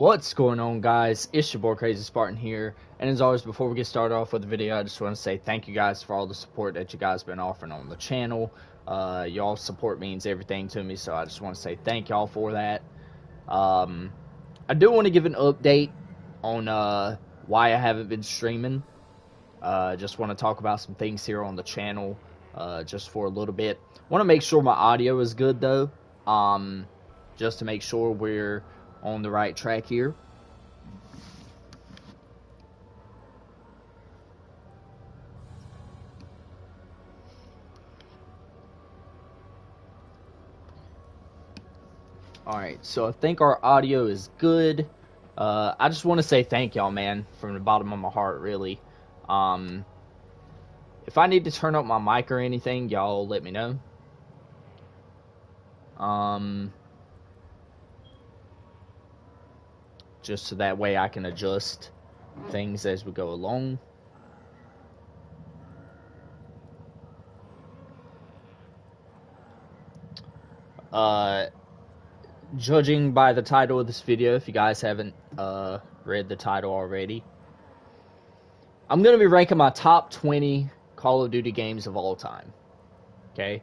What's going on, guys? It's your boy Crazy Spartan here, and as always, before we get started off with the video, I just want to say thank you guys for all the support that you guys been offering on the channel. Y'all's support means everything to me, so I just want to say thank y'all for that. I do want to give an update on why I haven't been streaming. Just want to talk about some things here on the channel just for a little bit. Want to make sure my audio is good though, just to make sure we're on the right track here. Alright, so I think our audio is good. I just want to say thank y'all, man, from the bottom of my heart, really. If I need to turn up my mic or anything, y'all let me know. Just so that way I can adjust things as we go along. Judging by the title of this video, if you guys haven't read the title already, I'm going to be ranking my top 20 Call of Duty games of all time. Okay?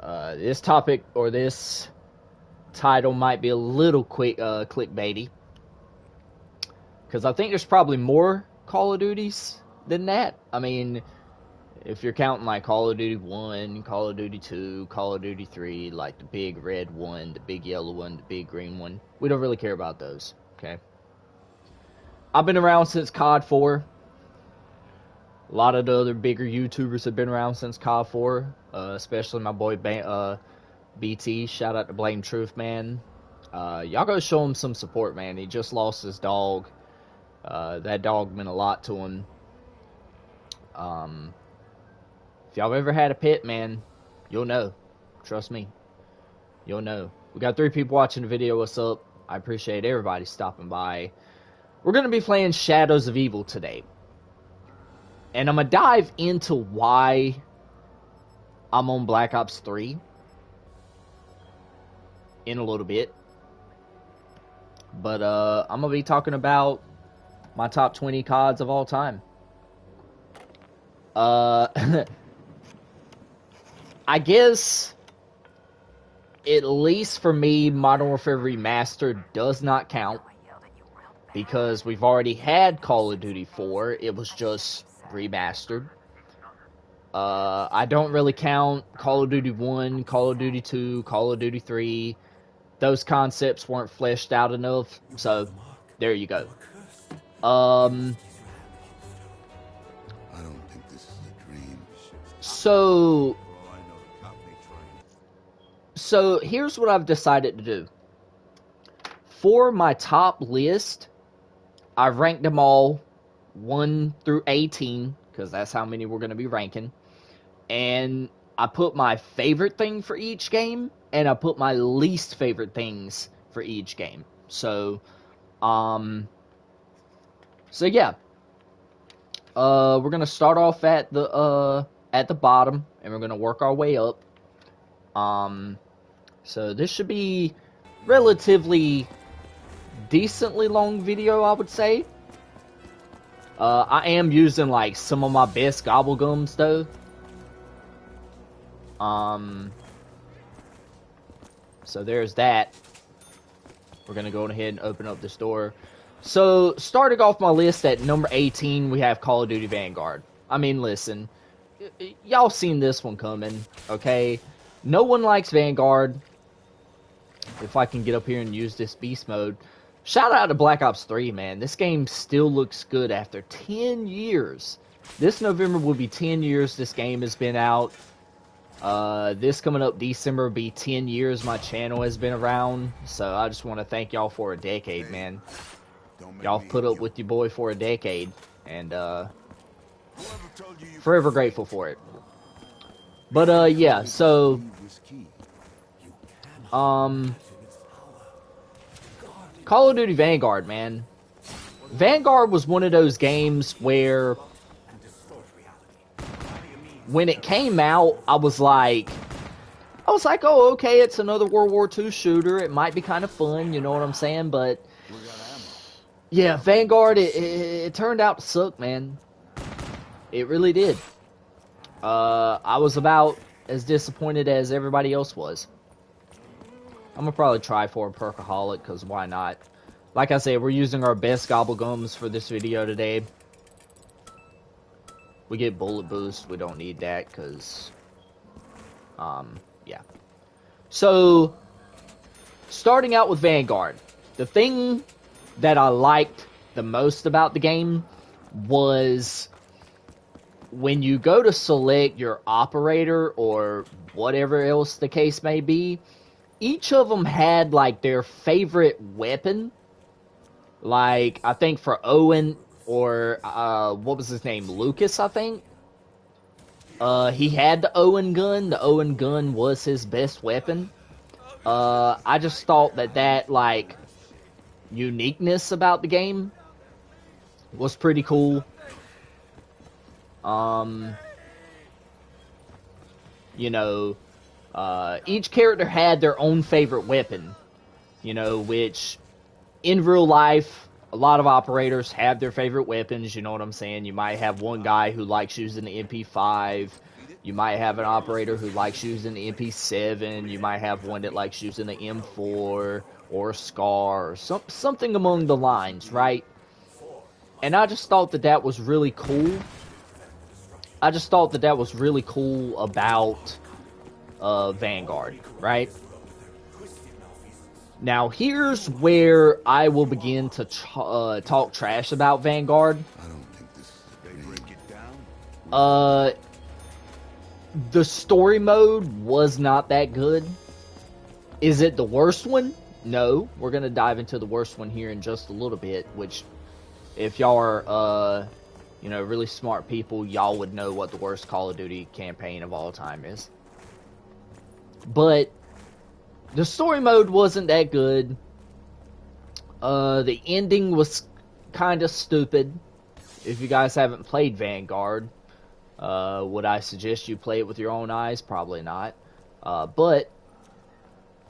This topic, or this title, might be a little clickbaity, because I think there's probably more Call of Duties than that. I mean, if you're counting like Call of Duty 1, Call of Duty 2, Call of Duty 3, like the big red one, the big yellow one, the big green one, we don't really care about those, okay? I've been around since COD 4. A lot of the other bigger YouTubers have been around since COD 4, especially my boy BT. Shout out to Blame Truth, man. Y'all go show him some support, man. He just lost his dog. That dog meant a lot to him. If y'all ever had a pet, man, you'll know. Trust me. You'll know. We got 3 people watching the video. What's up? I appreciate everybody stopping by. We're going to be playing Shadows of Evil today. And I'm going to dive into why I'm on Black Ops 3 in a little bit. But I'm going to be talking about my top 20 CODs of all time. I guess, at least for me, Modern Warfare Remastered does not count, because we've already had Call of Duty 4. It was just remastered. I don't really count Call of Duty 1, Call of Duty 2, Call of Duty 3. Those concepts weren't fleshed out enough, so there you go. I don't think this is a dream. So here's what I've decided to do. For my top list, I've ranked them all 1 through 18, because that's how many we're going to be ranking. And I put my favorite thing for each game, and I put my least favorite things for each game. So yeah. We're going to start off at the bottom, and we're going to work our way up. So this should be relatively decently long video, I would say. I am using like some of my best gobble gums though. So there's that. We're gonna go ahead and open up this door. So starting off my list at number 18, we have Call of Duty Vanguard. I mean, listen, y'all seen this one coming, okay? No one likes Vanguard. If I can get up here and use this beast mode. Shout out to Black Ops 3, man. This game still looks good after 10 years. This November will be 10 years this game has been out. This coming up December will be 10 years my channel has been around. So I just want to thank y'all for a decade, man. Y'all put up with your boy for a decade. And, forever grateful for it. But, yeah, so Call of Duty Vanguard, man. Vanguard was one of those games where when it came out, I was like, I was like, oh, okay, it's another World War II shooter. It might be kind of fun, you know what I'm saying? But yeah, Vanguard, it turned out to suck, man. It really did. I was about as disappointed as everybody else was. I'm gonna probably try for a Perkaholic, because why not? Like I said, we're using our best Gobblegums for this video today. We get bullet boost. We don't need that, because... yeah. So, starting out with Vanguard. The thing that I liked the most about the game was... when you go to select your operator, or whatever else the case may be, each of them had, like, their favorite weapon. Like, I think for Owen, or, what was his name? Lucas, I think? He had the Owen gun. The Owen gun was his best weapon. I just thought that, like, uniqueness about the game was pretty cool. You know, each character had their own favorite weapon, you know, which in real life, a lot of operators have their favorite weapons, you know what I'm saying? You might have one guy who likes using the MP5, you might have an operator who likes using the MP7, you might have one that likes using the M4, or a SCAR, or something among the lines, right? And I just thought that was really cool. I just thought that was really cool about Vanguard, right? Now, here's where I will begin to talk trash about Vanguard. I don't think this is the story mode was not that good. Is it the worst one? No. We're going to dive into the worst one here in just a little bit, which, if y'all are... you know, really smart people, y'all would know what the worst Call of Duty campaign of all time is. But the story mode wasn't that good. The ending was kind of stupid. If you guys haven't played Vanguard, would I suggest you play it with your own eyes? Probably not. But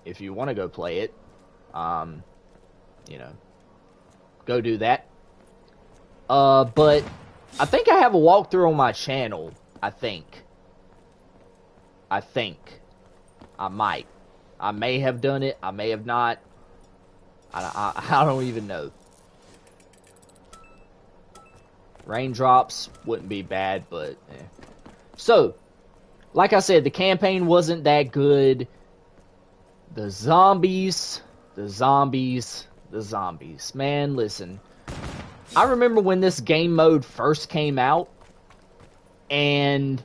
if you want to go play it, you know, go do that. But I think I have a walkthrough on my channel. I think. I might. I may have done it. I may have not. I don't even know. Raindrops wouldn't be bad, but... eh. So, like I said, the campaign wasn't that good. The zombies. Man, listen. I remember when this game mode first came out, and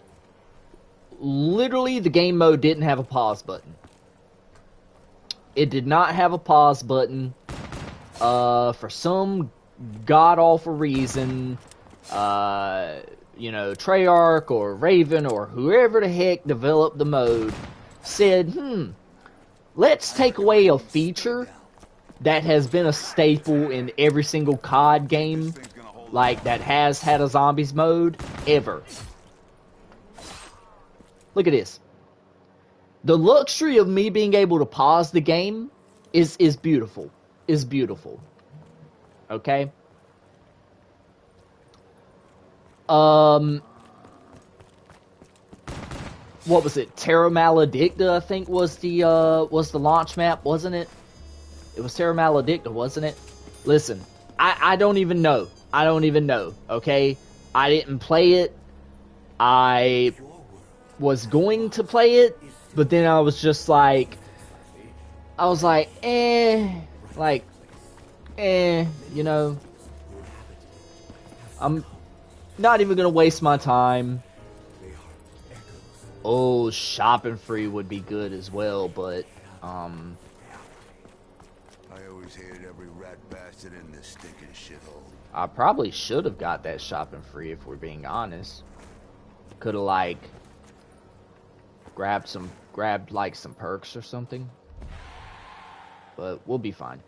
literally the game mode didn't have a pause button. It did not have a pause button. For some god-awful reason, you know, Treyarch or Raven or whoever the heck developed the mode said, let's take away a feature that has been a staple in every single COD game, like, that has had a zombies mode, ever. Look at this. The luxury of me being able to pause the game is beautiful. Is beautiful. Okay? What was it? Terra Maledicta, I think, was the launch map, wasn't it? It was Terra Maledicta, wasn't it? Listen, I don't even know. I don't even know, okay? I didn't play it. I was going to play it, but then I was just like... I was like, you know... I'm not even gonna waste my time. Oh, shopping free would be good as well, but, I always hated every rat bastard in this stinking shithole. I probably should have got that shopping free if we're being honest. Could have, like, grabbed like some perks or something. But we'll be fine.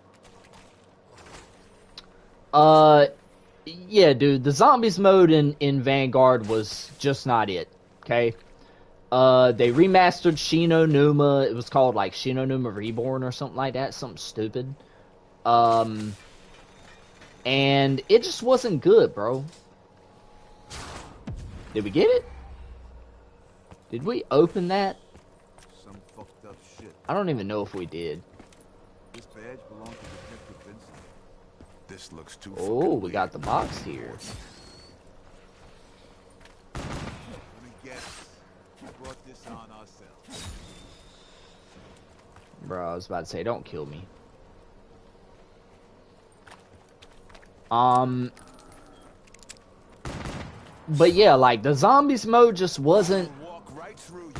Yeah, dude, the zombies mode in Vanguard was just not it, okay? They remastered Shino Numa. It was called like Shino Numa Reborn or something like that. Something stupid. And it just wasn't good, bro. Did we get it? Did we open that? Some fucked up shit. I don't even know if we did. This badge belonged to Detective Vincent. This looks too Oh, we got the box here. Let me guess. We brought this on ourselves. Bro, I was about to say, don't kill me. But yeah, like, the zombies mode just wasn't... Walk right through you.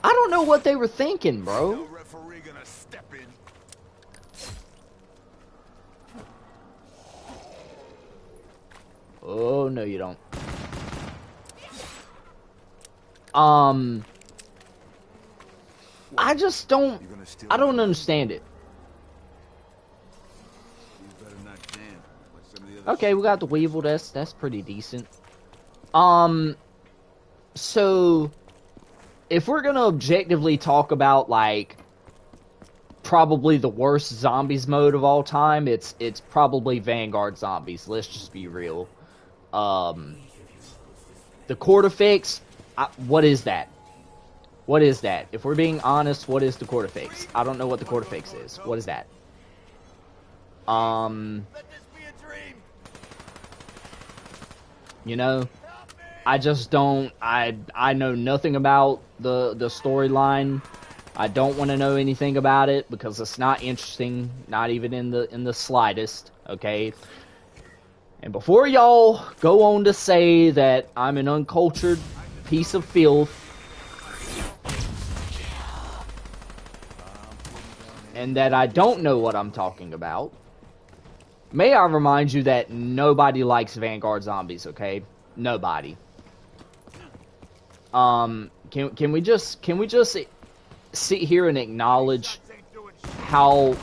I don't know what they were thinking, bro. No referee gonna step in. Oh, no, you don't. I just don't... I don't understand it. You better not jam, like some of the other Okay, we got the Weevil. That's pretty decent. So if we're gonna objectively talk about like probably the worst zombies mode of all time, it's probably Vanguard Zombies. Let's just be real. The Court Effects, what is that? What is that? If we're being honest, what is the Court Effects? I don't know what the Court Effects is. What is that? Let this be a dream. You know, I just don't. I know nothing about the storyline. I don't want to know anything about it because it's not interesting, not even in the slightest. Okay. And before y'all go on to say that I'm an uncultured piece of filth, and that I don't know what I'm talking about, may I remind you that nobody likes Vanguard Zombies, okay? Nobody. Can we just sit here and acknowledge how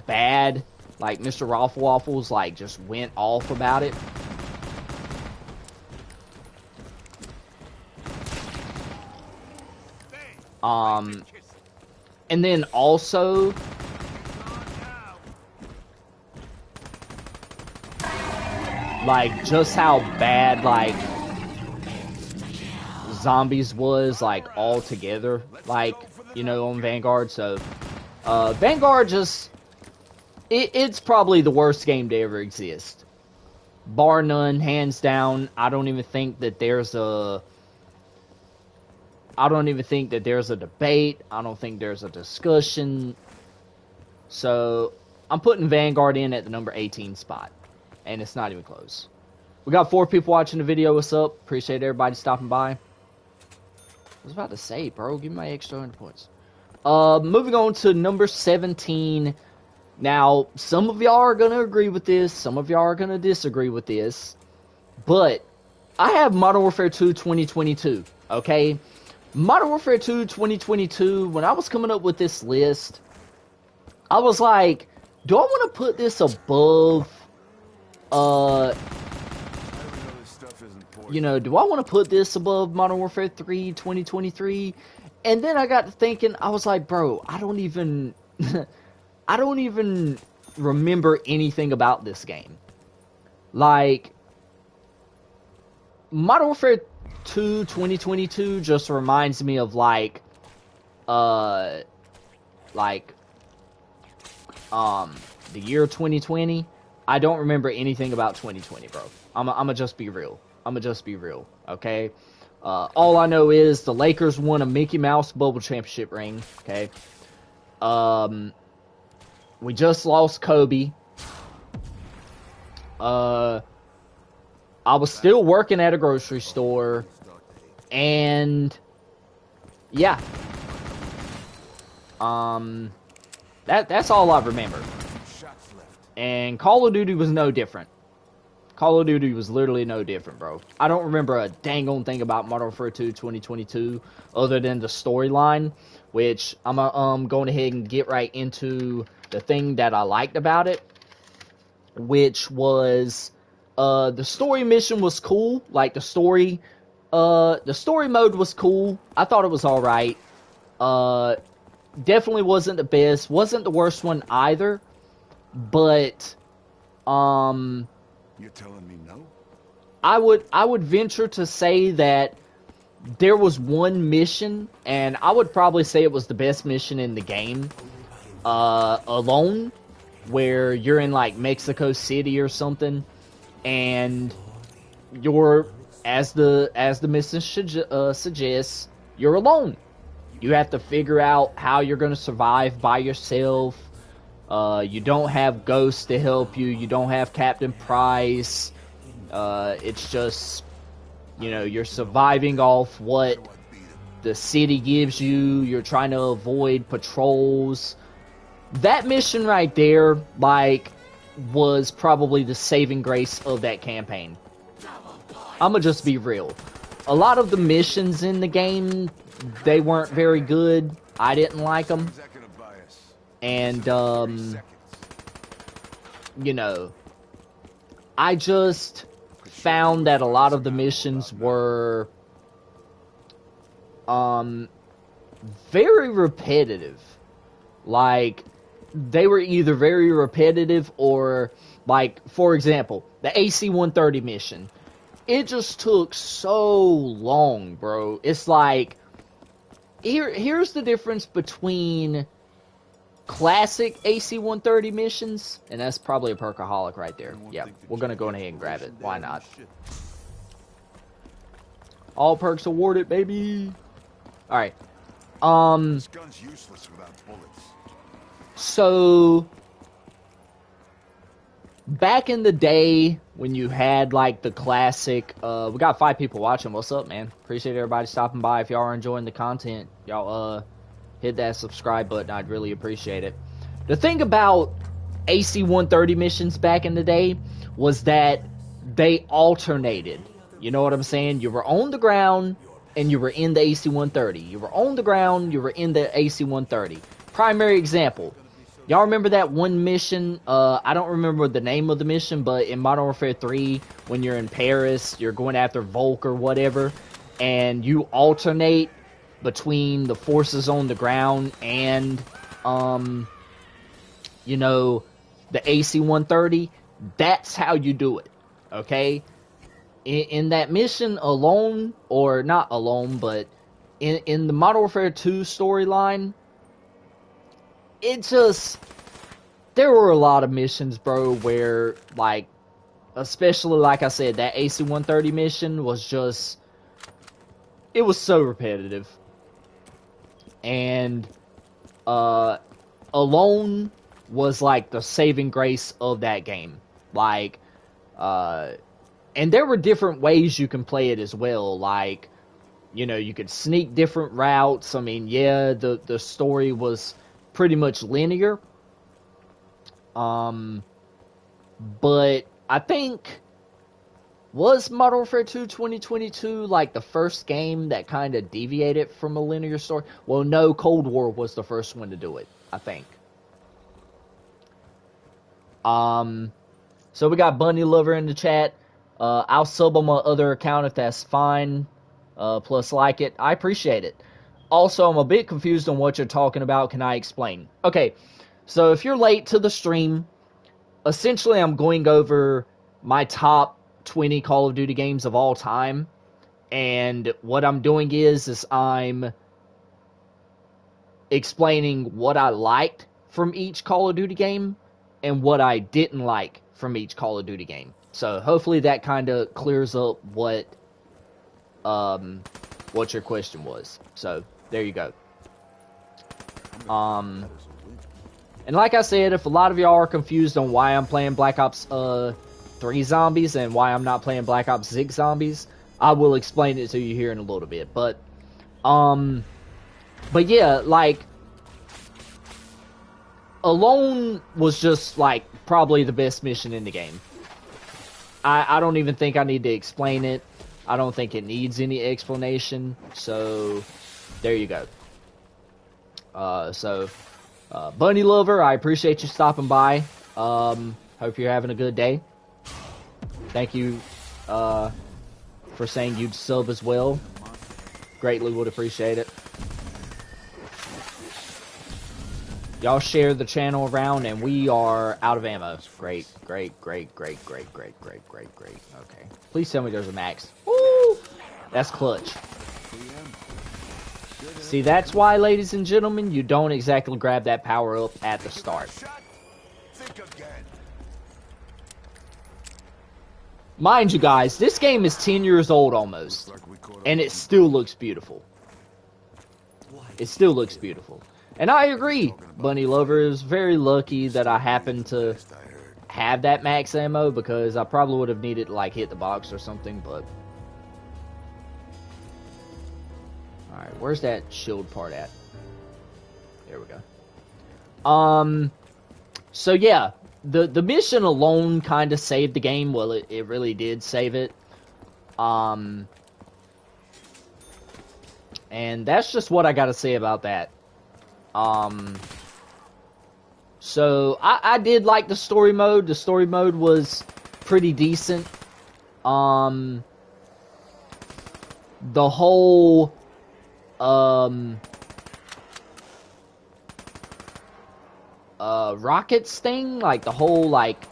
bad like Mr. Raffle Waffles like just went off about it? And then also like just how bad like Zombies was like all together, like, you know, on Vanguard. So Vanguard just it's probably the worst game to ever exist, bar none, hands down. I don't even think that there's a debate. I don't think there's a discussion. So I'm putting Vanguard in at the number 18 spot, and it's not even close. We got 4 people watching the video. What's up? Appreciate everybody stopping by. I was about to say, bro, give me my extra 100 points. Moving on to number 17. Now, some of y'all are going to agree with this. Some of y'all are going to disagree with this. But I have Modern Warfare 2 2022, okay? Modern Warfare 2 2022, when I was coming up with this list, I was like, do I want to put this above, you know, do I want to put this above Modern Warfare 3 2023? And then I got to thinking, I was like, bro, I don't even remember anything about this game. Like, Modern Warfare 2 2022 just reminds me of like the year 2020. I don't remember anything about 2020, bro. I'ma just be real. Okay? All I know is the Lakers won a Mickey Mouse Bubble Championship ring, okay? We just lost Kobe. I was still working at a grocery store, and yeah, that's all I remember. And Call of Duty was no different. Call of Duty was literally no different, bro. I don't remember a dang on thing about Modern Warfare 2 2022 other than the storyline, which I'm going ahead and get right into the thing that I liked about it, which was the story mission was cool. Like, the story The story mode was cool. I thought it was alright. Definitely wasn't the best. Wasn't the worst one either. But, You're telling me no? I would venture to say that there was one mission, and I would probably say it was the best mission in the game, alone, where you're in, like, Mexico City or something, and you're, as the mission suggests, you're alone. You have to figure out how you're going to survive by yourself. You don't have ghosts to help you. You don't have Captain Price. It's just, you know, you're surviving off what the city gives you. You're trying to avoid patrols. That mission right there, like, was probably the saving grace of that campaign. I'ma just be real. A lot of the missions in the game, they weren't very good. I didn't like them. And, you know, I just found that a lot of the missions were, very repetitive. Like, they were either very repetitive or, like, for example, the AC-130 mission. It just took so long, bro. It's like, here's the difference between classic AC-130 missions, and that's probably a perkaholic right there. Yeah, we're gonna go ahead and grab it. Why not? All perks awarded, baby. All right. This gun's useless without bullets. So back in the day when you had like the classic, we got 5 people watching. What's up, man? Appreciate everybody stopping by. If y'all are enjoying the content, y'all hit that subscribe button. I'd really appreciate it. The thing about AC-130 missions back in the day was that they alternated. You know what I'm saying? You were on the ground and you were in the AC-130. You were on the ground, you were in the AC-130. Primary example. Y'all remember that one mission? I don't remember the name of the mission, but in Modern Warfare 3, when you're in Paris, you're going after Volk or whatever, and you alternate between the forces on the ground and, you know, the AC-130. That's how you do it, okay? In that mission alone, or not alone, but in the Modern Warfare 2 storyline, it just, there were a lot of missions, bro, where, like, especially, like I said, that AC-130 mission was just, it was so repetitive. And, alone was, like, the saving grace of that game. Like, and there were different ways you can play it as well. Like, you know, you could sneak different routes. I mean, yeah, the story was pretty much linear. But I think, was Modern Warfare 2 2022 like the first game that kind of deviated from a linear story? Well, no, Cold War was the first one to do it, I think. So we got Bunny Lover in the chat. I'll sub on my other account if that's fine. Plus like it. I appreciate it. Also, I'm a bit confused on what you're talking about. Can I explain? Okay, so if you're late to the stream, essentially I'm going over my top 20 Call of Duty games of all time. And what I'm doing is I'm explaining what I liked from each Call of Duty game and what I didn't like from each Call of Duty game. So hopefully that kind of clears up what your question was. So there you go. And like I said, if a lot of y'all are confused on why I'm playing Black Ops 3 Zombies and why I'm not playing Black Ops 6 Zombies, I will explain it to you here in a little bit. But yeah, like, Alone was just, like, probably the best mission in the game. I don't even think I need to explain it. I don't think it needs any explanation. So, there you go. Bunny Lover, I appreciate you stopping by. Hope you're having a good day. Thank you for saying you'd sub as well. Greatly would appreciate it. Y'all share the channel around, and we are out of ammo. Great, great, great, great, great, great, great, great, great. Okay. Please tell me there's a max. Woo! That's clutch. See, that's why, ladies and gentlemen, you don't exactly grab that power up at the start. Mind you guys, this game is 10 years old almost, and it still looks beautiful. It still looks beautiful. And I agree, Bunny Lover is very lucky that I happened to have that max ammo, because I probably would have needed to like hit the box or something, but... Alright, where's that shield part at? There we go. So yeah, the mission alone kind of saved the game. Well, it really did save it. And that's just what I gotta say about that. So I did like the story mode. The story mode was pretty decent. The whole rockets thing, like the whole like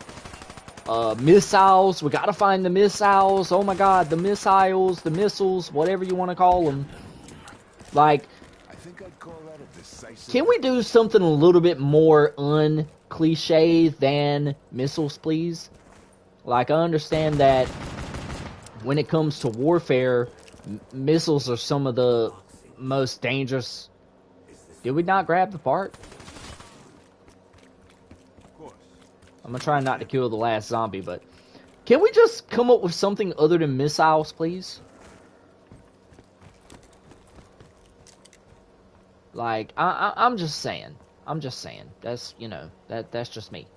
missiles, we gotta find the missiles, oh my god, the missiles, the missiles, whatever you want to call them. Like, I think I'd call that a decisive... Can we do something a little bit more un-cliche than missiles, please? Like, I understand that when it comes to warfare, missiles are some of the most dangerous... Did we not grab the part? I'm gonna try not to kill the last zombie, but... Can we just come up with something other than missiles, please? Like, I'm just saying. I'm just saying. That's, you know, that's just me.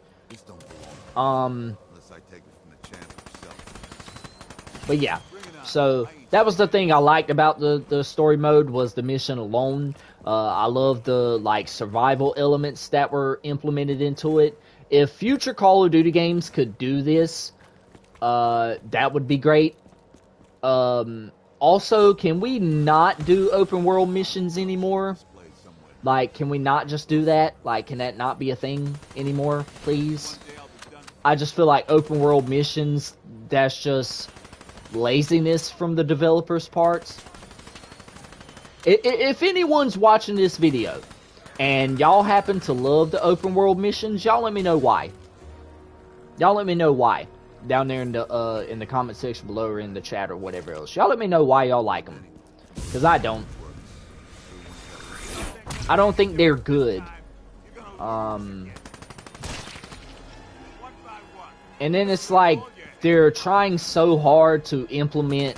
Unless I take it from the champ himself. But yeah. So, that was the thing I liked about the story mode, was the mission alone. I love the, like, survival elements that were implemented into it. If future Call of Duty games could do this, that would be great. Also, can we not do open world missions anymore? Like, can we not just do that? Like, can that not be a thing anymore, please? I just feel like open world missions, that's just laziness from the developers' parts. If anyone's watching this video, and y'all happen to love the open world missions, y'all let me know why. Y'all let me know why. Down there in the comment section below, or in the chat, or whatever else. Y'all let me know why y'all like them. Because I don't. I don't think they're good. And then it's like they're trying so hard to implement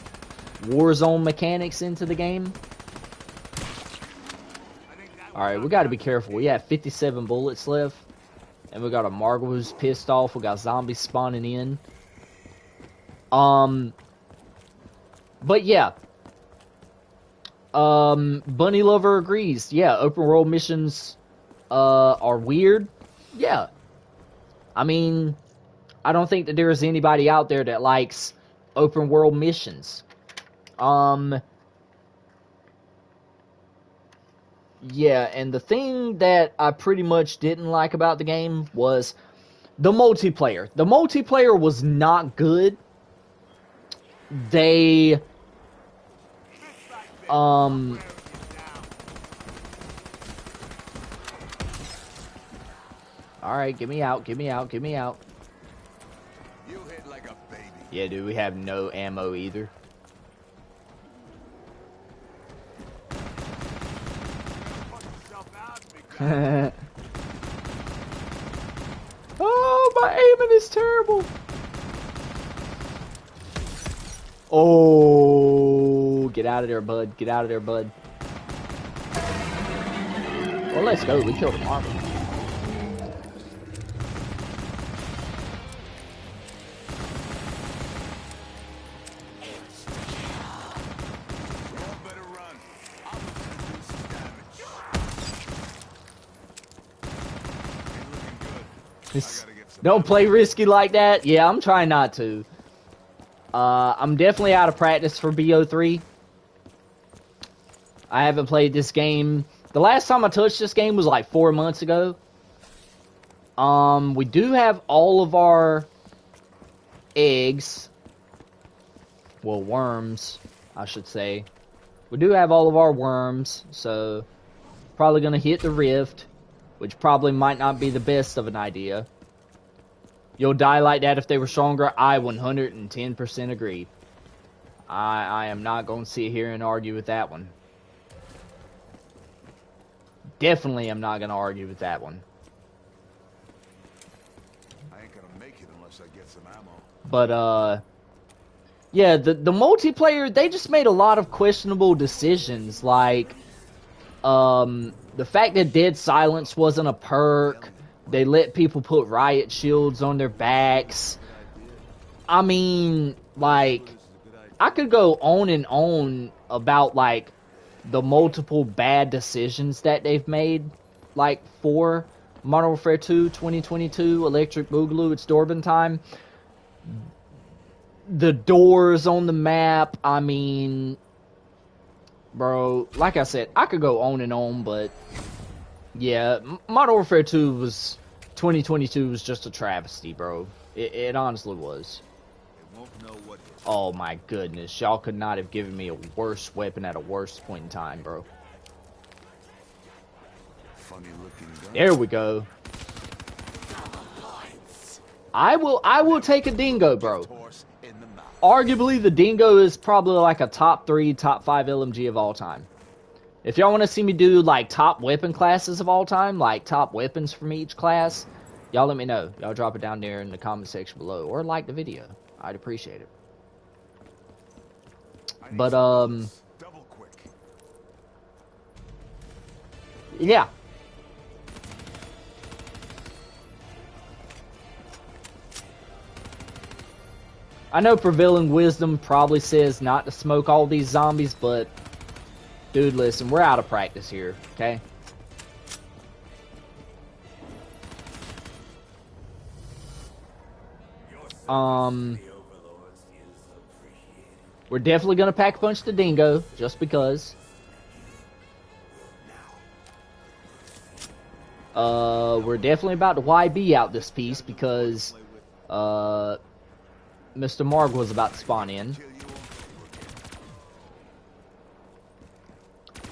Warzone mechanics into the game. Alright, we gotta be careful. We have 57 bullets left. And we got a Margle who's pissed off. We got zombies spawning in. But yeah. Bunny Lover agrees. Yeah, open world missions are weird. Yeah. I mean, I don't think that there is anybody out there that likes open world missions. Yeah, and the thing that I pretty much didn't like about the game was the multiplayer. The multiplayer was not good. They... Alright, get me out, get me out, get me out. You hit like a baby. Yeah, dude, we have no ammo either. Oh, my aiming is terrible. Oh, get out of there, bud. Get out of there, bud. Well, let's go. We killed a Mamba. Don't play risky like that. Yeah, I'm trying not to. I'm definitely out of practice for BO3. I haven't played this game. The last time I touched this game was like 4 months ago. We do have all of our eggs. Well, worms, I should say. We do have all of our worms, so probably gonna hit the rift, which probably might not be the best of an idea. You'll die like that if they were stronger. I 110% agree. I am not going to sit here and argue with that one. Definitely am not going to argue with that one. I ain't gonna make it unless I get some ammo. But, yeah, the multiplayer, they just made a lot of questionable decisions. Like, the fact that Dead Silence wasn't a perk. They let people put riot shields on their backs. I mean, like, I could go on and on about, like, the multiple bad decisions that they've made, like, for Modern Warfare 2, 2022, Electric Boogaloo, it's Dorbin time. The doors on the map, I mean, bro, like I said, I could go on and on, but yeah, Modern Warfare 2 was 2022 was just a travesty, bro. It honestly was. It won't know what hit. Oh my goodness, y'all could not have given me a worse weapon at a worse point in time, bro. Funny looking gun. There we go. I will take a dingo, bro. Horse in the mouth. Arguably, the dingo is probably like a top 3, top 5 LMG of all time. If y'all want to see me do, like, top weapon classes of all time, like, top weapons from each class, y'all let me know. Y'all drop it down there in the comment section below. Or like the video. I'd appreciate it. But, Double quick. yeah. I know prevailing wisdom probably says not to smoke all these zombies, but dude, listen, we're out of practice here, okay? We're definitely gonna pack punch the dingo, just because. We're definitely about to YB out this piece because, Mr. Marg was about to spawn in.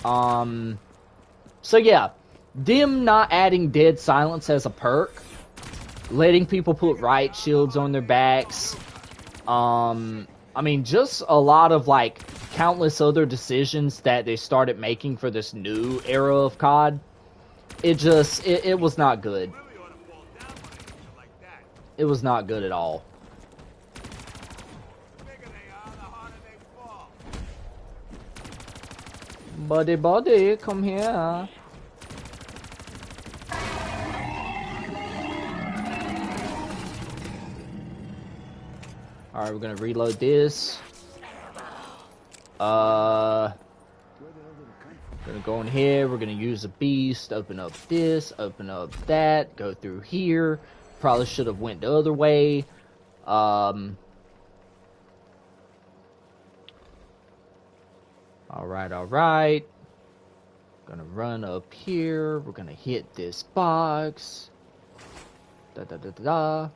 So yeah, them not adding Dead Silence as a perk, letting people put riot shields on their backs, I mean, just a lot of, like, countless other decisions that they started making for this new era of COD. It was not good. It was not good at all. Buddy, come here. Alright, we're gonna reload this. Gonna go in here, we're gonna use a beast, open up this, open up that, go through here. Probably should have went the other way. Alright. Gonna run up here, we're gonna hit this box. Da.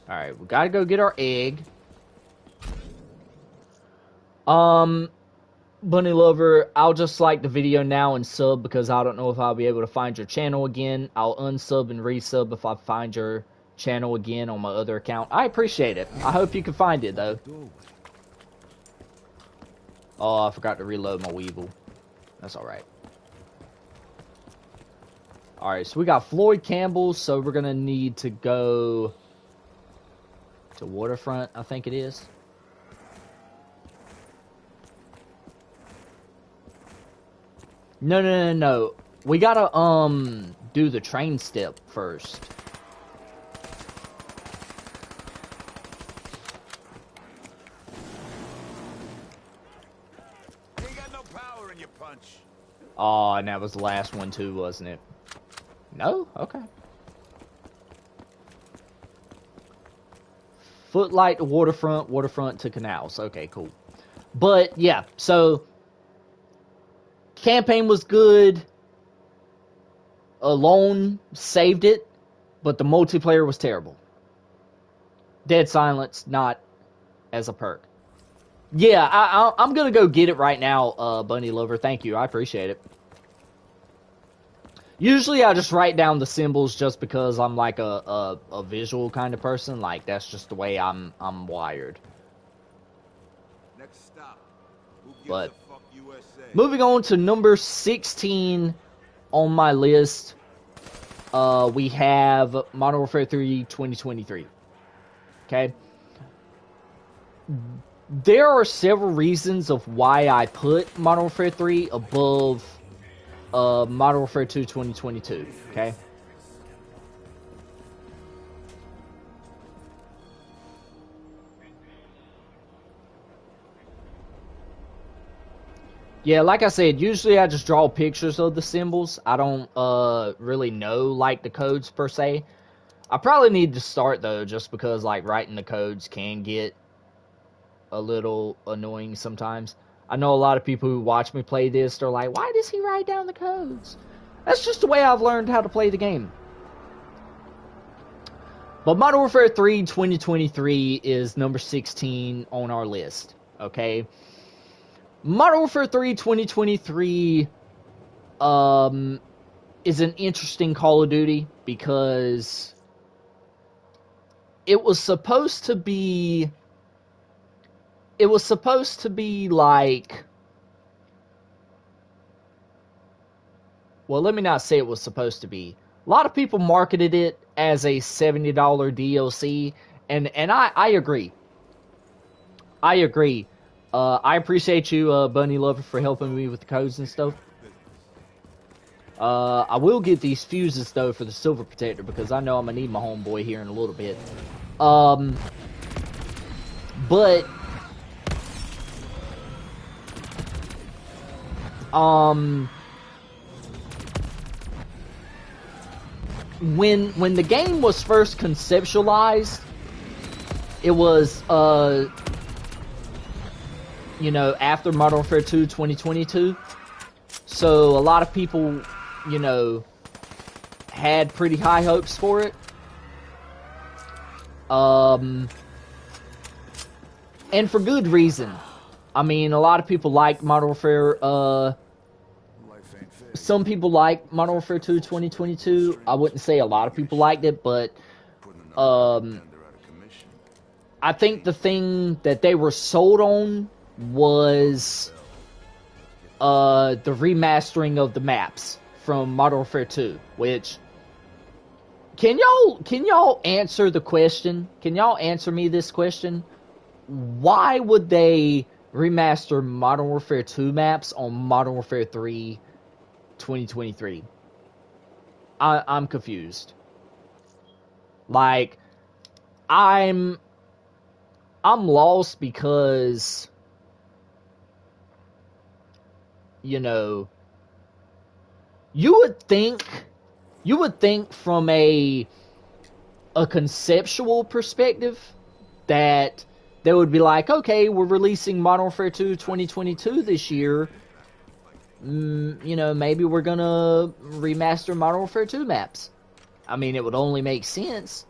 Alright, we gotta go get our egg. Bunny Lover, I'll just like the video now and sub because I don't know if I'll be able to find your channel again. I'll unsub and resub if I find your channel again on my other account. I appreciate it. I hope you can find it, though. Oh, I forgot to reload my Weevil. That's alright. Alright, so we got Floyd Campbell, so we're gonna need to go to Waterfront, I think it is. No. We gotta, do the train step first. You ain't got no power in your punch. Oh, and that was the last one too, wasn't it? No? Okay. Footlight to waterfront, waterfront to canals. Okay, cool. But, yeah, so... Campaign was good. Alone saved it. But the multiplayer was terrible. Dead Silence, not as a perk. Yeah, I'm going to go get it right now, Bunny Lover. Thank you. I appreciate it. Usually I just write down the symbols just because I'm like a visual kind of person. Like, that's just the way I'm wired. Next stop. Who gives But a fuck USA? moving on to number 16 on my list, we have Modern Warfare 3 2023. Okay? There are several reasons of why I put Modern Warfare 3 above Modern Warfare 2 2022, okay? Yeah, like I said, usually I just draw pictures of the symbols. I don't really know, like, the codes per se. I probably need to start, though, just because, like, writing the codes can get a little annoying sometimes. I know a lot of people who watch me play this, they're like, why does he write down the codes? That's just the way I've learned how to play the game. But Modern Warfare 3 2023 is number 16 on our list, okay? Modern Warfare 3 2023 is an interesting Call of Duty because it was supposed to be like, well, let me not say it was supposed to be. A lot of people marketed it as a $70 DLC, and I agree. I agree. I appreciate you, Bunny Lover, for helping me with the codes and stuff. I will get these fuses, though, for the Silver Protector, because I know I'm going to need my homeboy here in a little bit. But... when the game was first conceptualized, it was, you know, after Modern Warfare 2 2022. So a lot of people, you know, had pretty high hopes for it. And for good reason. I mean, a lot of people liked Modern Warfare, some people like Modern Warfare 2 2022. I wouldn't say a lot of people liked it, but I think the thing that they were sold on was the remastering of the maps from Modern Warfare 2, which can y'all answer the question? Can y'all answer me this question? Why would they remaster Modern Warfare 2 maps on Modern Warfare 3 2023? I'm confused. Like, I'm lost because, you know, you would think from a conceptual perspective that they would be like, okay, we're releasing Modern Warfare 2 2022 this year. You know, maybe we're gonna remaster Modern Warfare 2 maps. I mean, it would only make sense.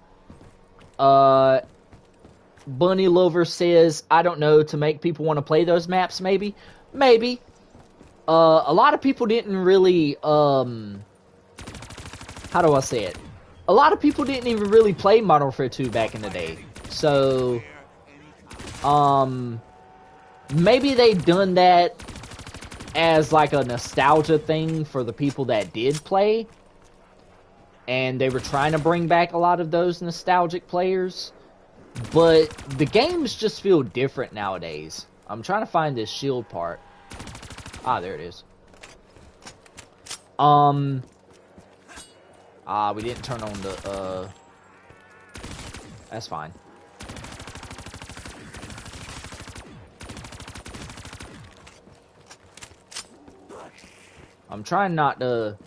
Bunny Lover says, I don't know, to make people want to play those maps, maybe. Maybe. A lot of people didn't really, how do I say it? A lot of people didn't even really play Modern Warfare 2 back in the day. So, maybe they've done that as like a nostalgia thing for the people that did play, and they were trying to bring back a lot of those nostalgic players, but the games just feel different nowadays. I'm trying to find this shield part. Ah, there it is. We didn't turn on the, that's fine. I'm trying not to...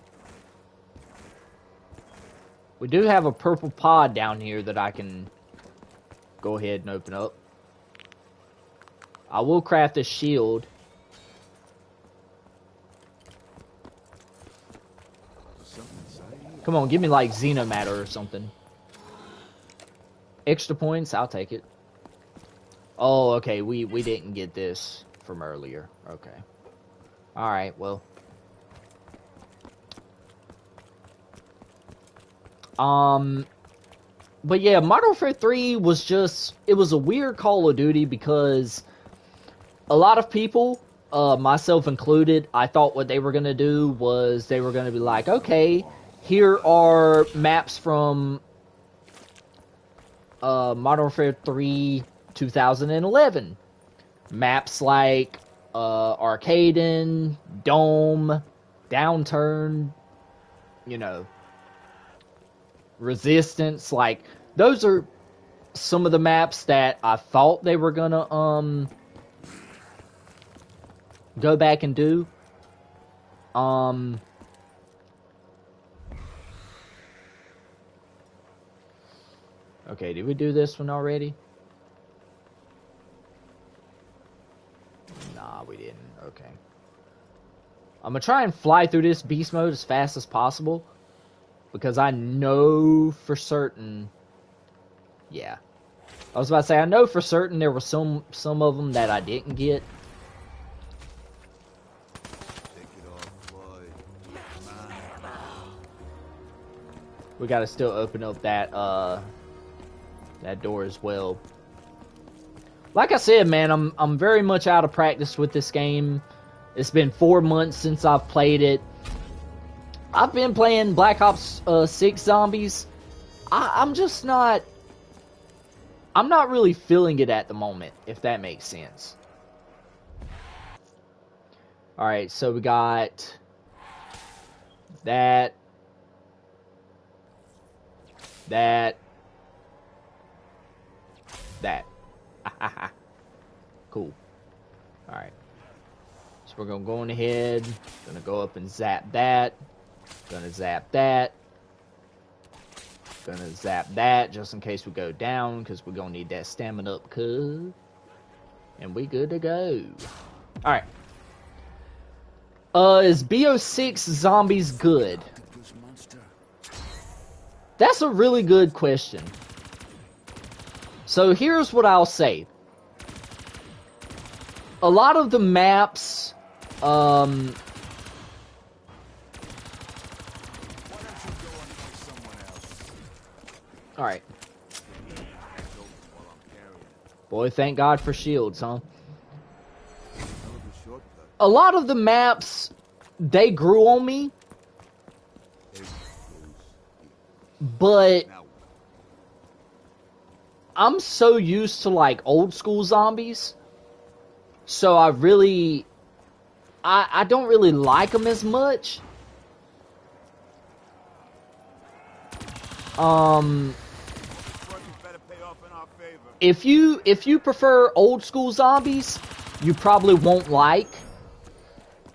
We do have a purple pod down here that I can go ahead and open up. I will craft a shield. Come on, give me like Xenomatter or something. Extra points, I'll take it. Oh, okay, we didn't get this from earlier. Okay. Alright, well. But yeah, Modern Warfare 3 was just... It was a weird Call of Duty because a lot of people, myself included, I thought what they were going to do was they were going to be like, okay, here are maps from Modern Warfare 3 2011. Maps like Arcaden, Dome, Downturn, you know, Resistance. Like, those are some of the maps that I thought they were gonna go back and do. Okay, did we do this one already? Nah, we didn't. Okay. I'm gonna try and fly through this beast mode as fast as possible, because I know for certain... Yeah. I was about to say, I know for certain there were some of them that I didn't get. We gotta still open up that, that door as well. Like I said, man, I'm very much out of practice with this game. It's been 4 months since I've played it. I've been playing Black Ops 6 Zombies. I'm just not... I'm not really feeling it at the moment, if that makes sense. Alright, so we got... That... Cool. Alright. So we're gonna go on ahead. Gonna go up and zap that. Gonna zap that. Gonna zap that just in case we go down, because we're gonna need that stamina up, cuz. And we good to go. Alright. Is BO6 Zombies good? That's a really good question. So here's what I'll say. A lot of the maps, alright. Boy, thank God for shields, huh? A lot of the maps, they grew on me. But I'm so used to, like, old school zombies. So I really... I don't really like them as much. If you prefer old school zombies, you probably won't like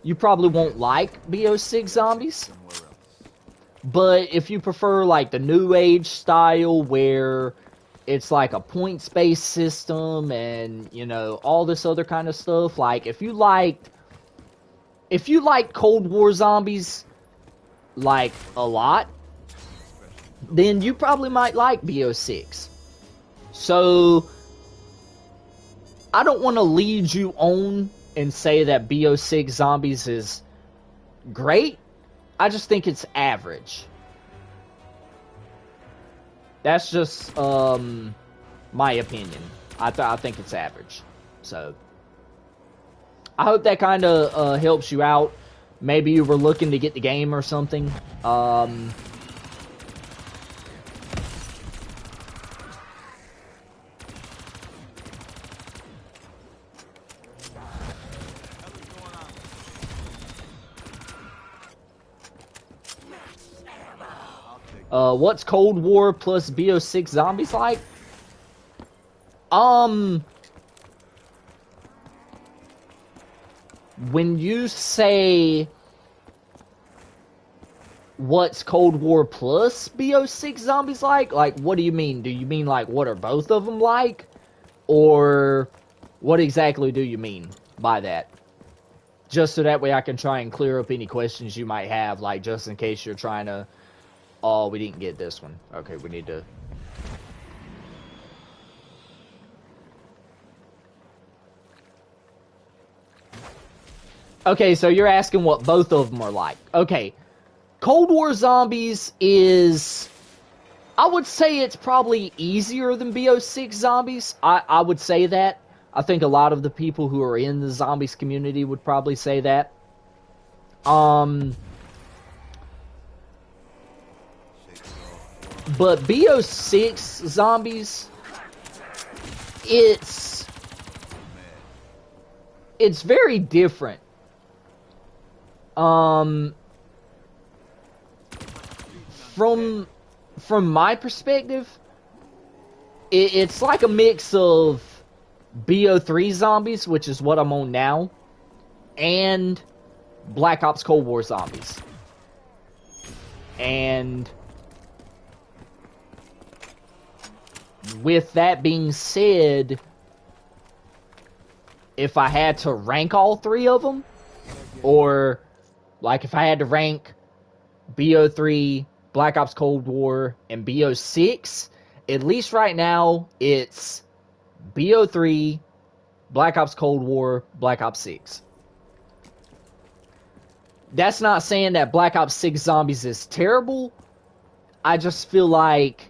BO6 zombies. But if you prefer like the new age style where it's like a points-based system and, you know, all this other kind of stuff, like if you like Cold War zombies like a lot, then you probably might like BO6. So I don't want to lead you on and say that BO6 Zombies is great. I just think it's average. That's just my opinion. I think it's average. So I hope that kind of helps you out. Maybe you were looking to get the game or something. What's Cold War plus BO6 Zombies like? When you say what's Cold War plus BO6 zombies like? Like, what do you mean? Do you mean, like, what are both of them like? Or what exactly do you mean by that? Just so that way I can try and clear up any questions you might have, like, just in case you're trying to... Oh, we didn't get this one. Okay, we need to... Okay, so you're asking what both of them are like. Okay, Cold War Zombies is... I would say it's probably easier than BO6 Zombies. I would say that. I think a lot of the people who are in the Zombies community would probably say that. But BO6 Zombies, it's very different. From my perspective, it's like a mix of BO3 Zombies, which is what I'm on now, and Black Ops Cold War Zombies. And with that being said, if I had to rank all three of them, or like if I had to rank BO3, Black Ops Cold War, and BO6, at least right now, it's BO3, Black Ops Cold War, Black Ops 6. That's not saying that Black Ops 6 Zombies is terrible. I just feel like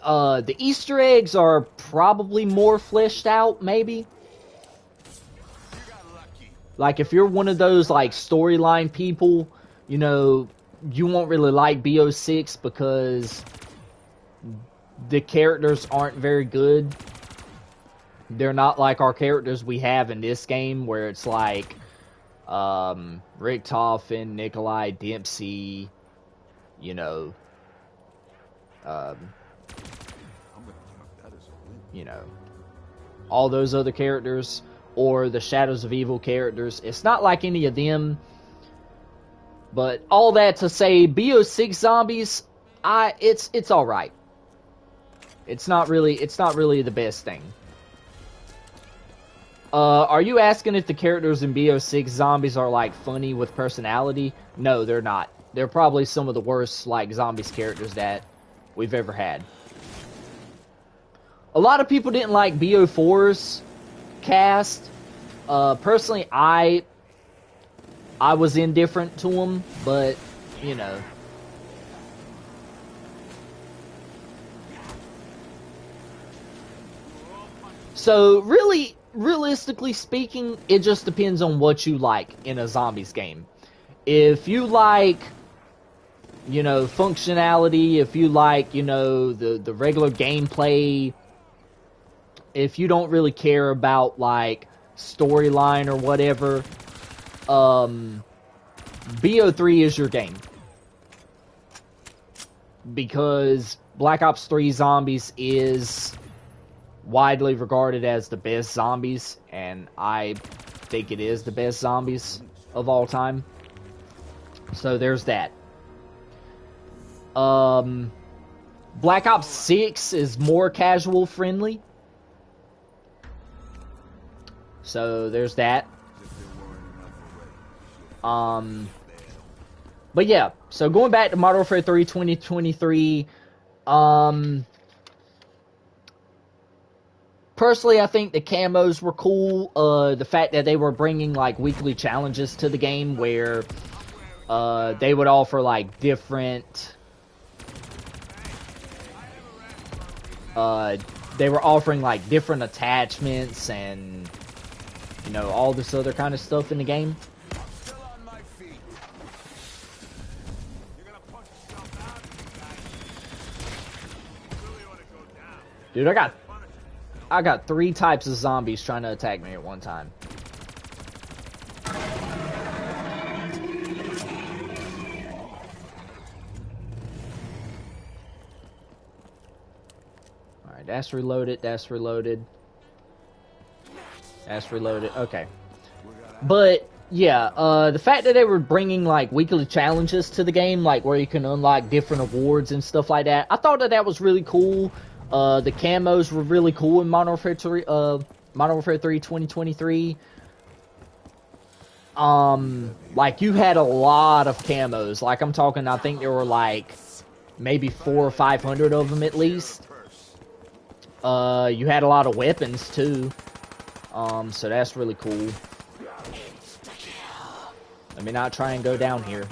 the Easter eggs are probably more fleshed out, maybe. Like, if you're one of those, like, storyline people, you know, you won't really like BO6 because the characters aren't very good. They're not like our characters we have in this game, where it's like Rick Toffin, Nikolai Dempsey, you know, all those other characters, or the Shadows of Evil characters. It's not like any of them. But all that to say, BO6 Zombies, it's all right. It's not really the best thing. Are you asking if the characters in BO6 Zombies are, like, funny with personality? No, they're not. They're probably some of the worst, like, Zombies characters that we've ever had. A lot of people didn't like BO4's cast. Personally, I was indifferent to them, but, you know. So, really, realistically speaking, it just depends on what you like in a Zombies game. If you like, you know, functionality, if you like, you know, the regular gameplay, if you don't really care about, like, storyline or whatever, BO3 is your game. Because Black Ops 3 Zombies is widely regarded as the best Zombies, and I think it is the best Zombies of all time. So there's that. Black Ops 6 is more casual friendly. So there's that. But yeah, so going back to Modern Warfare 3 2023, personally, I think the camos were cool. The fact that they were bringing, like, weekly challenges to the game where they would offer, like, different... they were offering, like, different attachments and, you know, all this other kind of stuff in the game. Dude, I got 3 types of zombies trying to attack me at one time. Alright, that's reloaded, that's reloaded. That's reloaded, okay. But Yeah, the fact that they were bringing like weekly challenges to the game, like where you can unlock different awards and stuff like that, I thought that that was really cool. The camos were really cool in Modern Warfare 3, Modern Warfare 3 2023. Like you had a lot of camos. Like I'm talking, I think there were like maybe 400 or 500 of them at least. You had a lot of weapons too. So that's really cool. Let me not try and go down here.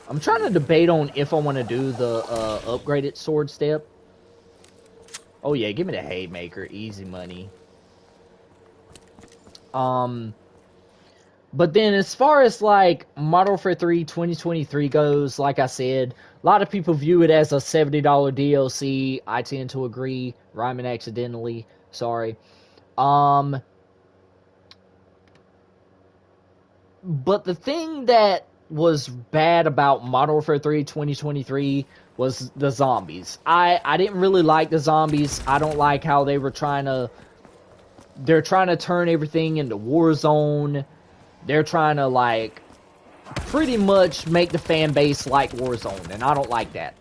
I'm trying to debate on if I want to do the upgraded sword step. Oh yeah, give me the haymaker, easy money. But then as far as like Modern Warfare 3 2023 goes, like I said, a lot of people view it as a $70 DLC. I tend to agree, rhyming accidentally, sorry. But the thing that was bad about Modern Warfare 3 2023 was the zombies. I didn't really like the zombies. I don't like how they were they're trying to turn everything into Warzone. They're trying to like pretty much make the fan base like Warzone, and I don't like that.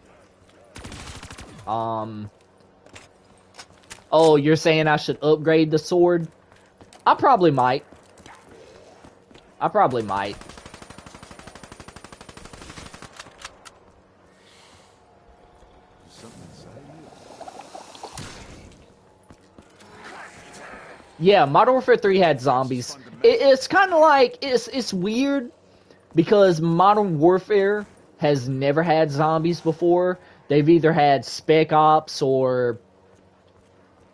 Oh, you're saying I should upgrade the sword? I probably might. I probably might. Yeah, Modern Warfare 3 had zombies. It's kind of like, it's weird because Modern Warfare has never had zombies before. They've either had Spec Ops or,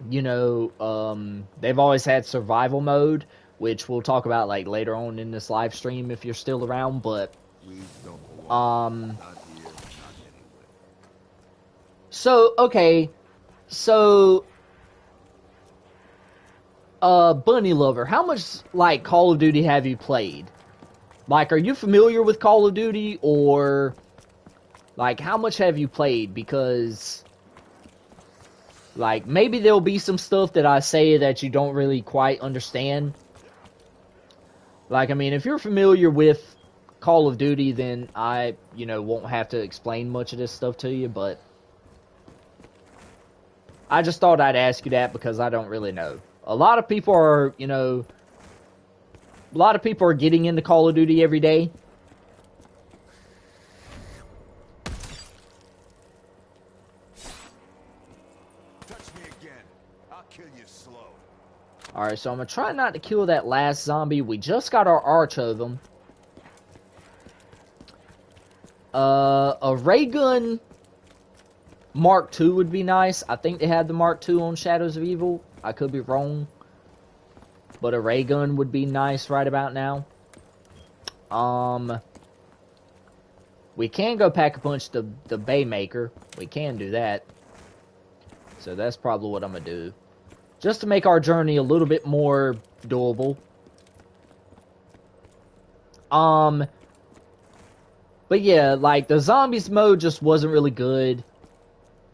you know, they've always had survival mode, which we'll talk about like later on in this live stream if you're still around, but so okay, so Bunny Lover, how much like Call of Duty have you played? Like, are you familiar with Call of Duty, or like how much have you played? Because like maybe there'll be some stuff that I say that you don't really quite understand. Like, I mean, if you're familiar with Call of Duty, then I, you know, won't have to explain much of this stuff to you, but I just thought I'd ask you that because I don't really know. A lot of people are, you know, a lot of people are getting into Call of Duty every day. Touch me again. I'll kill you slow. Alright, so I'm going to try not to kill that last zombie. We just got our arch of them. A ray gun Mark II would be nice. I think they had the Mark II on Shadows of Evil. I could be wrong. But a ray gun would be nice right about now. We can go pack a punch the Baymaker. We can do that. So that's probably what I'm going to do. Just to make our journey a little bit more doable. But yeah, like, the zombies mode just wasn't really good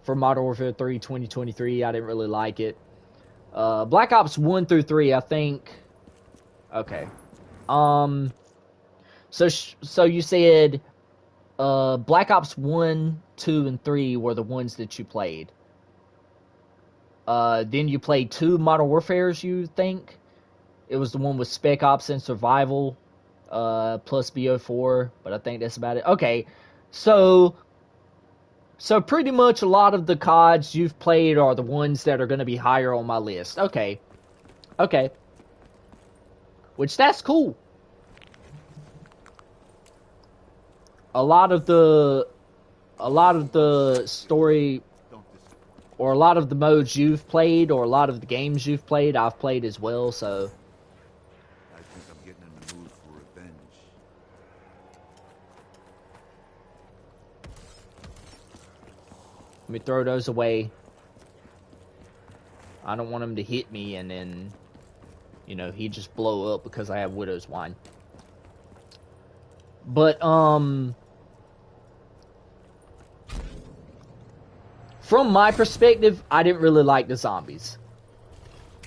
for Modern Warfare 3 2023. I didn't really like it. Black Ops 1 through 3, I think... Okay. So you said, Black Ops 1, 2, and 3 were the ones that you played. Then you played 2 Modern Warfares, you think? It was the one with Spec Ops and Survival, plus BO4, but I think that's about it. Okay, so pretty much a lot of the CODs you've played are the ones that are going to be higher on my list. Okay. Okay. Which, that's cool. A lot of the story, or a lot of the modes you've played, or a lot of the games you've played, I've played as well, so... I think I'm getting in the mood for revenge. Let me throw those away. I don't want him to hit me and then, you know, he just blow up because I have Widow's Wine. But, from my perspective, I didn't really like the zombies.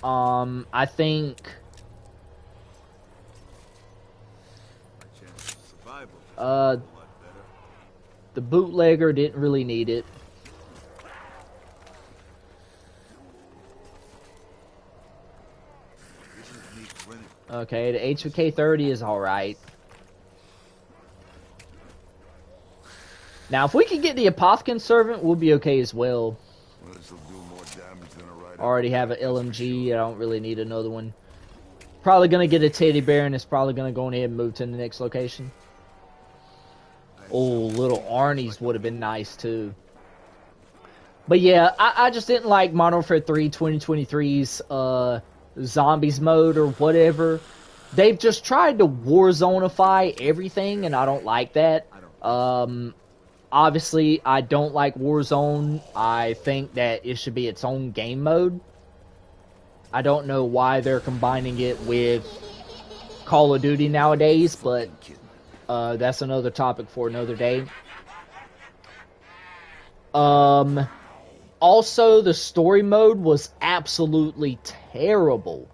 I think My chances of survival just uh, got a lot better. the bootlegger didn't really need it. This is me winning. Okay, the HVK 30 is alright. Now, if we could get the Apothecon Servant, we'll be okay as well. Well, this'll do more damage than a right. Already have an LMG. I don't really need another one. Probably gonna get a teddy bear, and it's probably gonna go ahead and move to the next location. Oh, little Arnie's would have been nice too. But yeah, I just didn't like Modern Warfare 3 2023's zombies mode or whatever. They've just tried to Warzone-ify everything, and I don't like that. Obviously, I don't like Warzone. I think that it should be its own game mode. I don't know why they're combining it with Call of Duty nowadays, but that's another topic for another day. Also, the story mode was absolutely terrible.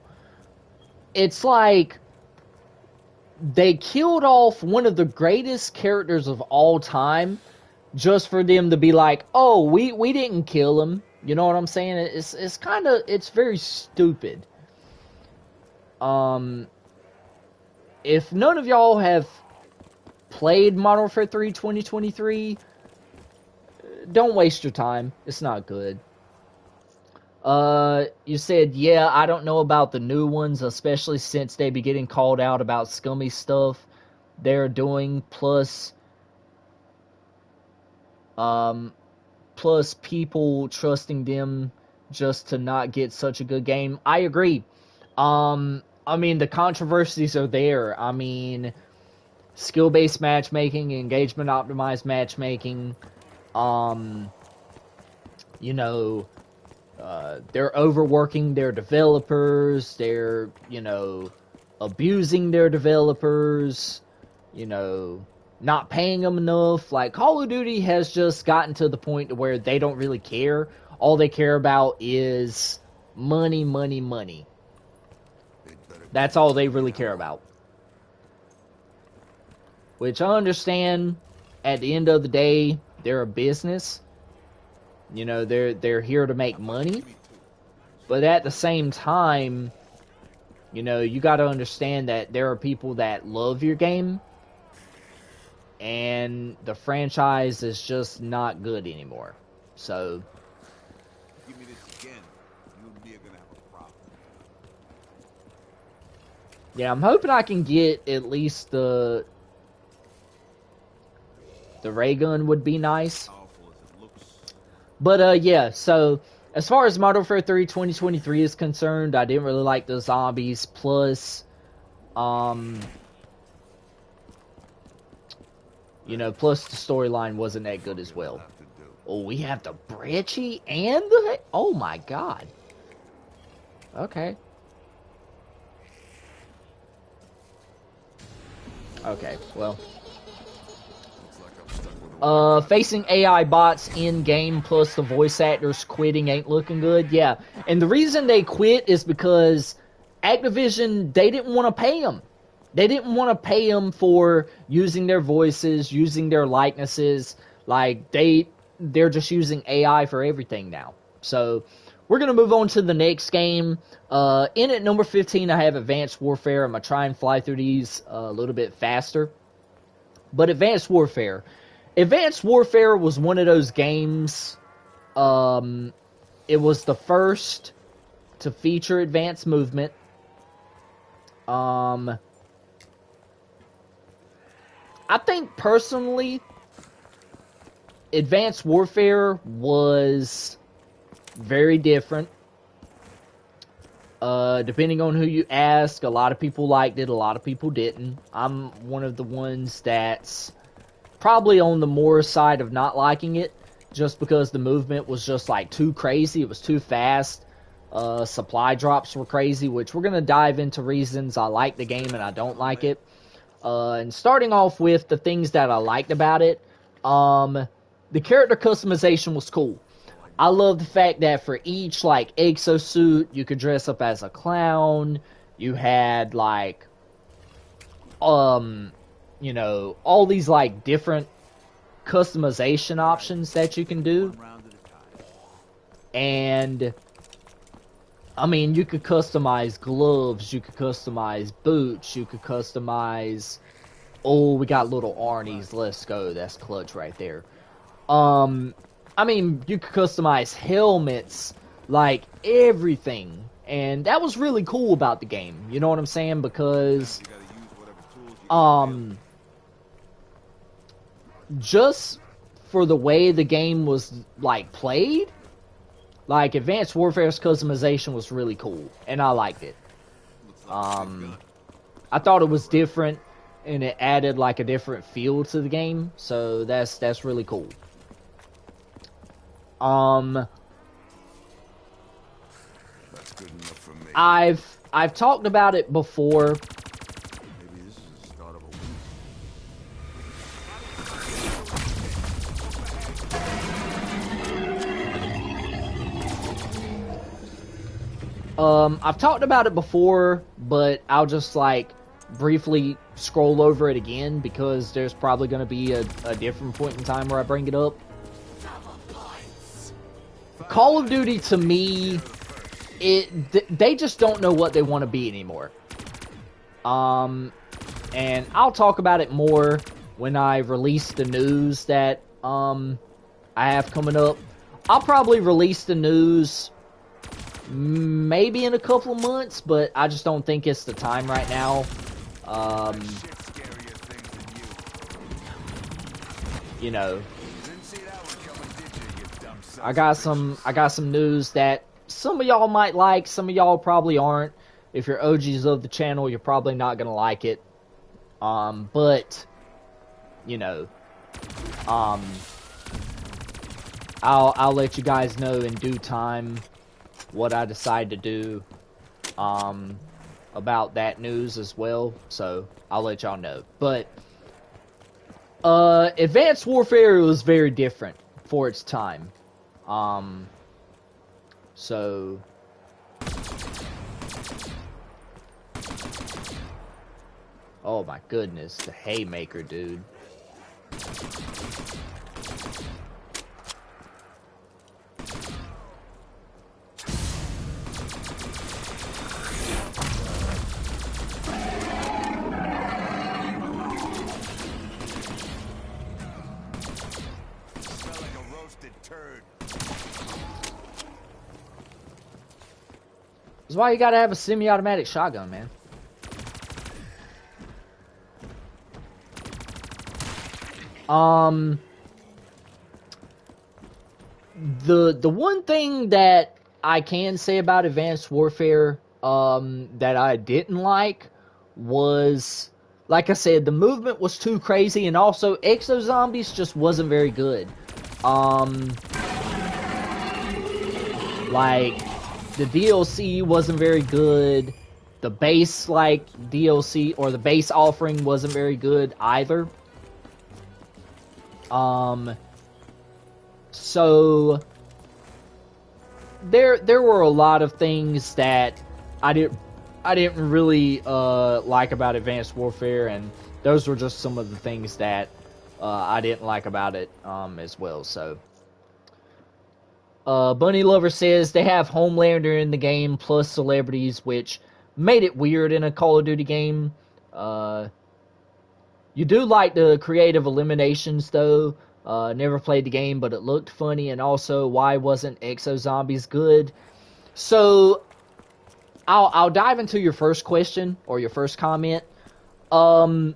It's like they killed off one of the greatest characters of all time just for them to be like, oh, we didn't kill him. You know what I'm saying? It's kind of, it's very stupid. If none of y'all have played Modern Warfare 3 2023, don't waste your time. It's not good. You said, yeah, I don't know about the new ones, especially since they be getting called out about scummy stuff they're doing, plus people trusting them just to not get such a good game. I agree. I mean, the controversies are there. I mean, skill-based matchmaking, engagement-optimized matchmaking, you know, they're overworking their developers, they're, you know, abusing their developers, you know, not paying them enough. Like, Call of Duty has just gotten to the point to where they don't really care. All they care about is money, money, money. That's all they really care about. Which I understand, at the end of the day, they're a business. You know, they're here to make money. But at the same time, you know, you got to understand that there are people that love your game. And the franchise is just not good anymore. So, Give me this again, you and me are gonna have a problem. yeah, I'm hoping I can get at least the ray gun would be nice. Powerful as it looks. But, yeah, so, as far as Modern Warfare 3 2023 is concerned, I didn't really like the zombies, plus, you know, plus the storyline wasn't that good as well. Oh, we have the Brecci and the... Oh, my God. Okay. Okay, well... facing AI bots in-game plus the voice actors quitting ain't looking good. Yeah, and the reason they quit is because Activision, they didn't want to pay them. They didn't want to pay them for using their voices, using their likenesses. Like, they're just using AI for everything now. So, we're going to move on to the next game. In at number 15, I have Advanced Warfare. I'm going to try and fly through these a little bit faster. But Advanced Warfare. Advanced Warfare was one of those games, it was the first to feature advanced movement. I think, personally, Advanced Warfare was very different. Depending on who you ask, a lot of people liked it, a lot of people didn't. I'm one of the ones that's probably on the more side of not liking it, just because the movement was just like too crazy. It was too fast. Supply drops were crazy, which we're going to dive into reasons I like the game and I don't like it. And starting off with the things that I liked about it, the character customization was cool. I love the fact that for each, like, exosuit, you could dress up as a clown. You had, like, you know, all these, like, different customization options that you can do. And, I mean, you could customize gloves, you could customize boots, you could customize... Oh, we got little Arnie's. Let's go. That's clutch right there. I mean, you could customize helmets, like, everything. And that was really cool about the game. You know what I'm saying? Because, just for the way the game was, like, played, like, Advanced Warfare's customization was really cool. And I liked it. I thought it was different, and it added, like, a different feel to the game. So, that's really cool. That's good enough for me. I've talked about it before. Maybe this is the start of a week. I've talked about it before, but I'll just, like, briefly scroll over it again because there's probably going to be a different point in time where I bring it up. Call of Duty, to me, they just don't know what they want to be anymore. And I'll talk about it more when I release the news that I have coming up. I'll probably release the news maybe in a couple of months, but I just don't think it's the time right now. You know, I got some news that some of y'all might like, some of y'all probably aren't. If you're OGs of the channel, you're probably not gonna like it. But you know, I'll let you guys know in due time what I decide to do about that news as well. So I'll let y'all know. But Advanced Warfare was very different for its time. So oh my goodness, the haymaker, dude. That's why you gotta have a semi-automatic shotgun, man. The one thing that I can say about Advanced Warfare, that I didn't like was, like I said, the movement was too crazy, and also Exo Zombies just wasn't very good. Like, the DLC wasn't very good. The base, like, DLC, or the base offering wasn't very good either. So there were a lot of things that I didn't really like about Advanced Warfare, and those were just some of the things that I didn't like about it as well. So Bunny Lover says they have Homelander in the game plus celebrities, which made it weird in a Call of Duty game. You do like the creative eliminations, though. Never played the game, but it looked funny. And also, why wasn't Exo Zombies good? So, I'll dive into your first question, or your first comment. The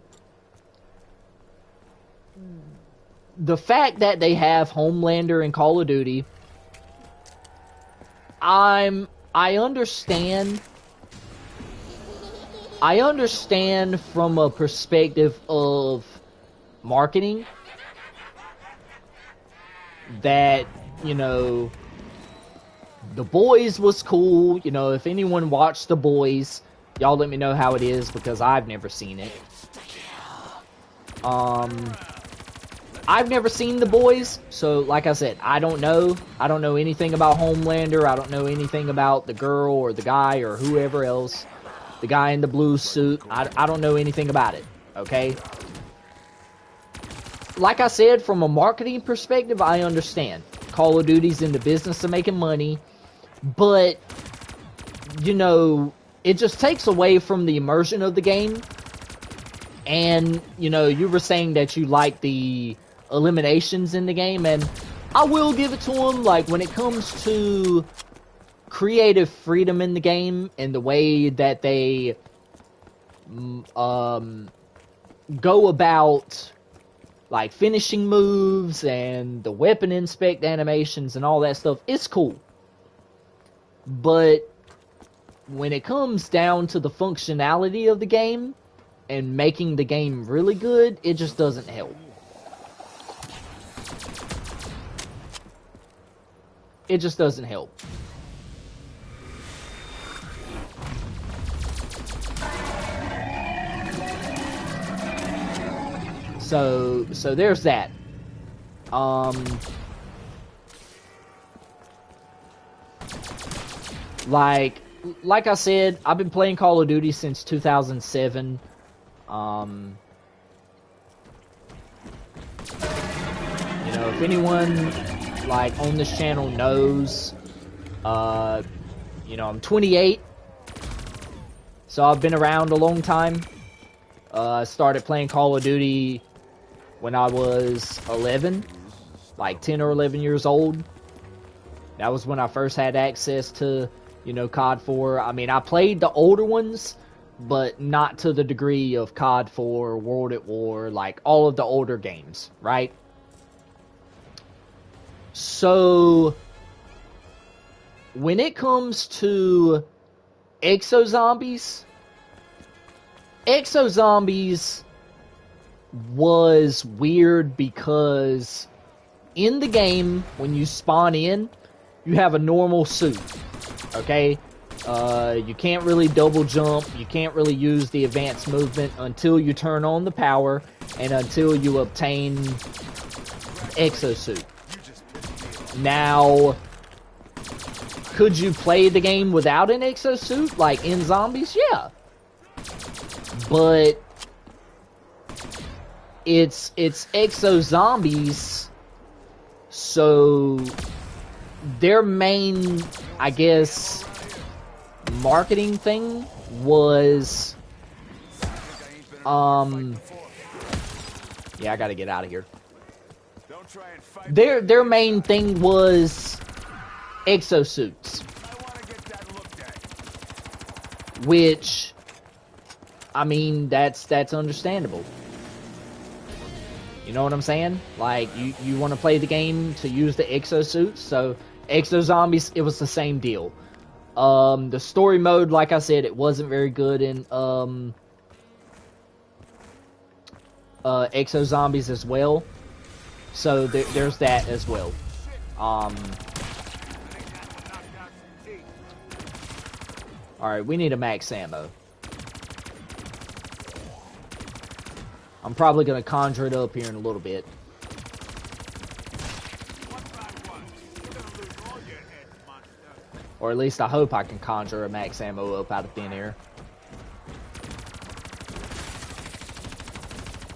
fact that they have Homelander in Call of Duty, I understand. I understand from a perspective of marketing that, you know, The Boys was cool. You know, if anyone watched The Boys, y'all let me know how it is, because I've never seen it. I've never seen The Boys, so like I said, I don't know. I don't know anything about Homelander. I don't know anything about the girl or the guy or whoever else. The guy in the blue suit. I don't know anything about it, okay? Like I said, from a marketing perspective, I understand. Call of Duty's in the business of making money, but, you know, it just takes away from the immersion of the game. And, you know, you were saying that you like the eliminations in the game, and I will give it to them. Like, when it comes to creative freedom in the game and the way that they go about, like, finishing moves and the weapon inspect animations and all that stuff, it's cool. But when it comes down to the functionality of the game and making the game really good, it just doesn't help. It just doesn't help. So there's that. Like I said, I've been playing Call of Duty since 2007. You know, if anyone like on this channel knows, you know, I'm 28, so I've been around a long time. I started playing Call of Duty when I was 11, like 10 or 11 years old. That was when I first had access to, you know, COD 4. I mean, I played the older ones, but not to the degree of COD 4, World at War, like all of the older games, right? So, when it comes to Exo Zombies was weird because in the game, when you spawn in, you have a normal suit, okay? You can't really double jump, you can't really use the advanced movement until you turn on the power and until you obtain exosuit. Now, could you play the game without an exosuit, like in Zombies? Yeah. But it's Exo Zombies, so their main, I guess, marketing thing was, yeah, I gotta get out of here. Their main thing was exosuits, which, I mean, that's understandable. You know what I'm saying? Like, you want to play the game to use the exosuits, so Exo Zombies, it was the same deal. The story mode, like I said, it wasn't very good in Exo Zombies as well. So there's that as well. Alright, we need a max ammo. I'm probably going to conjure it up here in a little bit. Or at least I hope I can conjure a max ammo up out of thin air.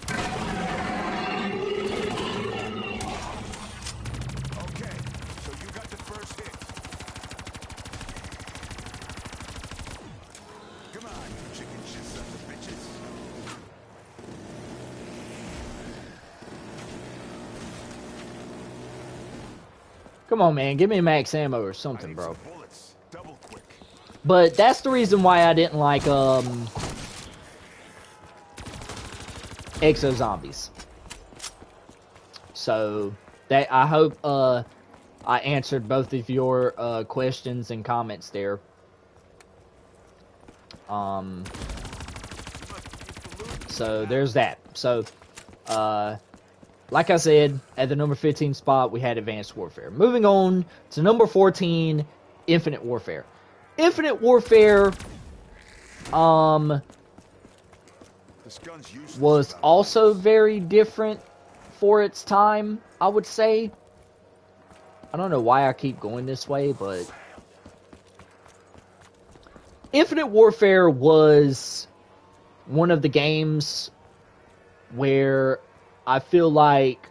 Okay, so you got the first hit. Come on, you chicken shit sons of bitches. Come on, man. Give me a max ammo or something, bro. But that's the reason why I didn't like Exo Zombies. So that, I hope I answered both of your questions and comments there. So there's that. So like I said, at the number 15 spot, we had Advanced Warfare. Moving on to number 14, Infinite Warfare. Infinite Warfare was also very different for its time, I would say. I don't know why I keep going this way, but Infinite Warfare was one of the games where I feel like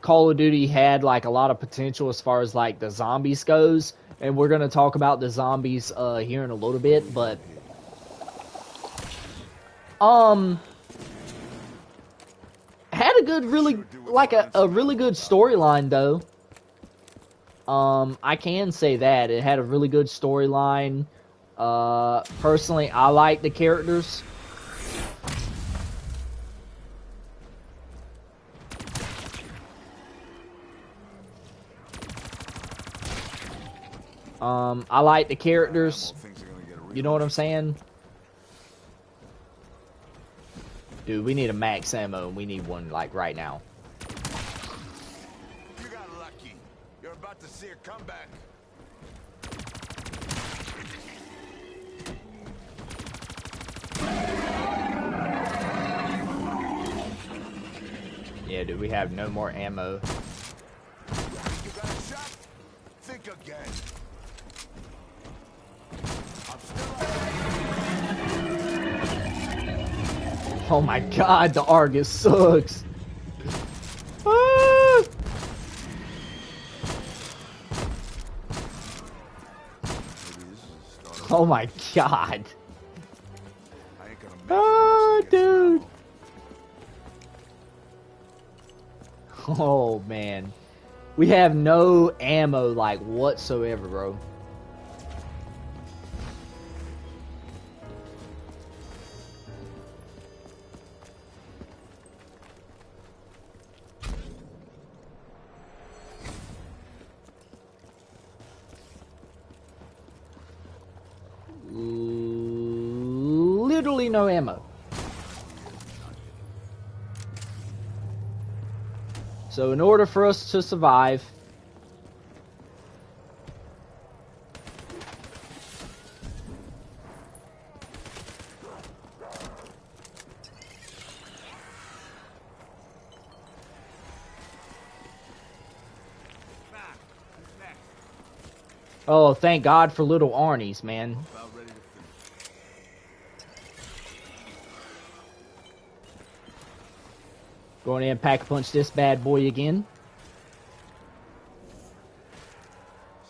Call of Duty had like a lot of potential as far as like the zombies goes, and we're gonna talk about the zombies here in a little bit, but had a good, really like a really good storyline though. I can say that it had a really good storyline. Personally, I like the characters. I like the characters. You know what I'm saying? Dude, we need a max ammo. We need one, like, right now. You got lucky. You're about to see a comeback. Yeah, dude, we have no more ammo. You got a shot? Think again. Oh my god, the Argus sucks. Ah! Oh my god. Ah, dude. Oh man. We have no ammo, like, whatsoever, bro. Literally no ammo. So in order for us to survive, oh, thank God for little Arnie's, man. Going in and pack-a-punch this bad boy again.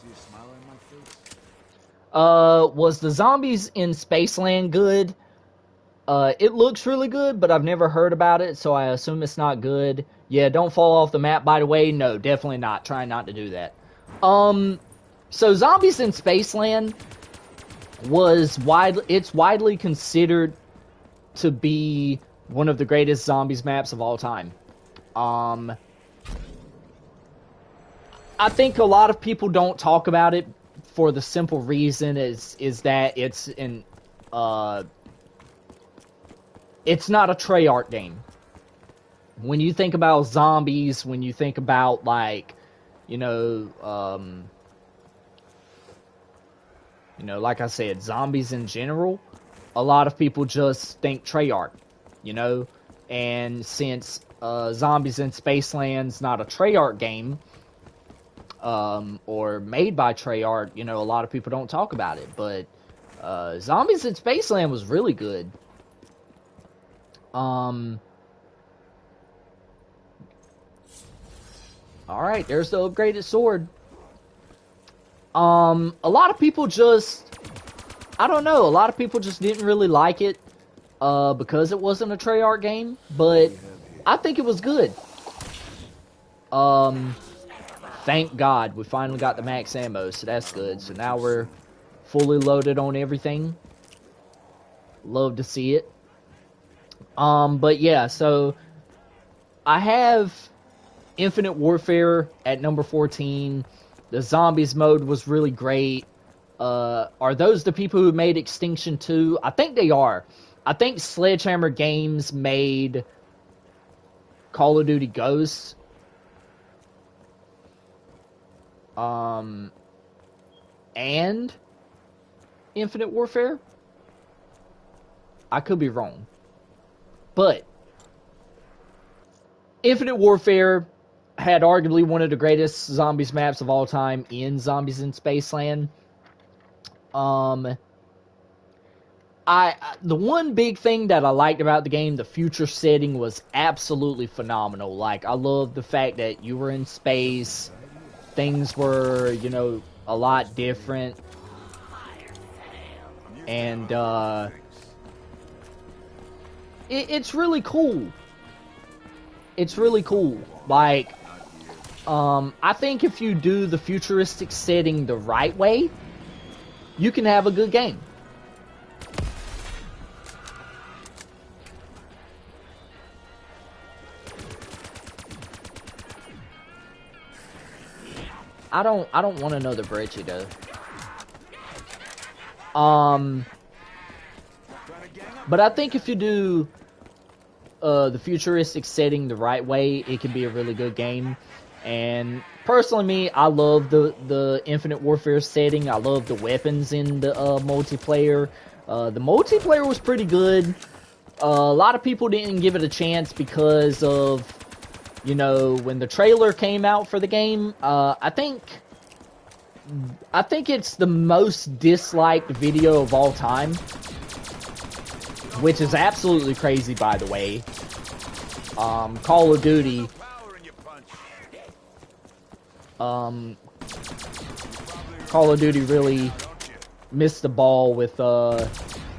See a smile on my face? Was the zombies in Spaceland good? It looks really good, but I've never heard about it, so I assume it's not good. Yeah, don't fall off the map, by the way. No, definitely not. Try not to do that. So Zombies in Spaceland it's widely considered to be one of the greatest zombies maps of all time. I think a lot of people don't talk about it for the simple reason is that it's not a Treyarch game. When you think about zombies, when you think about like, like I said, zombies in general, a lot of people just think Treyarch, and since Zombies in Spaceland's not a Treyarch game, or made by Treyarch, a lot of people don't talk about it, but Zombies in Spaceland was really good. Alright, there's the upgraded sword. A lot of people I don't know, a lot of people just didn't really like it, because it wasn't a Treyarch game, but I think it was good. Thank God we finally got the max ammo, so that's good. So now we're fully loaded on everything. Love to see it. But yeah, so I have Infinite Warfare at number 14. The Zombies mode was really great. Are those the people who made Extinction 2? I think they are. I think Sledgehammer Games made Call of Duty Ghosts. And Infinite Warfare. I could be wrong. But Infinite Warfare had arguably one of the greatest zombies maps of all time in Zombies in Spaceland. The one big thing that I liked about the game, the future setting was absolutely phenomenal. Like, I loved the fact that you were in space, things were, you know, a lot different, and it's really cool. It's really cool. Like, I think if you do the futuristic setting the right way, you can have a good game. I don't want another Brecci though. But I think if you do the futuristic setting the right way, it can be a really good game. And personally, me, I love the Infinite Warfare setting. I love the weapons in the multiplayer. The multiplayer was pretty good. A lot of people didn't give it a chance because of, you know, when the trailer came out for the game. I think it's the most disliked video of all time, which is absolutely crazy, by the way. Call of Duty. Call of Duty really missed the ball with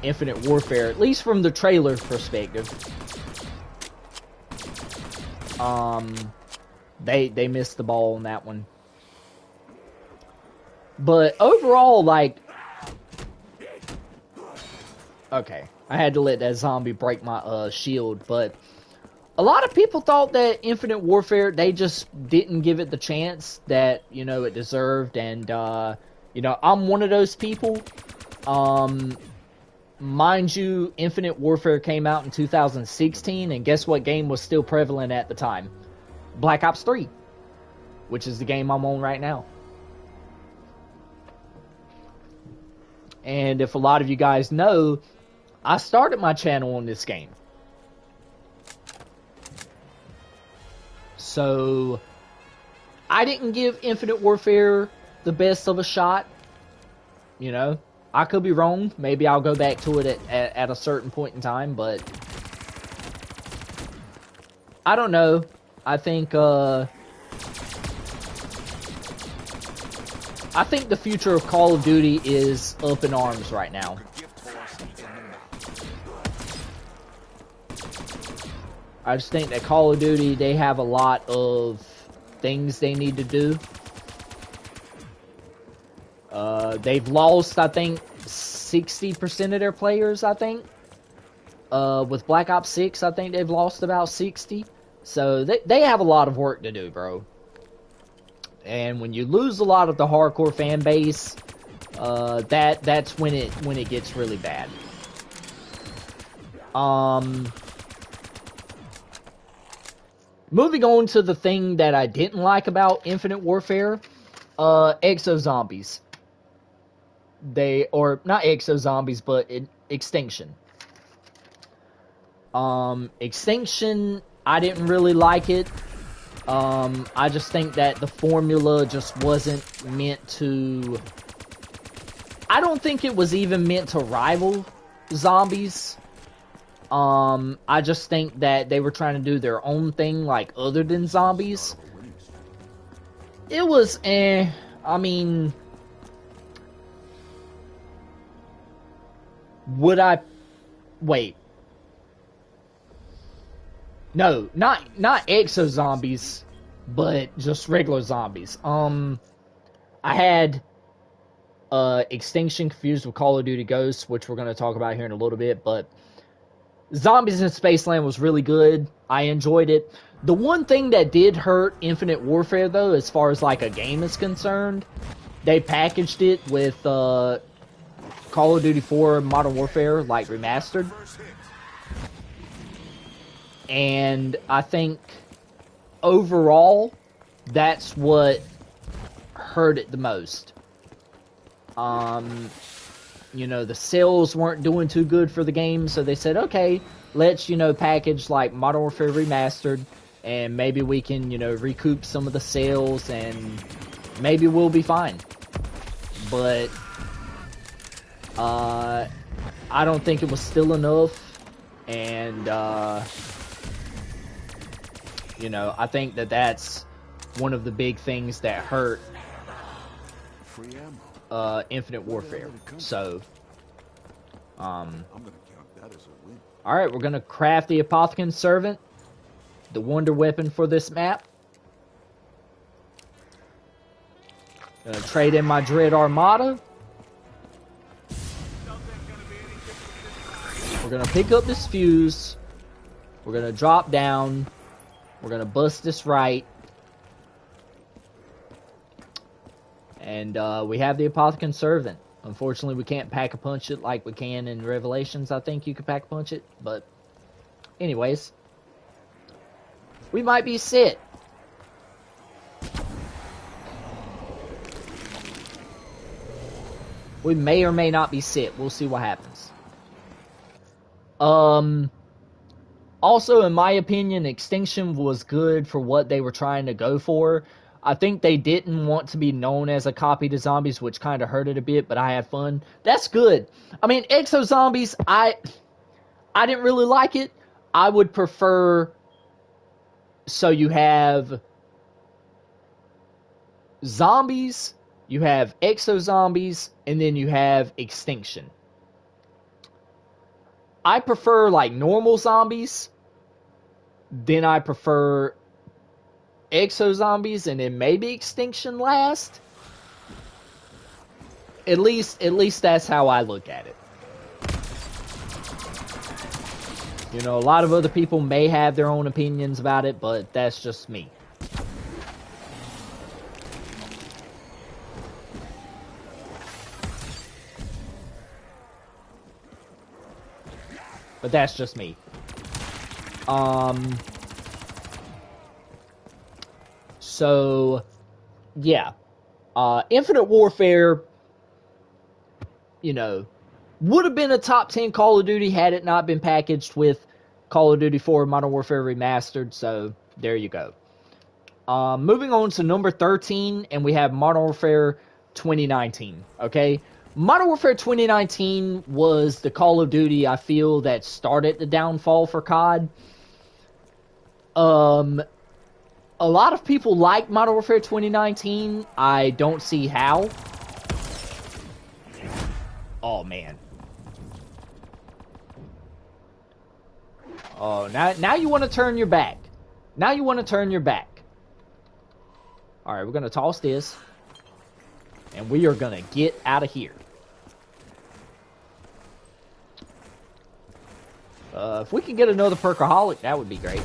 Infinite Warfare, at least from the trailer perspective. They missed the ball on that one. But overall, like, okay, I had to let that zombie break my shield, but a lot of people thought that Infinite Warfare, they just didn't give it the chance that, you know, it deserved, and you know, I'm one of those people. Mind you, Infinite Warfare came out in 2016, and guess what game was still prevalent at the time? Black Ops 3, which is the game I'm on right now. And if a lot of you guys know, I started my channel on this game. So, I didn't give Infinite Warfare the best of a shot. You know, I could be wrong. Maybe I'll go back to it at a certain point in time, but I don't know. I think the future of Call of Duty is up in arms right now. I just think that Call of Duty, they have a lot of things they need to do. They've lost, I think, 60% of their players, I think. With Black Ops 6, I think they've lost about 60. So they have a lot of work to do, bro. And when you lose a lot of the hardcore fan base, that's when it gets really bad. Moving on to the thing that I didn't like about Infinite Warfare, exo zombies. Or not exo zombies, but Extinction. Extinction, I didn't really like it. I just think that the formula just wasn't meant to... I don't think it was even meant to rival zombies. I just think that they were trying to do their own thing, like, other than zombies. It was, I mean... Would I... Wait. No, not exo zombies, but just regular zombies. I had Extinction confused with Call of Duty Ghosts, which we're going to talk about here in a little bit, but Zombies in Spaceland was really good. I enjoyed it. The one thing that did hurt Infinite Warfare, though, as far as like a game is concerned, they packaged it with Call of Duty 4 Modern Warfare, like, remastered. And I think overall, that's what hurt it the most. You know, the sales weren't doing too good for the game, so they said, okay, let's, you know, package, like, Modern Warfare Remastered, and maybe we can, you know, recoup some of the sales, and maybe we'll be fine. But I don't think it was still enough, and you know, I think that that's one of the big things that hurt Infinite Warfare. So I'm gonna count that as a win. alright, we're gonna craft the Apothicon Servant, the wonder weapon for this map. Gonna trade in my Dread Armada. We're gonna pick up this fuse. We're gonna drop down. We're gonna bust this right. And we have the Apothicon Servant. Unfortunately, we can't pack-a-punch it like we can in Revelations. I think you could pack-a-punch it. But anyways, we might be set. We may or may not be set. We'll see what happens. Also, in my opinion, Extinction was good for what they were trying to go for. I think they didn't want to be known as a copy to Zombies, which kind of hurt it a bit, but I had fun. That's good. I mean, Exo Zombies, I didn't really like it. I would prefer... So you have Zombies, you have Exo Zombies, and then you have Extinction. I prefer, like, normal zombies. Then I prefer Exo Zombies, and then maybe Extinction last. At least that's how I look at it. You know, a lot of other people may have their own opinions about it, but that's just me. But that's just me. So, yeah. Infinite Warfare, you know, would have been a top 10 Call of Duty had it not been packaged with Call of Duty 4 Modern Warfare Remastered. So, there you go. Moving on to number 13, and we have Modern Warfare 2019. Okay? Modern Warfare 2019 was the Call of Duty, I feel, that started the downfall for COD. A lot of people like Modern Warfare 2019. I don't see how. Oh, man. Oh, now you want to turn your back. Now you want to turn your back. Alright, we're going to toss this. And we are going to get out of here. If we can get another Perkaholic, that would be great.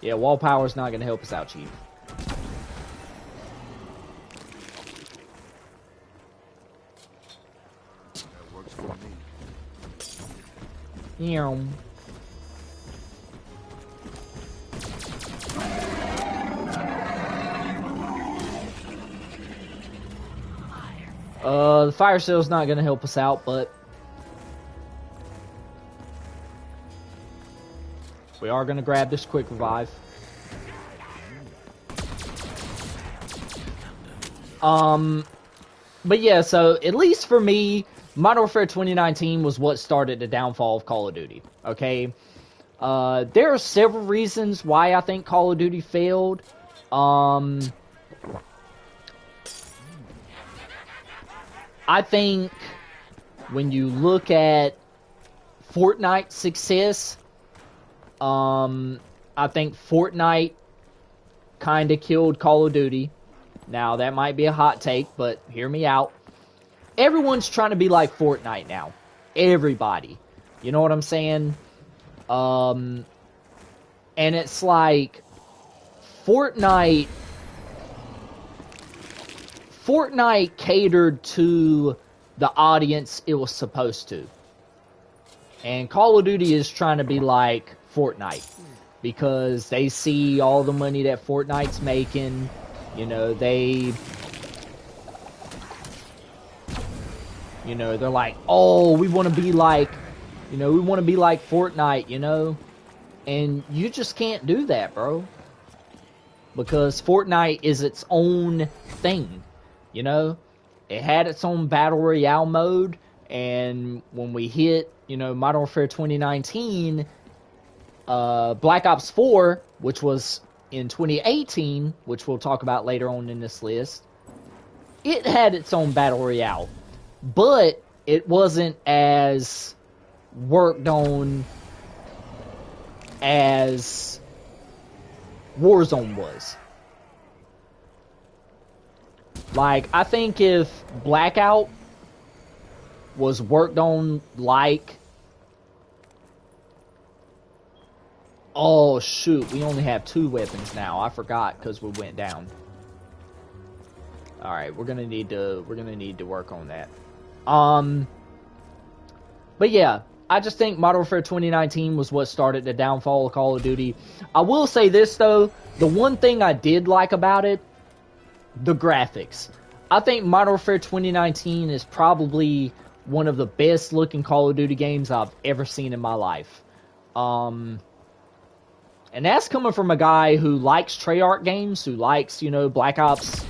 Yeah, wall power's not going to help us out, Chief. That works for me. Yeah. The fire sale's not going to help us out, but we are going to grab this quick revive. But yeah, so at least for me, Modern Warfare 2019 was what started the downfall of Call of Duty. Okay, there are several reasons why I think Call of Duty failed. I think when you look at Fortnite's success, I think Fortnite kind of killed Call of Duty. Now, that might be a hot take, but hear me out. Everyone's trying to be like Fortnite now. Everybody. You know what I'm saying? And it's like Fortnite catered to the audience it was supposed to. And Call of Duty is trying to be like Fortnite, because they see all the money that Fortnite's making, You know, they... You know, they're like, oh, we want to be like... You know, we want to be like Fortnite, you know? And you just can't do that, bro. Because Fortnite is its own thing, you know? It had its own Battle Royale mode, and when we hit, you know, Modern Warfare 2019, Black Ops 4, which was in 2018, which we'll talk about later on in this list, it had its own Battle Royale. But it wasn't as worked on as Warzone was. Like, I think if Blackout was worked on like... Oh, shoot. We only have 2 weapons now. I forgot because we went down. Alright, we're gonna need to work on that. But yeah, I just think Modern Warfare 2019 was what started the downfall of Call of Duty. I will say this, though. The one thing I did like about it, the graphics. I think Modern Warfare 2019 is probably one of the best looking Call of Duty games I've ever seen in my life. And that's coming from a guy who likes Treyarch games, who likes, you know, Black Ops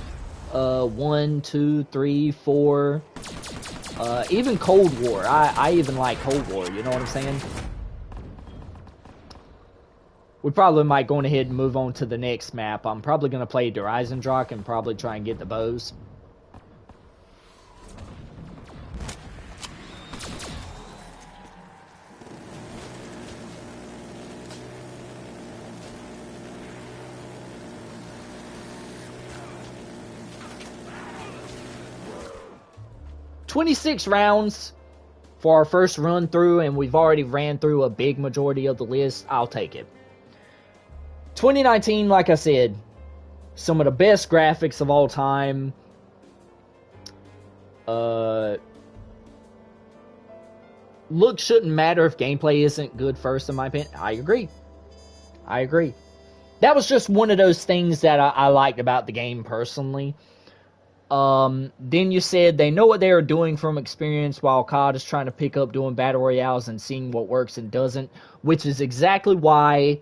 1, 2, 3, 4, even Cold War. I even like Cold War, you know what I'm saying? We probably might go ahead and move on to the next map. I'm probably going to play Dreisendrach and probably try and get the bows. "26 rounds for our first run through, and we've already ran through a big majority of the list. I'll take it. 2019, like I said, some of the best graphics of all time. Look shouldn't matter if gameplay isn't good first, in my opinion. I agree. That was just one of those things that I liked about the game personally. Then you said they know what they are doing from experience, while COD is trying to pick up doing battle royales and seeing what works and doesn't, which is exactly why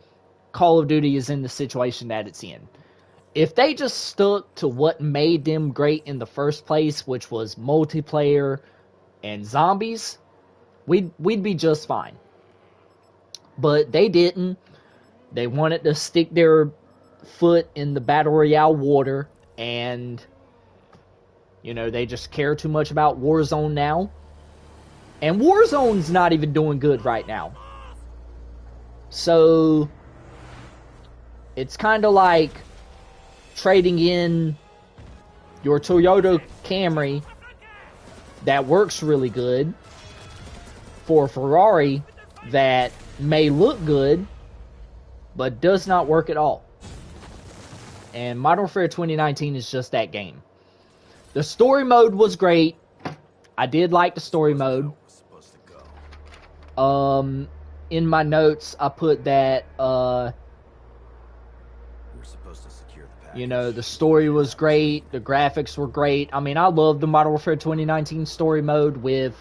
Call of Duty is in the situation that it's in. If they just stuck to what made them great in the first place, which was multiplayer and zombies, we'd be just fine. But they didn't. They wanted to stick their foot in the battle royale water, and you know, they just care too much about Warzone now. And Warzone's not even doing good right now. So it's kind of like trading in your Toyota Camry that works really good for a Ferrari that may look good but does not work at all. And Modern Warfare 2019 is just that game. The story mode was great. I did like the story mode. In my notes, I put that, you know, the story was great. The graphics were great. I mean, I love the Modern Warfare 2019 story mode with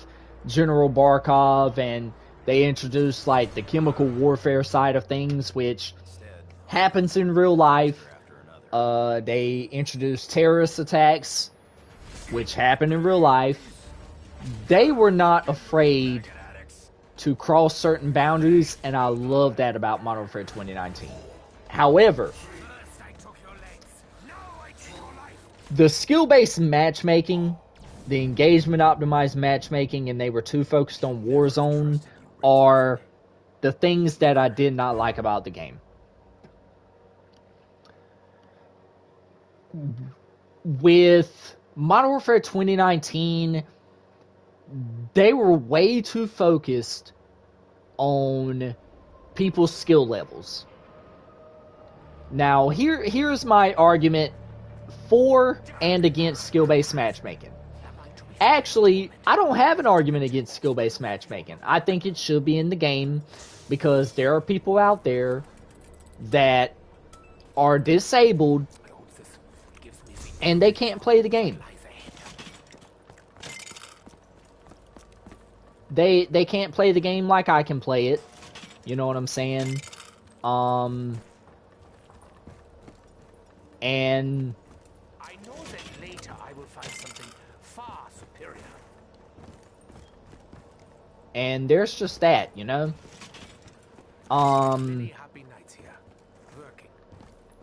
General Barkov, and they introduced, like, the chemical warfare side of things, which happens in real life. They introduced terrorist attacks, which happened in real life. They were not afraid to cross certain boundaries, and I love that about Modern Warfare 2019. However, the skill-based matchmaking, the engagement-optimized matchmaking, and they were too focused on Warzone are the things that I did not like about the game. With Modern Warfare 2019, they were way too focused on people's skill levels. Now, here's my argument for and against skill-based matchmaking. Actually, I don't have an argument against skill-based matchmaking. I think it should be in the game because there are people out there that are disabled and they can't play the game. They can't play the game like I can play it. You know what I'm saying? And I know that later I will find something far superior. and there's just that, you know? Many happy nights here. Working.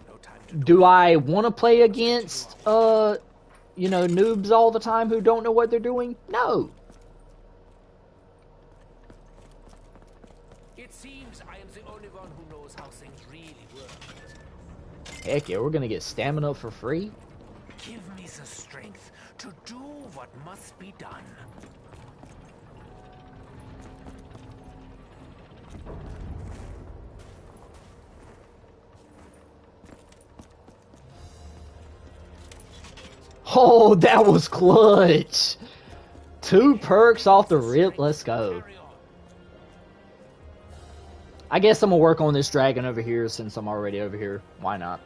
No time to Do I want to play against, you know, noobs all the time who don't know what they're doing? No. It seems I am the only one who knows how things really work. Heck yeah, we're gonna get stamina for free? Give me the strength to do what must be done. Oh, that was clutch! 2 perks off the rip, let's go. Carry on. I guess I'm gonna work on this dragon over here since I'm already over here. Why not?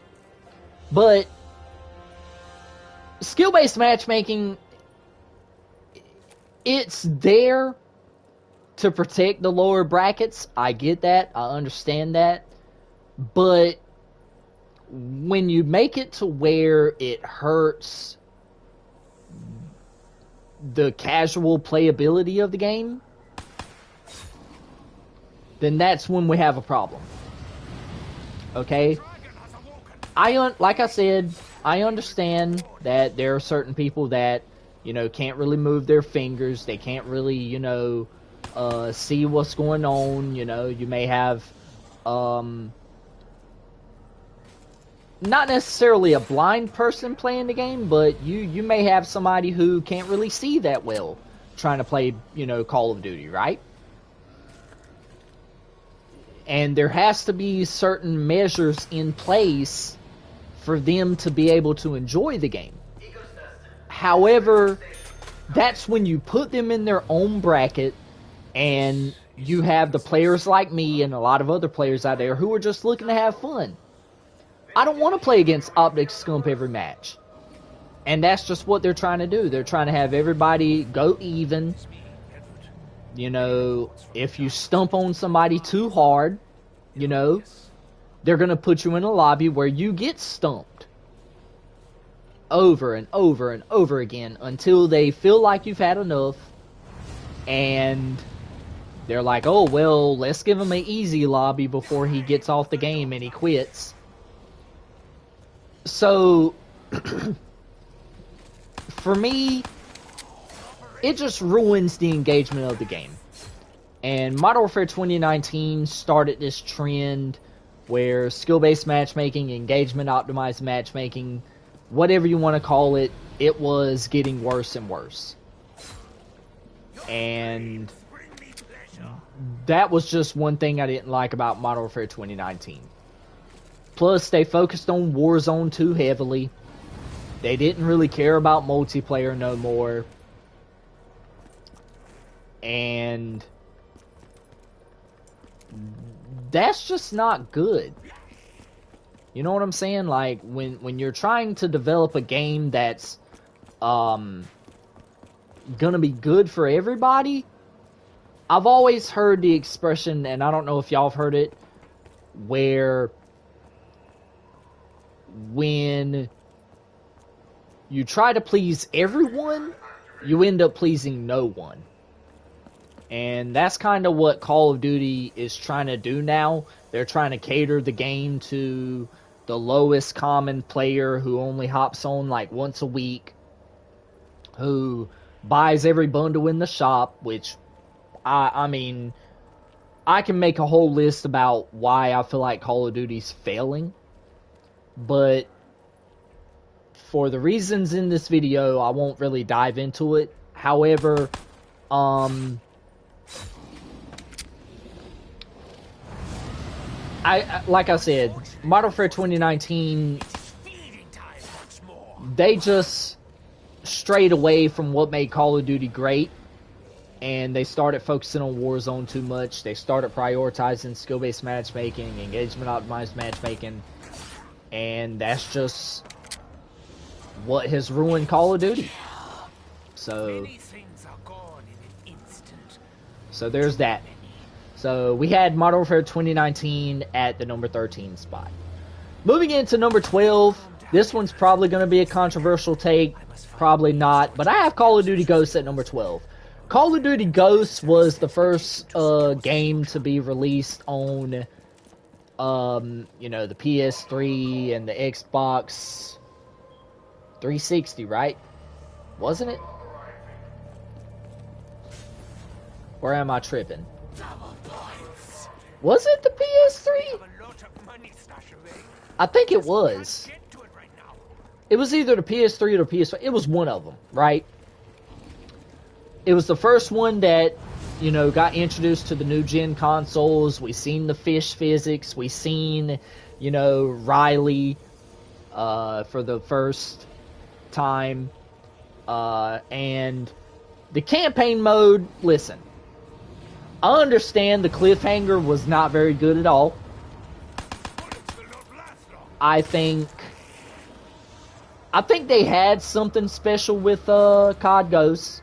But skill-based matchmaking, it's there to protect the lower brackets. I get that. I understand that. But when you make it to where it hurts the casual playability of the game, then that's when we have a problem. Okay? Like I said, I understand that there are certain people that, you know, can't really move their fingers. They can't really, you know, see what's going on. You know, you may have, not necessarily a blind person playing the game, but you may have somebody who can't really see that well trying to play, you know, Call of Duty, right? And there has to be certain measures in place for them to be able to enjoy the game. However, that's when you put them in their own bracket and you have the players like me and a lot of other players out there who are just looking to have fun. I don't want to play against Optic Scump every match. And that's just what they're trying to do. They're trying to have everybody go even. You know, if you stump on somebody too hard, you know, they're going to put you in a lobby where you get stumped. Over and over and over again until they feel like you've had enough. And they're like, oh, well, let's give him an easy lobby before he gets off the game and he quits. So, for me, it just ruins the engagement of the game. And Modern Warfare 2019 started this trend where skill-based matchmaking, engagement-optimized matchmaking, whatever you want to call it, it was getting worse and worse. And that was just one thing I didn't like about Modern Warfare 2019. Plus, they focused on Warzone too heavily. They didn't really care about multiplayer no more. And that's just not good. You know what I'm saying? Like, when you're trying to develop a game that's gonna be good for everybody, I've always heard the expression, and I don't know if y'all have heard it, where when you try to please everyone, you end up pleasing no one. And that's kind of what Call of Duty is trying to do now. They're trying to cater the game to the lowest common player who only hops on like once a week, who buys every bundle in the shop, which, I mean, I can make a whole list about why I feel like Call of Duty's failing. But for the reasons in this video, I won't really dive into it. However, like I said, Modern Warfare 2019, they just strayed away from what made Call of Duty great, and they started focusing on Warzone too much. They started prioritizing skill-based matchmaking, engagement-optimized matchmaking, and that's just what has ruined Call of Duty. So Many things are gone in an instant. so there's that. So we had Modern Warfare 2019 at the number 13 spot. Moving into number 12, this one's probably going to be a controversial take, probably not, but I have Call of Duty Ghosts at number 12. Call of Duty Ghosts was the first game to be released on, you know, the PS3 and the Xbox 360, right? Wasn't it? Or am I tripping? Was it the PS3? I think it was. It was either the PS3 or the PS5. It was one of them, right? It was the first one that, you know, got introduced to the new gen consoles. We seen the fish physics. We seen, you know, Riley for the first time. And the campaign mode, listen, I understand the cliffhanger was not very good at all. I think they had something special with COD Ghosts.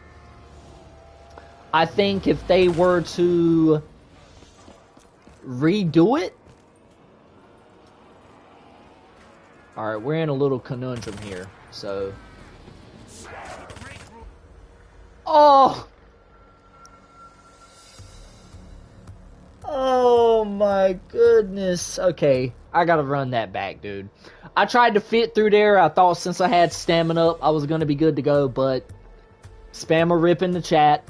I think if they were to redo it... Alright, we're in a little conundrum here, so... Oh! Oh my goodness. Okay, I gotta run that back, dude. I tried to fit through there. I thought since I had stamina up, I was gonna be good to go, but... Spam a rip in the chat.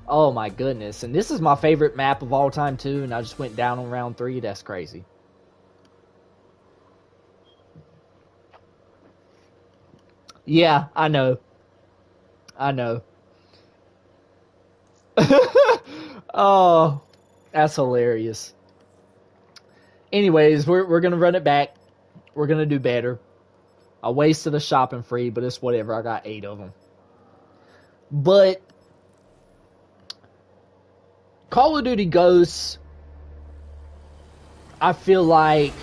Oh my goodness. And this is my favorite map of all time too, and I just went down on round 3. That's crazy. Yeah, I know. I know. Oh, that's hilarious. Anyways, we're gonna run it back. We're gonna do better. I wasted a shopping free, but it's whatever. I got 8 of them. But Call of Duty Ghosts, I feel like,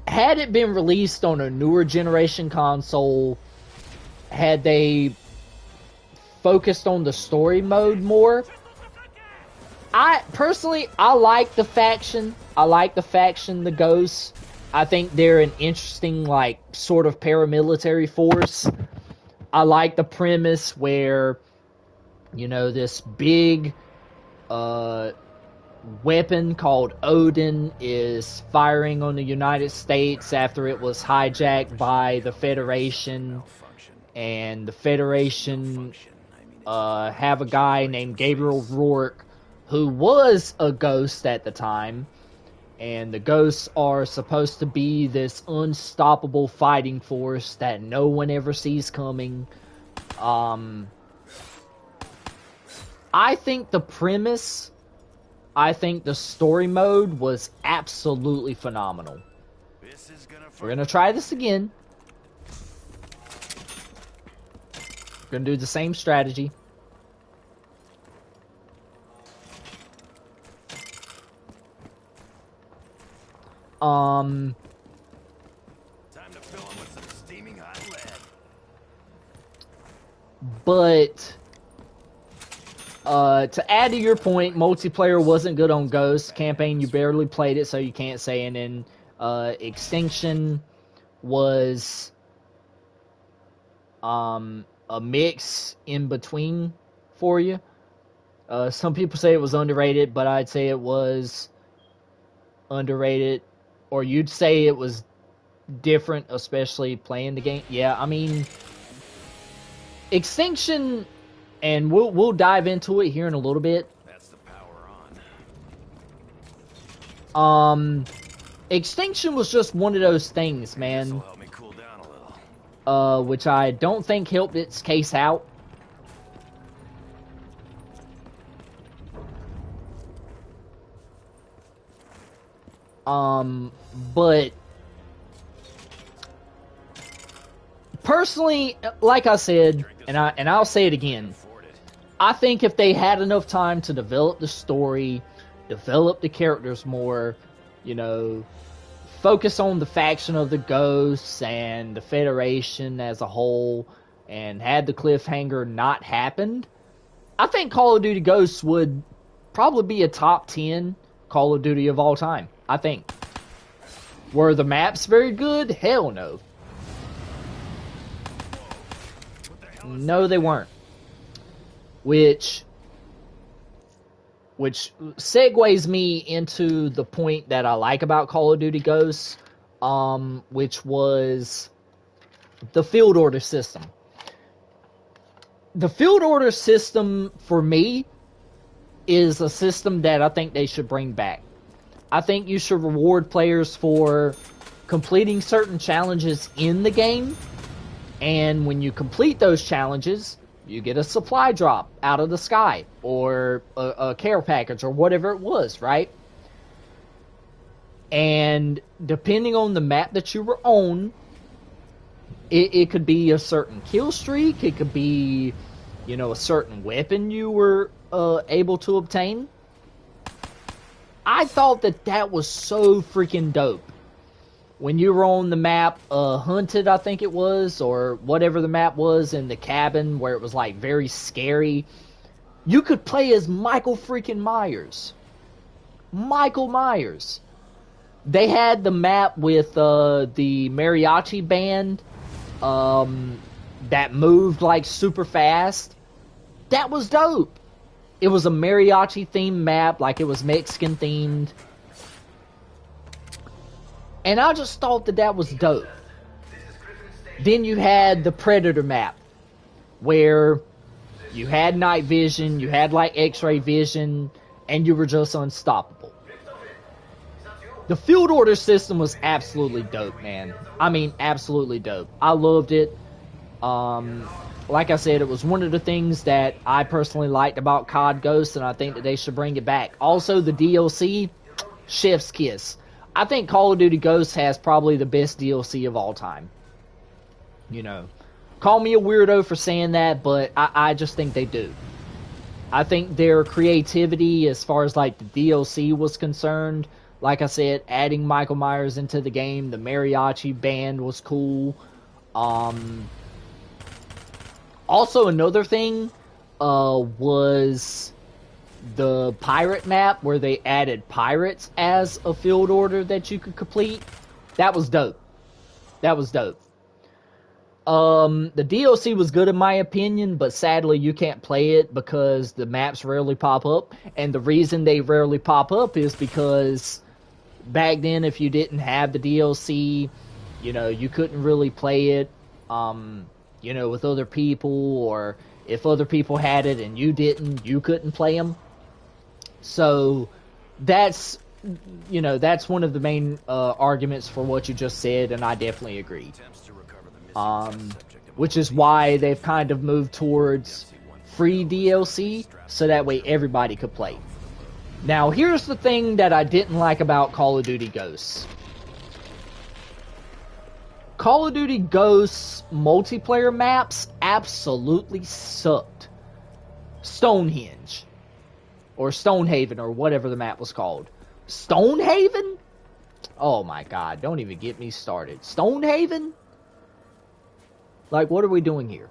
had it been released on a newer generation console, had they focused on the story mode more, I like the faction. I like the faction, the Ghosts. I think they're an interesting, like, sort of paramilitary force. I like the premise where, you know, this big weapon called Odin is firing on the United States after it was hijacked by the Federation, and the Federation have a guy named Gabriel Rourke who was a ghost at the time, and the Ghosts are supposed to be this unstoppable fighting force that no one ever sees coming. I think the premise, I think the story mode was absolutely phenomenal. We're gonna try this again. We're gonna do the same strategy. Time to fill him with some steaming hot lead. But to add to your point, multiplayer wasn't good on Ghost. Campaign, you barely played it, so you can't say. And then Extinction was a mix in between for you. Some people say it was underrated, but I'd say it was underrated. Or you'd say it was different, especially playing the game. Yeah, I mean, Extinction, and we'll dive into it here in a little bit. That's the power on. Extinction was just one of those things, man. This'll help me cool down a little. Which I don't think helped its case out. But personally, like I said, and I'll say it again, I think if they had enough time to develop the story, develop the characters more, you know, focus on the faction of the Ghosts and the Federation as a whole, and had the cliffhanger not happened, I think Call of Duty Ghosts would probably be a top 10 Call of Duty of all time. I think. Were the maps very good? Hell no. No, they weren't. Which segues me into the point that I like about Call of Duty Ghosts, which was the field order system. The field order system, for me, is a system that I think they should bring back. I think you should reward players for completing certain challenges in the game, and when you complete those challenges, you get a supply drop out of the sky, or a care package, or whatever it was, right? And depending on the map that you were on, it could be a certain kill streak, it could be, you know, a certain weapon you were able to obtain. I thought that was so freaking dope. When you were on the map, Hunted, I think it was, or whatever the map was, in the cabin, where it was, like, very scary, you could play as Michael freaking Myers. Michael Myers. They had the map with the mariachi band that moved, like, super fast. That was dope. It was a mariachi-themed map, like it was Mexican-themed. And I just thought that was dope. Then you had the Predator map, where you had night vision, you had like X-ray vision, and you were just unstoppable. The field order system was absolutely dope, man. I mean, absolutely dope. I loved it. Like I said, it was one of the things that I personally liked about COD Ghosts, and I think that they should bring it back. Also, the DLC, chef's kiss. I think Call of Duty Ghosts has probably the best DLC of all time. You know, call me a weirdo for saying that, but I just think they do. I think their creativity as far as like the DLC was concerned, like I said, adding Michael Myers into the game, the mariachi band was cool. Also, another thing was the pirate map, where they added pirates as a field order that you could complete. That was dope. That was dope. The DLC was good in my opinion, but sadly you can't play it because the maps rarely pop up. And the reason they rarely pop up is because back then, if you didn't have the DLC, you know, you couldn't really play it, you know, with other people, or if other people had it and you didn't, you couldn't play them. So that's, you know, that's one of the main arguments for what you just said, and I definitely agree. Which is why they've kind of moved towards free DLC, so that way everybody could play. Now, here's the thing that I didn't like about Call of Duty Ghosts. Call of Duty Ghosts multiplayer maps absolutely sucked. Stonehenge. Or Stonehaven, or whatever the map was called. Stonehaven? Oh my god, don't even get me started. Stonehaven? Like, what are we doing here?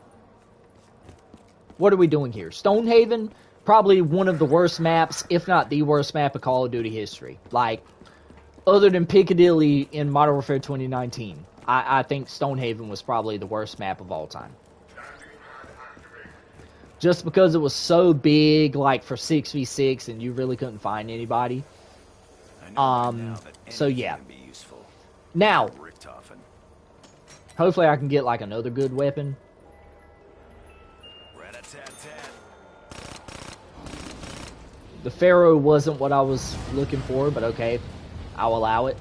What are we doing here? Stonehaven? Probably one of the worst maps, if not the worst map of Call of Duty history. Like, other than Piccadilly in Modern Warfare 2019. I think Stonehaven was probably the worst map of all time. Just because it was so big, like, for 6v6, and you really couldn't find anybody. So yeah. Now, hopefully I can get, like, another good weapon. The Pharaoh wasn't what I was looking for, but okay. I'll allow it.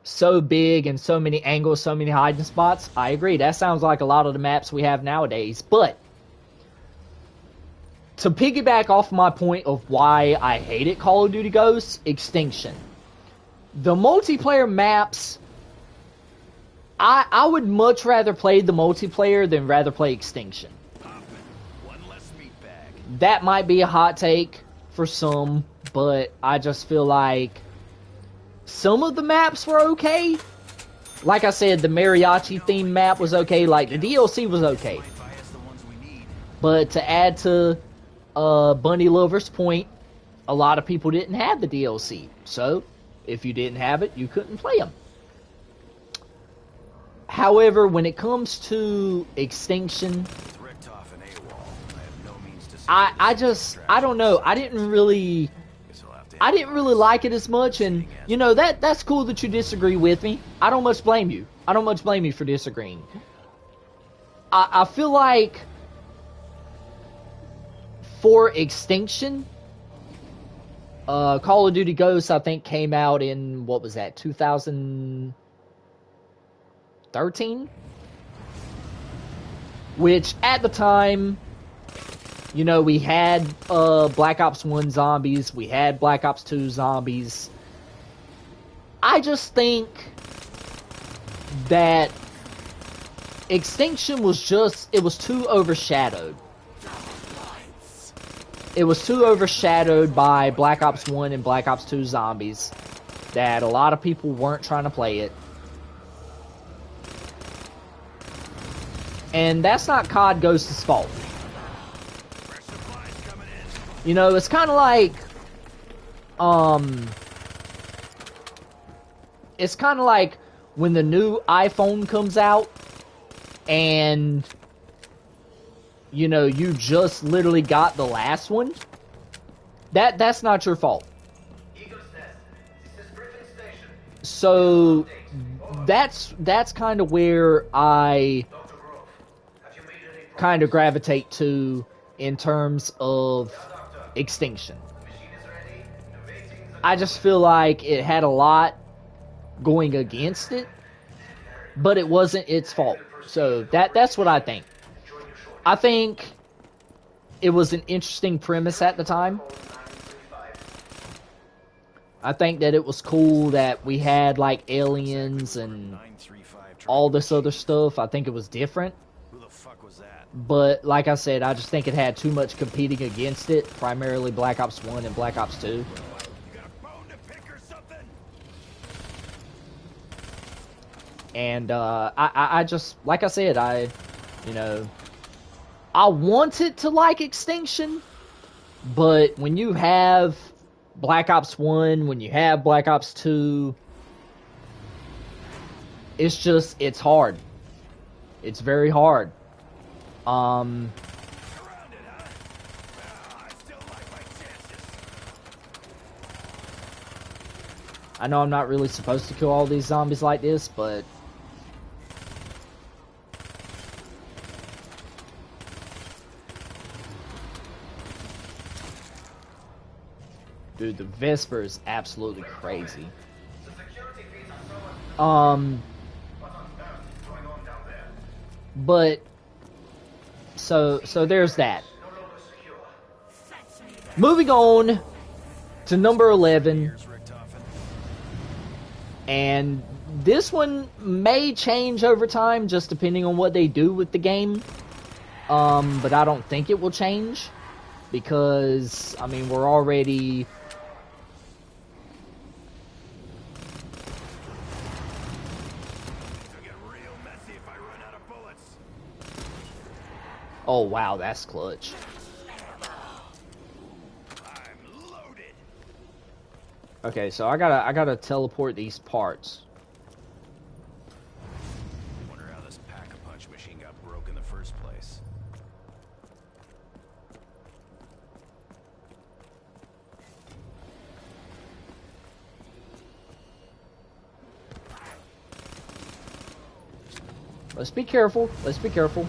So big and so many angles, so many hiding spots. I agree. That sounds like a lot of the maps we have nowadays. But to piggyback off my point of why I hated Call of Duty Ghosts, Extinction. The multiplayer maps, I would much rather play the multiplayer than rather play Extinction. One less meat bag. That might be a hot take for some, but I just feel like some of the maps were okay. Like I said, the mariachi theme map was okay. Like, the DLC was okay. But to add to Bunny Lover's point, a lot of people didn't have the DLC. So, if you didn't have it, you couldn't play them. However, when it comes to Extinction, I don't know. I didn't really like it as much, and you know that's cool that you disagree with me. I don't much blame you. I don't much blame you for disagreeing. I feel like for Extinction, Call of Duty Ghosts, I think, came out in, what was that, 2013? Which, at the time, you know, we had Black Ops 1 zombies, we had Black Ops 2 zombies. I just think that Extinction was just, it was too overshadowed. It was too overshadowed by Black Ops 1 and Black Ops 2 zombies that a lot of people weren't trying to play it. And that's not COD Ghost's fault. You know, it's kind of like, it's kind of like when the new iPhone comes out and, you know, you just literally got the last one. That's not your fault. So that's kind of where I kind of gravitate to in terms of Extinction. I just feel like it had a lot going against it, but it wasn't its fault. So that's what I think. I think it was an interesting premise at the time. I think that it was cool that we had, like, aliens and all this other stuff. I think it was different. But, like I said, I just think it had too much competing against it. Primarily Black Ops 1 and Black Ops 2. And, I just, like I said, you know, I wanted to like Extinction, but when you have Black Ops 1, when you have Black Ops 2, it's just, it's hard. It's very hard. I know I'm not really supposed to kill all these zombies like this, but dude, the Vesper is absolutely crazy. But so there's that. Moving on to number 11. And this one may change over time, just depending on what they do with the game. But I don't think it will change. Because, I mean, we're already... Oh, wow, that's clutch. Okay, so I gotta teleport these parts. Wonder how this pack-a-punch machine got broke in the first place. Let's be careful. Let's be careful.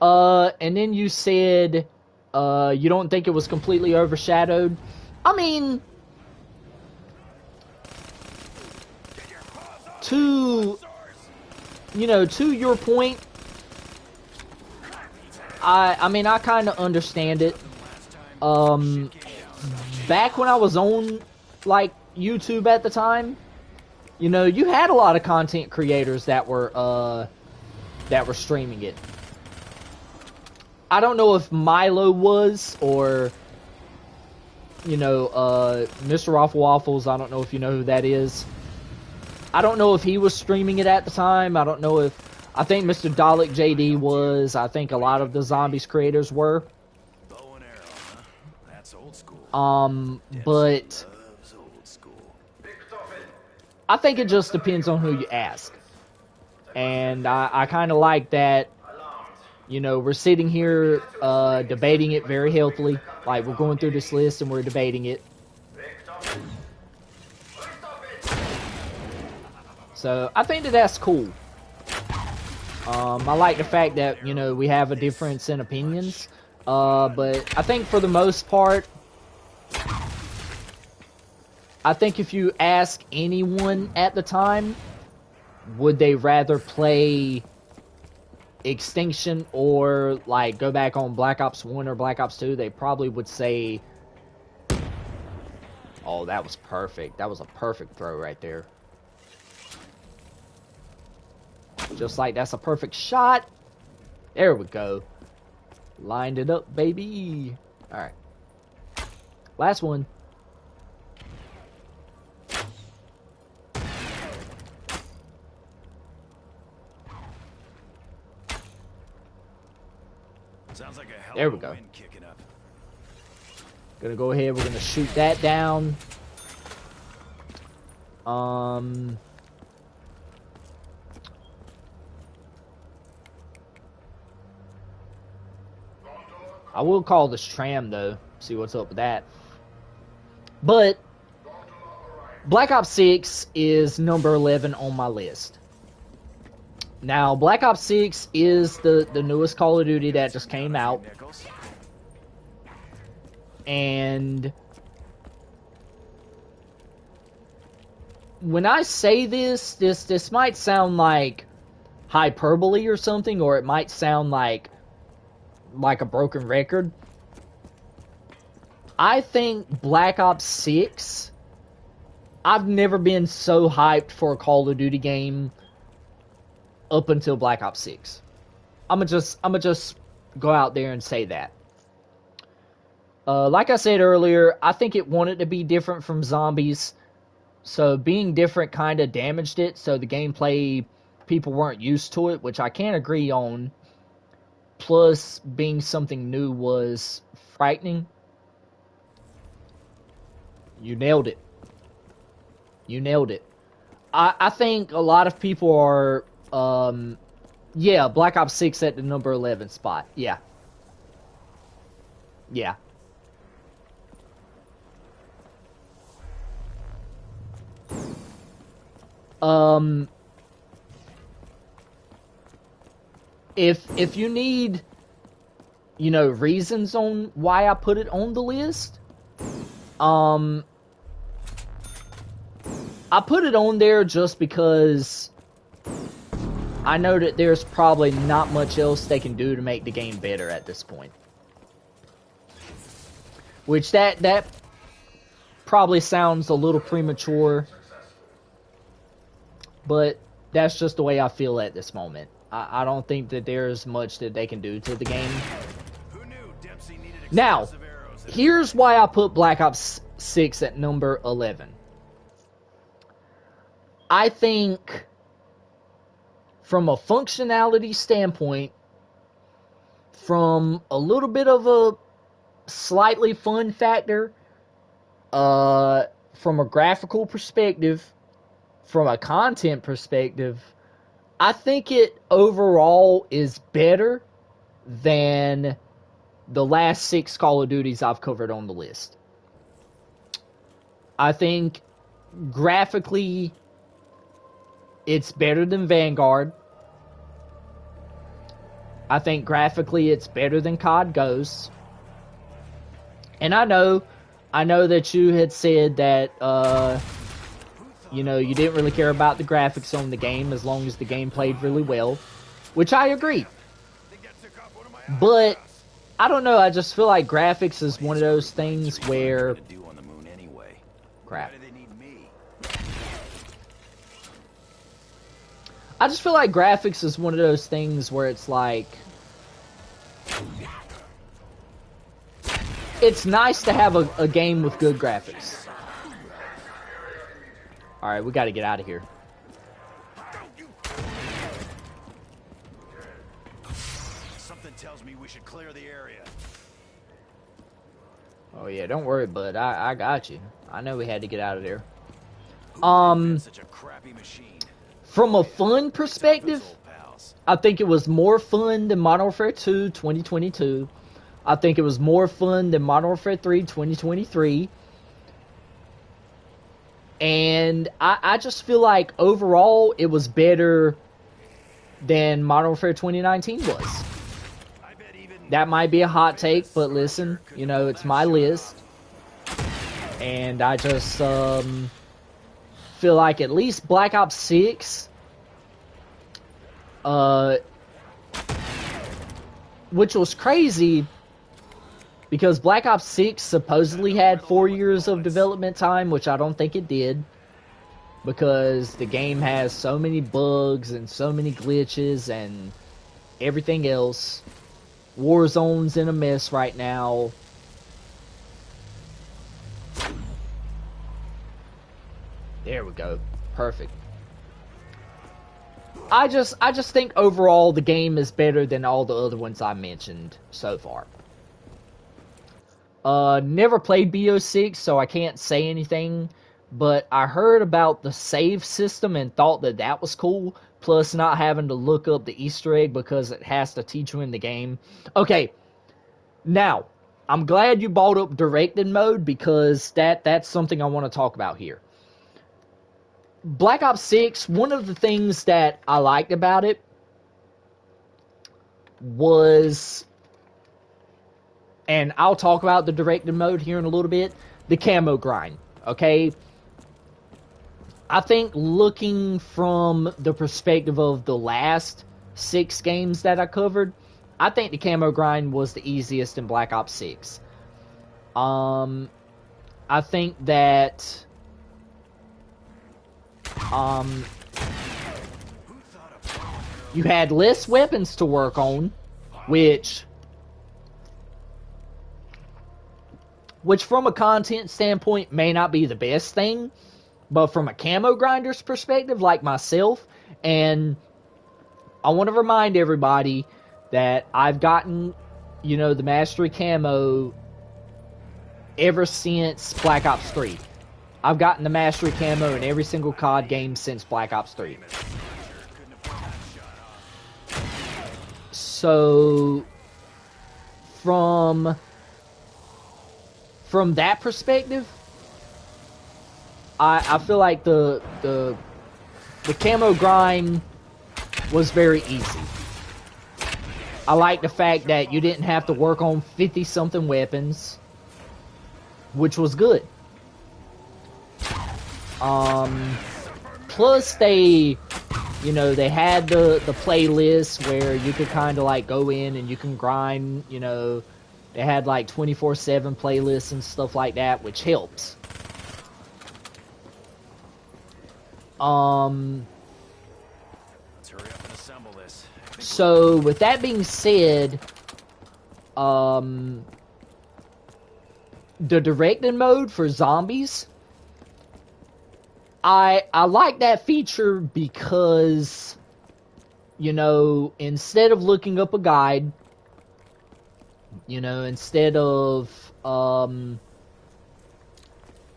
And then you said, you don't think it was completely overshadowed. I mean, to your point, I mean, I kind of understand it. Back when I was on, like, YouTube at the time, you know, you had a lot of content creators that were streaming it. I don't know if Milo was, or, you know, Mr. Raffle Waffles, I don't know if you know who that is. I don't know if he was streaming it at the time. I don't know if... I think Mr. Dalek JD was. I think a lot of the Zombies creators were. Bow and arrow, huh? That's old school. But... Loves old school. I think it just depends on who you ask. And I kind of like that, you know, we're sitting here debating it very healthily. Like, we're going through this list and we're debating it. So, I think that that's cool. I like the fact that, you know, we have a difference in opinions. But I think for the most part, I think if you ask anyone at the time, would they rather play Extinction or, like, go back on Black Ops 1 or Black Ops 2, they probably would say... Oh, that was perfect. That was a perfect throw right there. Just like that's a perfect shot. There we go. Lined it up, baby. Alright. Last one. Sounds like a hell There of we a go. wind kicking up. Gonna go ahead, we're gonna shoot that down. I will call this tram though, see what's up with that. But Black Ops 6 is number 11 on my list. Now, Black Ops 6 is the newest Call of Duty that just came out. And when I say this might sound like hyperbole or something, or it might sound like a broken record. I think Black Ops 6, I've never been so hyped for a Call of Duty game up until Black Ops 6. I'ma just go out there and say that. Like I said earlier, I think it wanted to be different from Zombies, so being different kind of damaged it, so the gameplay, people weren't used to it, which I can't agree on. Plus, being something new was frightening. You nailed it. You nailed it. I think a lot of people are, yeah, Black Ops 6 at the number 11 spot. Yeah. Yeah. If you need, you know, reasons on why I put it on the list, I put it on there just because I know that there's probably not much else they can do to make the game better at this point. Which that probably sounds a little premature, but that's just the way I feel at this moment. I don't think that there's much that they can do to the game. Now, here's why I put Black Ops 6 at number 11. I think, from a functionality standpoint, from a little bit of a slightly fun factor, from a graphical perspective, from a content perspective, I think it overall is better than the last 6 Call of Duties I've covered on the list. I think graphically it's better than Vanguard. I think graphically it's better than COD Ghosts. And I know that you had said that you know, you didn't really care about the graphics on the game as long as the game played really well, which I agree. But I don't know, I just feel like graphics is one of those things where... Crap. I just feel like graphics is one of those things where it's like, it's nice to have a game with good graphics. Alright, we gotta get out of here. Something tells me we should clear the area. Oh yeah, don't worry, bud. I got you. I know we had to get out of there. Such a crappy machine. From a fun perspective, I think it was more fun than Modern Warfare 2 2022. I think it was more fun than Modern Warfare 3 2023. And I just feel like overall it was better than Modern Warfare 2019 was. That might be a hot take, but listen, you know, it's my list. And I just feel like at least Black Ops 6, which was crazy because Black Ops 6 supposedly had 4 years of development time, which I don't think it did, because the game has so many bugs and so many glitches and everything else. Warzone's in a mess right now. There we go. Perfect. I just think overall the game is better than all the other ones I mentioned so far. Never played BO6, so I can't say anything, but I heard about the save system and thought that that was cool, plus not having to look up the Easter egg because it has to teach you in the game. Okay, now, I'm glad you brought up directed mode because that's something I want to talk about here. Black Ops 6, one of the things that I liked about it was, and I'll talk about the directed mode here in a little bit, the camo grind, okay? I think looking from the perspective of the last 6 games that I covered, I think the camo grind was the easiest in Black Ops 6. I think that you had less weapons to work on, which from a content standpoint may not be the best thing, but from a camo grinder's perspective, like myself, and I want to remind everybody that I've gotten, you know, the Mastery Camo ever since Black Ops 3. I've gotten the Mastery Camo in every single COD game since Black Ops 3. So, from that perspective, I feel like the camo grind was very easy. I like the fact that you didn't have to work on 50-something weapons, which was good. Plus they, you know, they had the playlist where you could kind of like go in and you can grind, you know, they had like 24/7 playlists and stuff like that, which helps. Let's hurry up and assemble this. So with that being said, the directed mode for zombies, I like that feature because, you know, instead of looking up a guide, you know, instead of,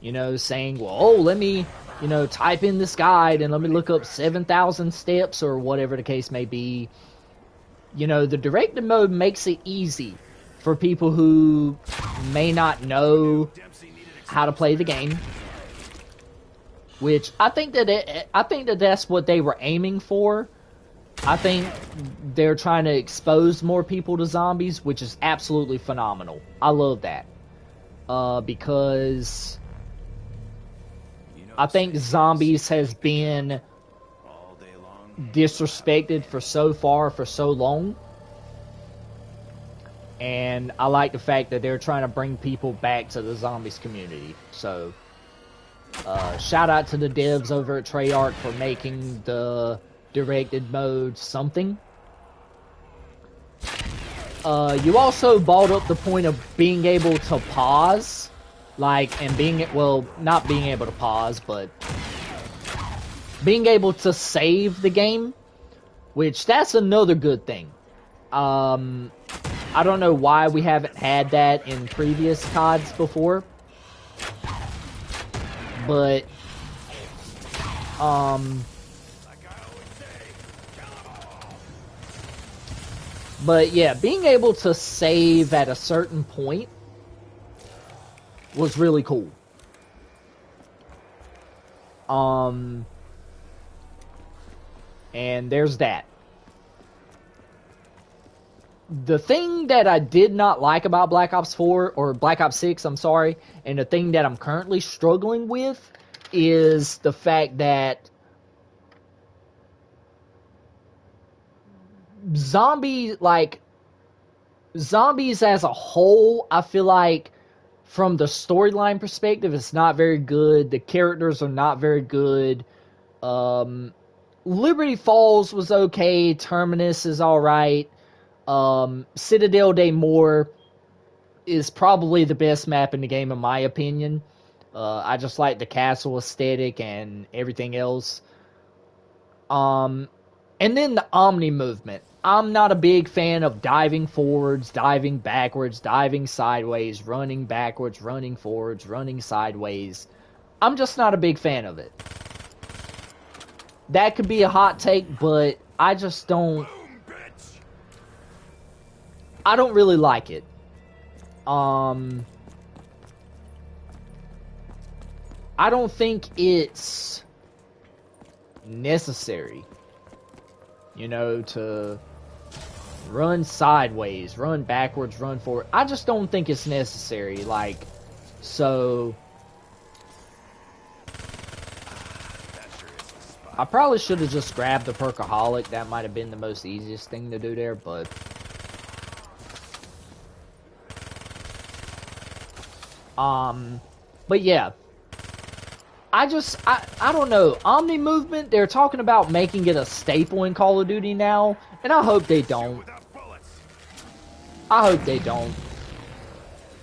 you know, saying, well, oh, let me, you know, type in this guide and let me look up 7,000 steps or whatever the case may be, you know, the directed mode makes it easy for people who may not know how to play the game. Which I think that that's what they were aiming for. I think they're trying to expose more people to zombies, which is absolutely phenomenal. I love that. Because I think zombies has been disrespected for so long. And I like the fact that they're trying to bring people back to the zombies community. So, shout out to the devs over at Treyarch for making the directed mode, something. You also brought up the point of being able to pause, like, and being, well, not being able to pause, but being able to save the game, which that's another good thing. I don't know why we haven't had that in previous CODs before, but but yeah, being able to save at a certain point was really cool. And there's that. The thing that I did not like about Black Ops 4, or Black Ops 6, I'm sorry, and the thing that I'm currently struggling with is the fact that zombies as a whole, I feel like from the storyline perspective, it's not very good. The characters are not very good. Liberty Falls was okay. Terminus is alright. Citadel de Moor is probably the best map in the game, in my opinion. I just like the castle aesthetic and everything else. And then the Omni movement. I'm not a big fan of diving forwards, diving backwards, diving sideways, running backwards, running forwards, running sideways. I'm just not a big fan of it. That could be a hot take, but I just don't... I don't really like it. I don't think it's necessary, you know, to run sideways, run backwards, run forward. I just don't think it's necessary. Like, so I probably should have just grabbed the Perkaholic. That might have been the most easiest thing to do there, but yeah, I don't know. Omni movement, they're talking about making it a staple in Call of Duty now, and I hope they don't. I hope they don't.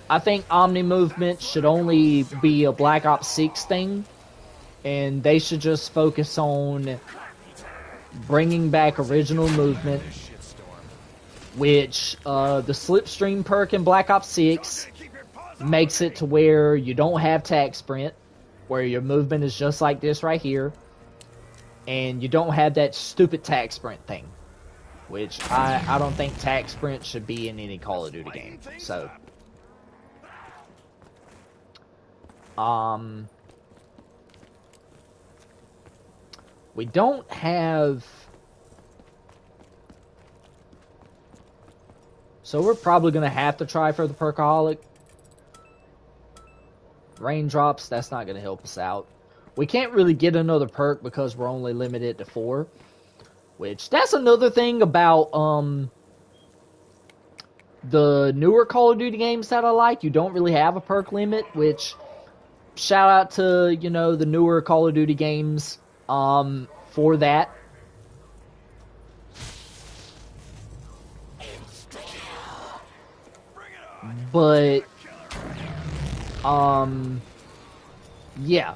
I think Omni movement should only be a Black Ops 6 thing, and they should just focus on bringing back original movement, which the Slipstream perk in Black Ops 6 makes it to where you don't have tag sprint, where your movement is just like this right here, and you don't have that stupid tag sprint thing, which I don't think tag sprint should be in any Call of Duty game. So we don't have, so we're probably gonna have to try for the Perkaholic. Raindrops, that's not going to help us out. We can't really get another perk because we're only limited to 4. Which, that's another thing about the newer Call of Duty games that I like. You don't really have a perk limit, which, shout out to, you know, the newer Call of Duty games for that. But yeah.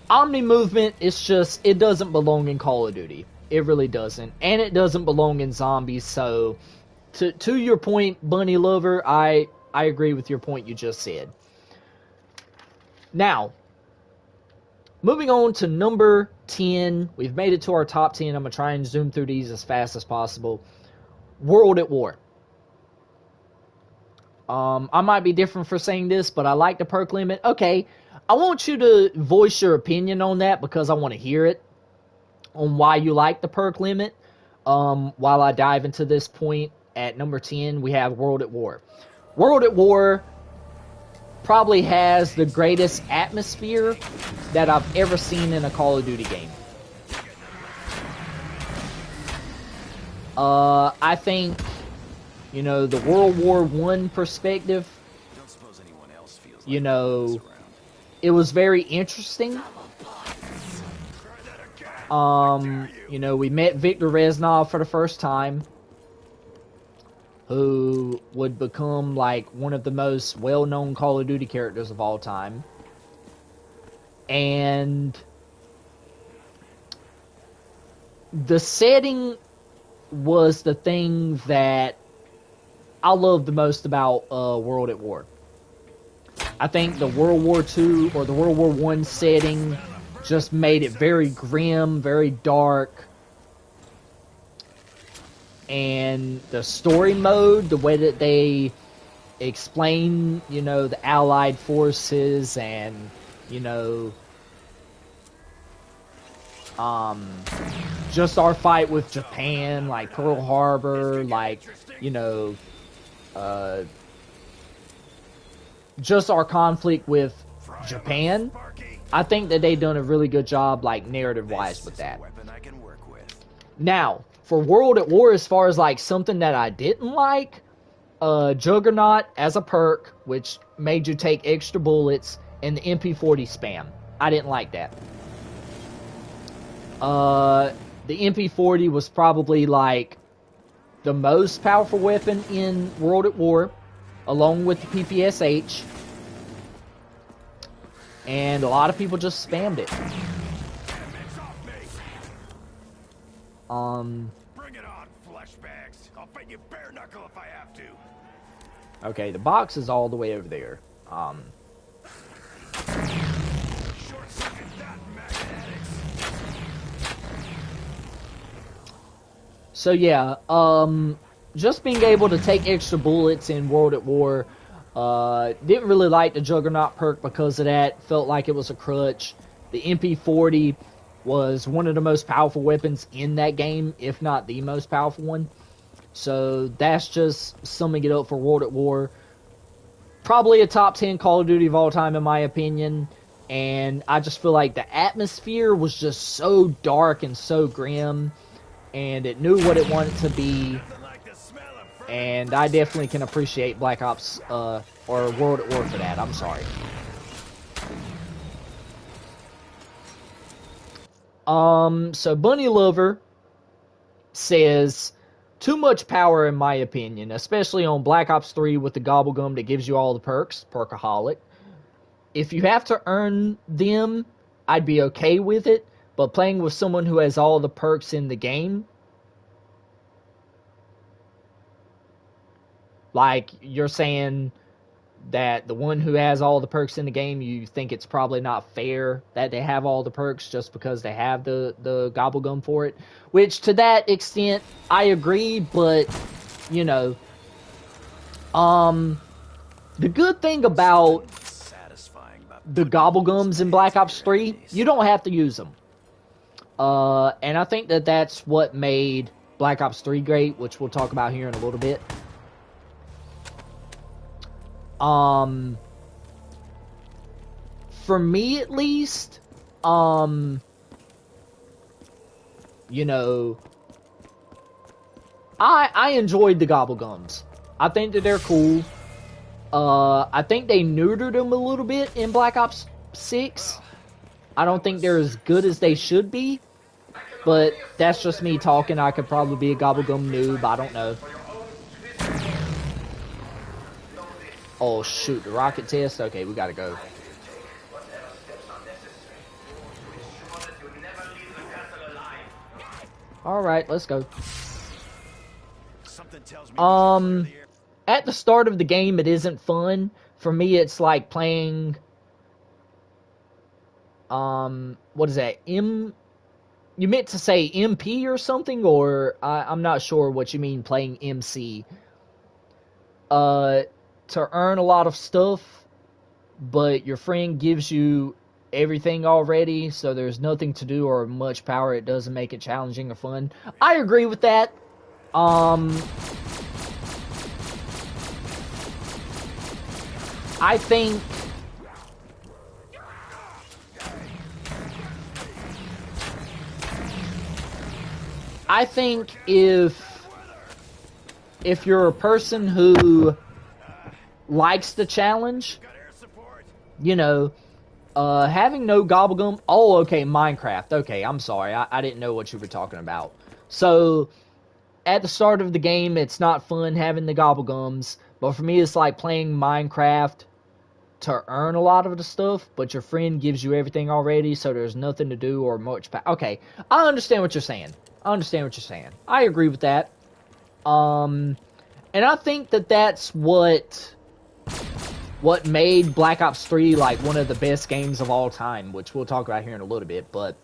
Omni movement, it's just, it doesn't belong in Call of Duty. It really doesn't. And it doesn't belong in zombies, so to your point, Bunny Lover, I agree with your point you just said. Now, moving on to number 10. We've made it to our top 10. I'm going to try and zoom through these as fast as possible. World at War. I might be different for saying this, but I like the perk limit. Okay, I want you to voice your opinion on that because I want to hear it on why you like the perk limit. While I dive into this point, at number 10, we have World at War. World at War probably has the greatest atmosphere that I've ever seen in a Call of Duty game. I think, you know, the World War I perspective, you know, it was very interesting. You know, we met Victor Reznov for the first time, who would become like one of the most well-known Call of Duty characters of all time. And the setting was the thing that I love the most about World at War. I think the World War II or the World War I setting just made it very grim, very dark. And the story mode, the way that they explain, you know, the Allied forces and, you know, just our fight with Japan, like Pearl Harbor, like, you know, just our conflict with Japan. I think that they done a really good job, like, narrative-wise with that. Now, for World at War, as far as, like, something that I didn't like, Juggernaut as a perk, which made you take extra bullets, and the MP40 spam. I didn't like that. The MP40 was probably, like, the most powerful weapon in World at War, along with the PPSH. And a lot of people just spammed it. Bring it on, fleshbags. I'll fight you bare knuckle if I have to. Okay, the box is all the way over there. Short circuit that, magnetics. So yeah, just being able to take extra bullets in World at War. Didn't really like the Juggernaut perk because of that. Felt like it was a crutch. The MP40 was one of the most powerful weapons in that game, if not the most powerful one. So that's just summing it up for World at War. Probably a top 10 Call of Duty of all time in my opinion. And I just feel like the atmosphere was just so dark and so grim. And it knew what it wanted to be. And I definitely can appreciate Black Ops, or World at War for that. I'm sorry. So Bunny Lover says, too much power in my opinion, especially on Black Ops 3 with the Gobblegum that gives you all the perks, Perkaholic. If you have to earn them, I'd be okay with it, but playing with someone who has all the perks in the game, like, you're saying that the one who has all the perks in the game, you think it's probably not fair that they have all the perks just because they have the Gobblegum for it. Which, to that extent, I agree, but, you know, the good thing about the Gobblegums in Black Ops 3, you don't have to use them. And I think that that's what made Black Ops 3 great, which we'll talk about here in a little bit. For me at least, you know, I enjoyed the Gobblegums. I think that they're cool. I think they neutered them a little bit in Black Ops 6. I don't think they're as good as they should be, but that's just me talking. I could probably be a Gobblegum noob, I don't know. Oh shoot, the rocket test? Okay, we gotta go. Alright, let's go. At the start of the game, it isn't fun. For me, it's like playing, what is that? You meant to say MP or something? Or, I'm not sure what you mean playing MC. To earn a lot of stuff, but your friend gives you everything already, so there's nothing to do or much power. It doesn't make it challenging or fun. I agree with that. I think if you're a person who likes the challenge, you know, Having no gobblegum. Oh, okay, Minecraft. Okay, I'm sorry. I didn't know what you were talking about. So, at the start of the game, it's not fun having the gobblegums. But for me, it's like playing Minecraft to earn a lot of the stuff, but your friend gives you everything already, so there's nothing to do or much. Okay, I understand what you're saying. I agree with that. And I think that that's what made Black Ops 3 like one of the best games of all time, which we'll talk about here in a little bit. But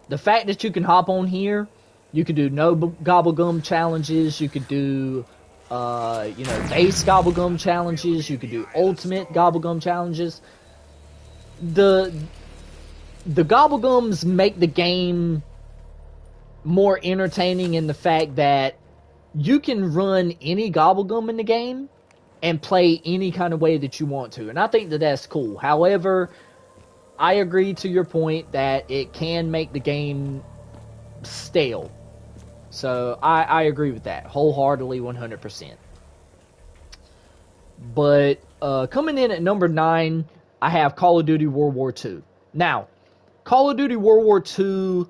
the fact that you can hop on here, you can do no gobblegum challenges, you could do base gobblegum challenges, you could do ultimate gobblegum challenges. The gobblegums make the game more entertaining in the fact that you can run any gobblegum in the game and play any kind of way that you want to, and I think that that's cool. However, I agree to your point that it can make the game stale. So, I agree with that wholeheartedly, 100%. But, coming in at number 9, I have Call of Duty World War II. Now, Call of Duty World War II,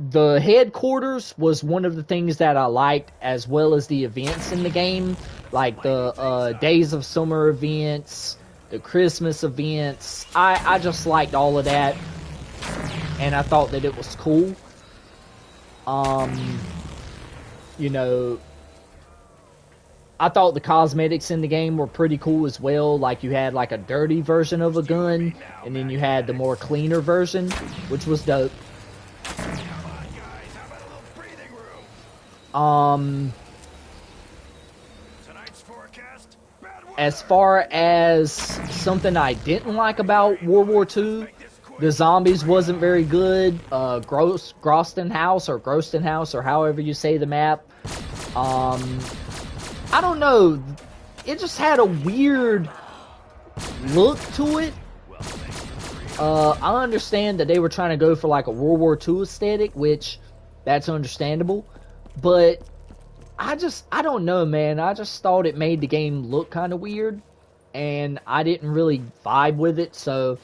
the headquarters was one of the things that I liked, as well as the events in the game, like the Days of Summer events, the Christmas events. I just liked all of that, and I thought that it was cool. I thought the cosmetics in the game were pretty cool as well. Like, you had like a dirty version of a gun, and then you had the more cleaner version, which was dope. As far as something I didn't like about World War II, the zombies wasn't very good. Groston House, or however you say the map. I don't know. It just had a weird look to it. I understand that they were trying to go for like a World War II aesthetic, which that's understandable. But I don't know, man. I just thought it made the game look kind of weird, and I didn't really vibe with it. So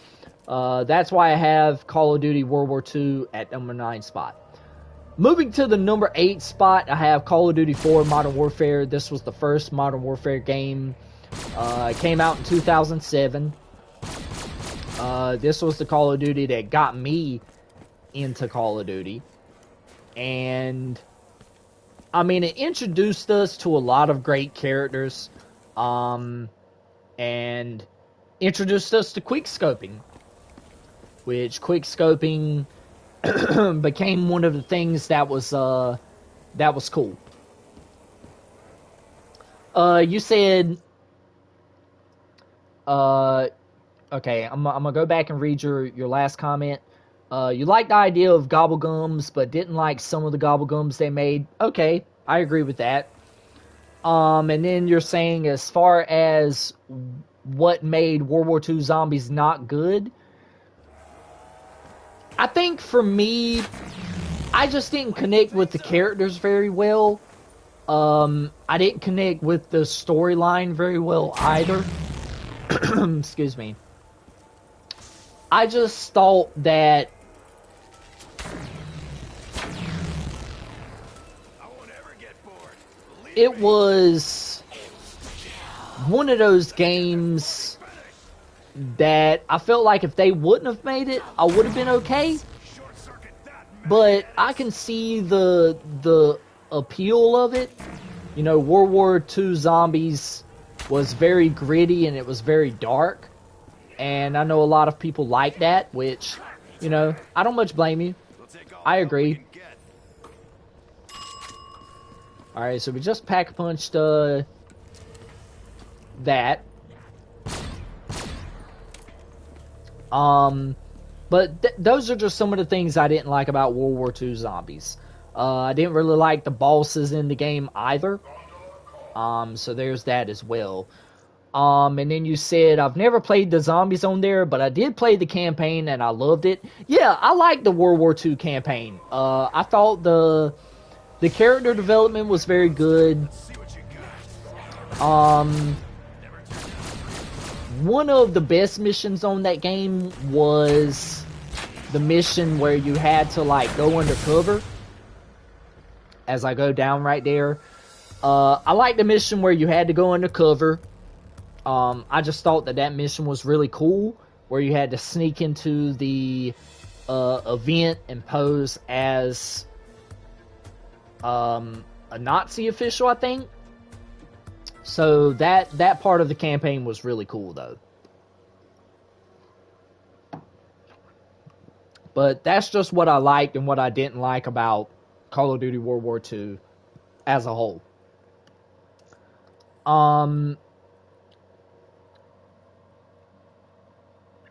that's why I have Call of Duty World War II at number 9 spot. Moving to the number 8 spot, I have Call of Duty 4 Modern Warfare. This was the first Modern Warfare game. It came out in 2007. This was the Call of Duty that got me into Call of Duty. And I mean, it introduced us to a lot of great characters, and introduced us to quickscoping, which quickscoping became one of the things that was cool. You said, okay, I'm gonna go back and read your last comment. You liked the idea of gobblegums, but didn't like some of the gobblegums they made. Okay, I agree with that. And then you're saying, as far as what made World War II zombies not good, I think for me, I just didn't connect with the characters very well. I didn't connect with the storyline very well either. Excuse me. I just thought that it was one of those games that I felt like if they wouldn't have made it, I would have been okay. But I can see the appeal of it. You know, World War II Zombies was very gritty and it was very dark. And I know a lot of people like that, which, you know, I don't much blame you. I agree. Alright, so we just pack-punched, that. But those are just some of the things I didn't like about World War II Zombies. I didn't really like the bosses in the game either. So there's that as well. And then you said, I've never played the zombies on there, but I did play the campaign and I loved it. Yeah, I like the World War II campaign. I thought the The character development was very good. One of the best missions on that game was the mission where you had to like go undercover. As I go down right there, I like the mission where you had to go undercover. I just thought that mission was really cool, where you had to sneak into the event and pose as a Nazi official, I think. So that part of the campaign was really cool, though. But that's just what I liked and what I didn't like about Call of Duty World War II as a whole.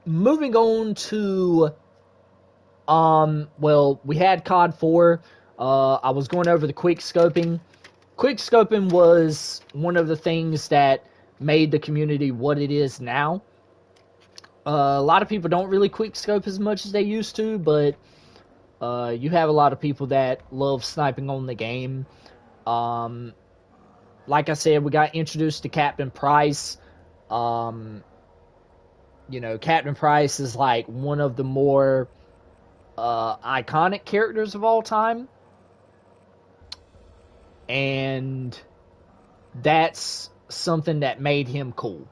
Moving on to, well, we had COD 4. I was going over the quick scoping. Quick scoping was one of the things that made the community what it is now. A lot of people don't really quick scope as much as they used to, but you have a lot of people that love sniping on the game. Like I said, we got introduced to Captain Price. You know, Captain Price is like one of the more iconic characters of all time. And that's something that made him cool.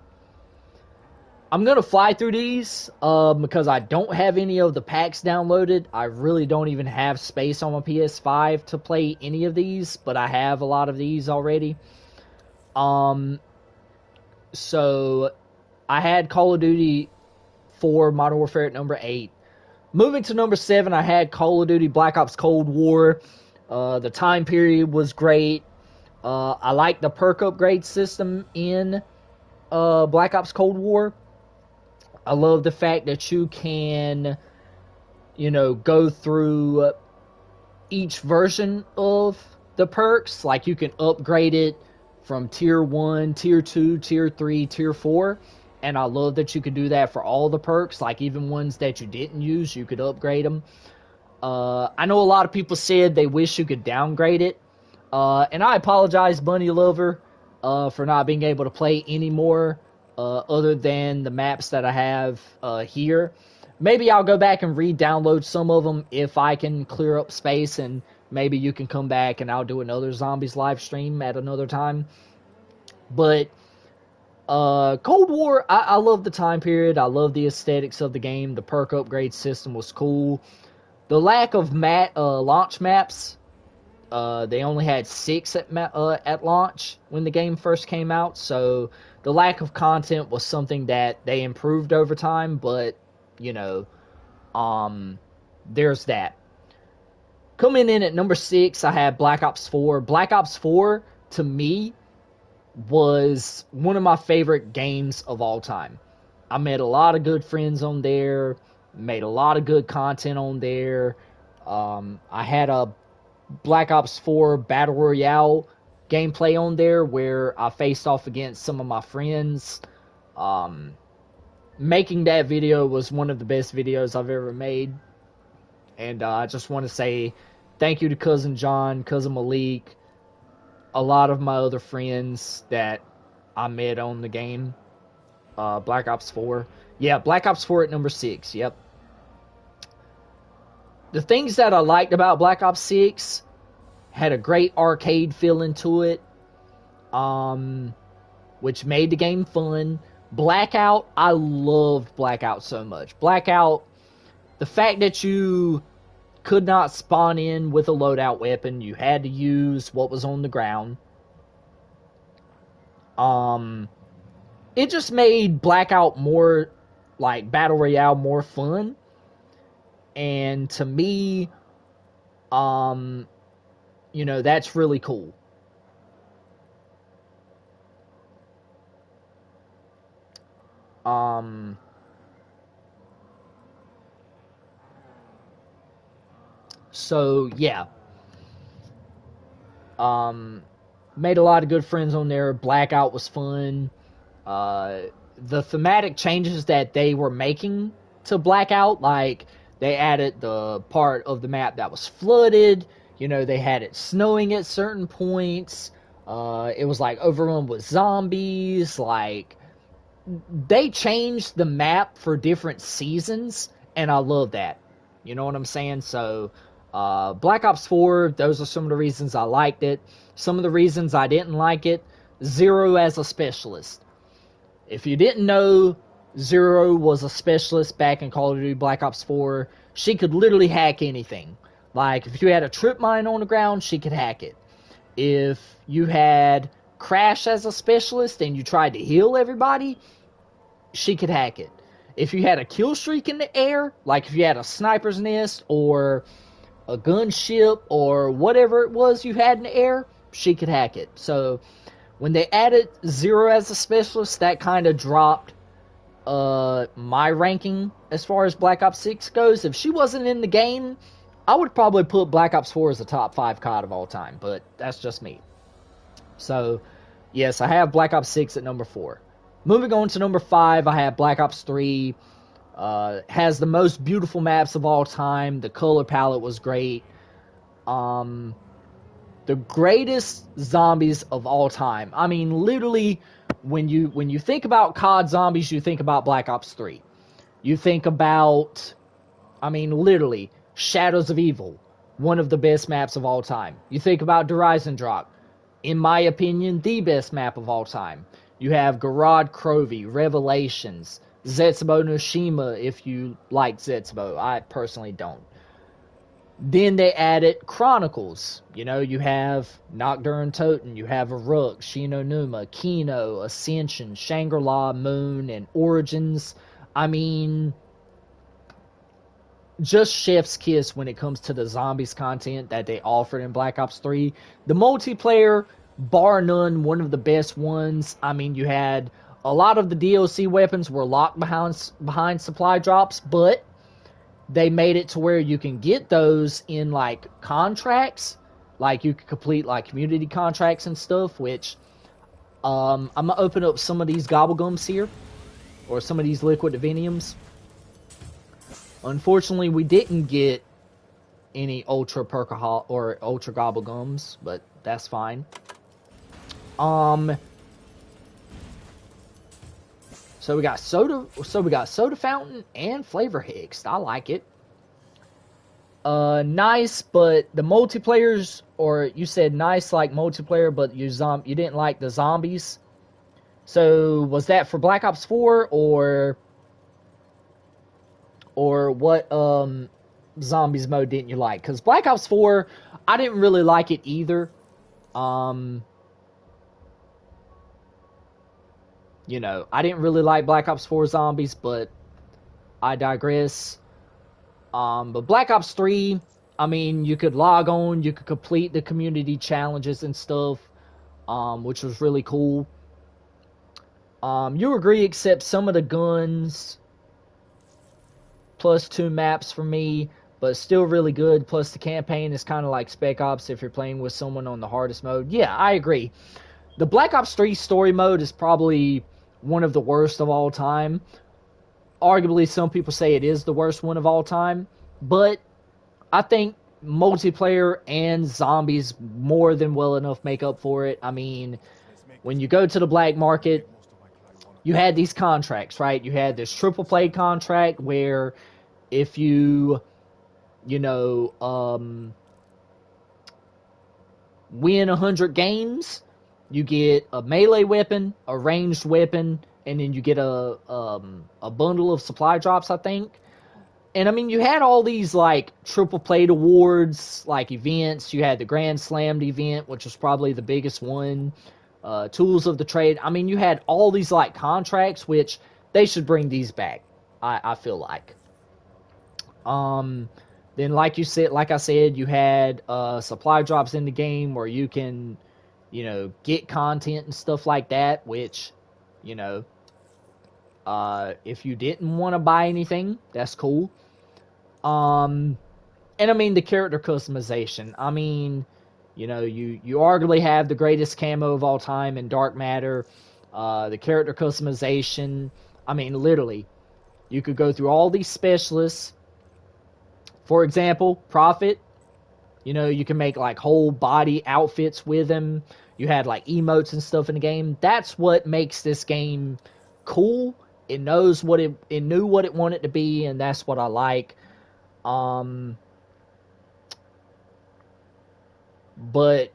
I'm going to fly through these because I don't have any of the packs downloaded. I really don't even have space on my PS5 to play any of these, but I have a lot of these already. So I had Call of Duty 4 Modern Warfare at number 8. Moving to number 7, I had Call of Duty Black Ops Cold War. The time period was great. I like the perk upgrade system in Black Ops Cold War. I love the fact that you can, you know, go through each version of the perks. Like, you can upgrade it from Tier 1, Tier 2, Tier 3, Tier 4. And I love that you could do that for all the perks. Like, even ones that you didn't use, you could upgrade them. I know a lot of people said they wish you could downgrade it. And I apologize, Bunny Lover, for not being able to play anymore. Other than the maps that I have here. Maybe I'll go back and re-download some of them if I can clear up space, and maybe you can come back and I'll do another Zombies live stream at another time. But Cold War, I love the time period. I love the aesthetics of the game. The perk upgrade system was cool. The lack of launch maps. They only had 6 at launch when the game first came out, so the lack of content was something that they improved over time, but, you know, there's that. Coming in at number 6, I had Black Ops 4. Black Ops 4, to me, was one of my favorite games of all time. I met a lot of good friends on there, made a lot of good content on there. I had a Black Ops 4 Battle Royale gameplay on there where I faced off against some of my friends. Making that video was one of the best videos I've ever made. And I just want to say thank you to Cousin John, Cousin Malik, a lot of my other friends that I met on the game. Black Ops 4. Yeah, Black Ops 4 at number 6. Yep. The things that I liked about Black Ops 6 had a great arcade feeling to it, which made the game fun. Blackout, I loved Blackout so much. Blackout, the fact that you could not spawn in with a loadout weapon, you had to use what was on the ground. It just made Blackout more, like, Battle Royale more fun. And to me, you know, that's really cool. So, yeah. Made a lot of good friends on there. Blackout was fun. The thematic changes that they were making to Blackout, like, they added the part of the map that was flooded. You know, they had it snowing at certain points. It was like overrun with zombies. Like, they changed the map for different seasons, and I love that. You know what I'm saying? So, Black Ops 4, those are some of the reasons I liked it. Some of the reasons I didn't like it, Zero as a specialist. If you didn't know, Zero was a specialist back in Call of Duty Black Ops 4. She could literally hack anything. Like, if you had a trip mine on the ground, she could hack it. If you had Crash as a specialist and you tried to heal everybody, she could hack it. If you had a kill streak in the air, like if you had a sniper's nest or a gunship or whatever it was you had in the air, she could hack it. So when they added Zero as a specialist, that kind of dropped my ranking as far as Black Ops 6 goes. If she wasn't in the game, I would probably put Black Ops 4 as a top 5 COD of all time, but that's just me. So, yes, I have Black Ops 6 at number 4. Moving on to number 5, I have Black Ops 3. Has the most beautiful maps of all time. The color palette was great. The greatest zombies of all time. I mean, literally, when you think about COD zombies, you think about Black Ops 3. You think about, I mean, literally, Shadows of Evil, one of the best maps of all time. You think about Horizon Drop, in my opinion, the best map of all time. You have Garad Crovey, Revelations, Zetsubo no Shima, if you like Zetsubo. I personally don't. Then they added Chronicles. You know, you have Nocturne Toten, you have Aruk, Shinonuma, Kino, Ascension, Shangri-La, Moon, and Origins. I mean, just chef's kiss when it comes to the zombies content that they offered in Black Ops 3. The multiplayer, bar none, one of the best ones. I mean, you had a lot of the DLC weapons were locked behind supply drops, but they made it to where you can get those in, like, contracts. Like, you can complete, like, community contracts and stuff, which, I'm going to open up some of these gobblegums here, or some of these liquid diviniums. Unfortunately, we didn't get any ultra percahol or ultra gobblegums, but that's fine. So we got soda fountain and flavor hex. I like it. Nice, but the multiplayers, or you said nice like multiplayer, but you didn't like the zombies. So was that for Black Ops 4 or what zombies mode didn't you like? Because Black Ops 4, I didn't really like it either. You know, I didn't really like Black Ops 4 zombies, but I digress. But Black Ops 3, I mean, you could log on, you could complete the community challenges and stuff, which was really cool. You agree, except some of the guns, plus 2 maps for me, but still really good. Plus the campaign is kind of like Spec Ops if you're playing with someone on the hardest mode. Yeah, I agree. The Black Ops 3 story mode is probably one of the worst of all time. Arguably, some people say it is the worst one of all time, but I think multiplayer and zombies more than well enough make up for it. I mean, when you go to the black market, you had these contracts, right? You had this triple play contract where if you know, win 100 games, you get a melee weapon, a ranged weapon, and then you get a bundle of supply drops, I think. And I mean, you had all these like triple plate awards, like events. You had the Grand Slammed event, which was probably the biggest one. Tools of the Trade. I mean, you had all these like contracts, which they should bring these back. I feel like. Then, like I said, you had supply drops in the game where you can, you know, get content and stuff like that, which, you know, if you didn't want to buy anything, that's cool. And I mean, the character customization. I mean, you know, you arguably have the greatest camo of all time in Dark Matter. The character customization. I mean, literally, you could go through all these specialists. For example, Prophet. You know, you can make like whole body outfits with him. You had like emotes and stuff in the game. That's what makes this game cool. It knows what it knew what it wanted to be, and that's what I like. But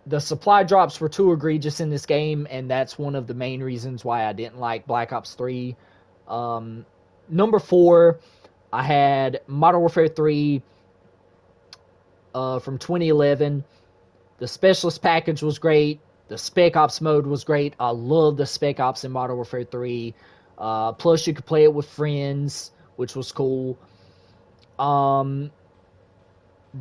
the supply drops were too egregious in this game, and that's one of the main reasons why I didn't like Black Ops 3. Number 4, I had Modern Warfare 3 from 2011. The Specialist package was great. The Spec Ops mode was great. I love the Spec Ops in Modern Warfare 3. Plus, you could play it with friends, which was cool.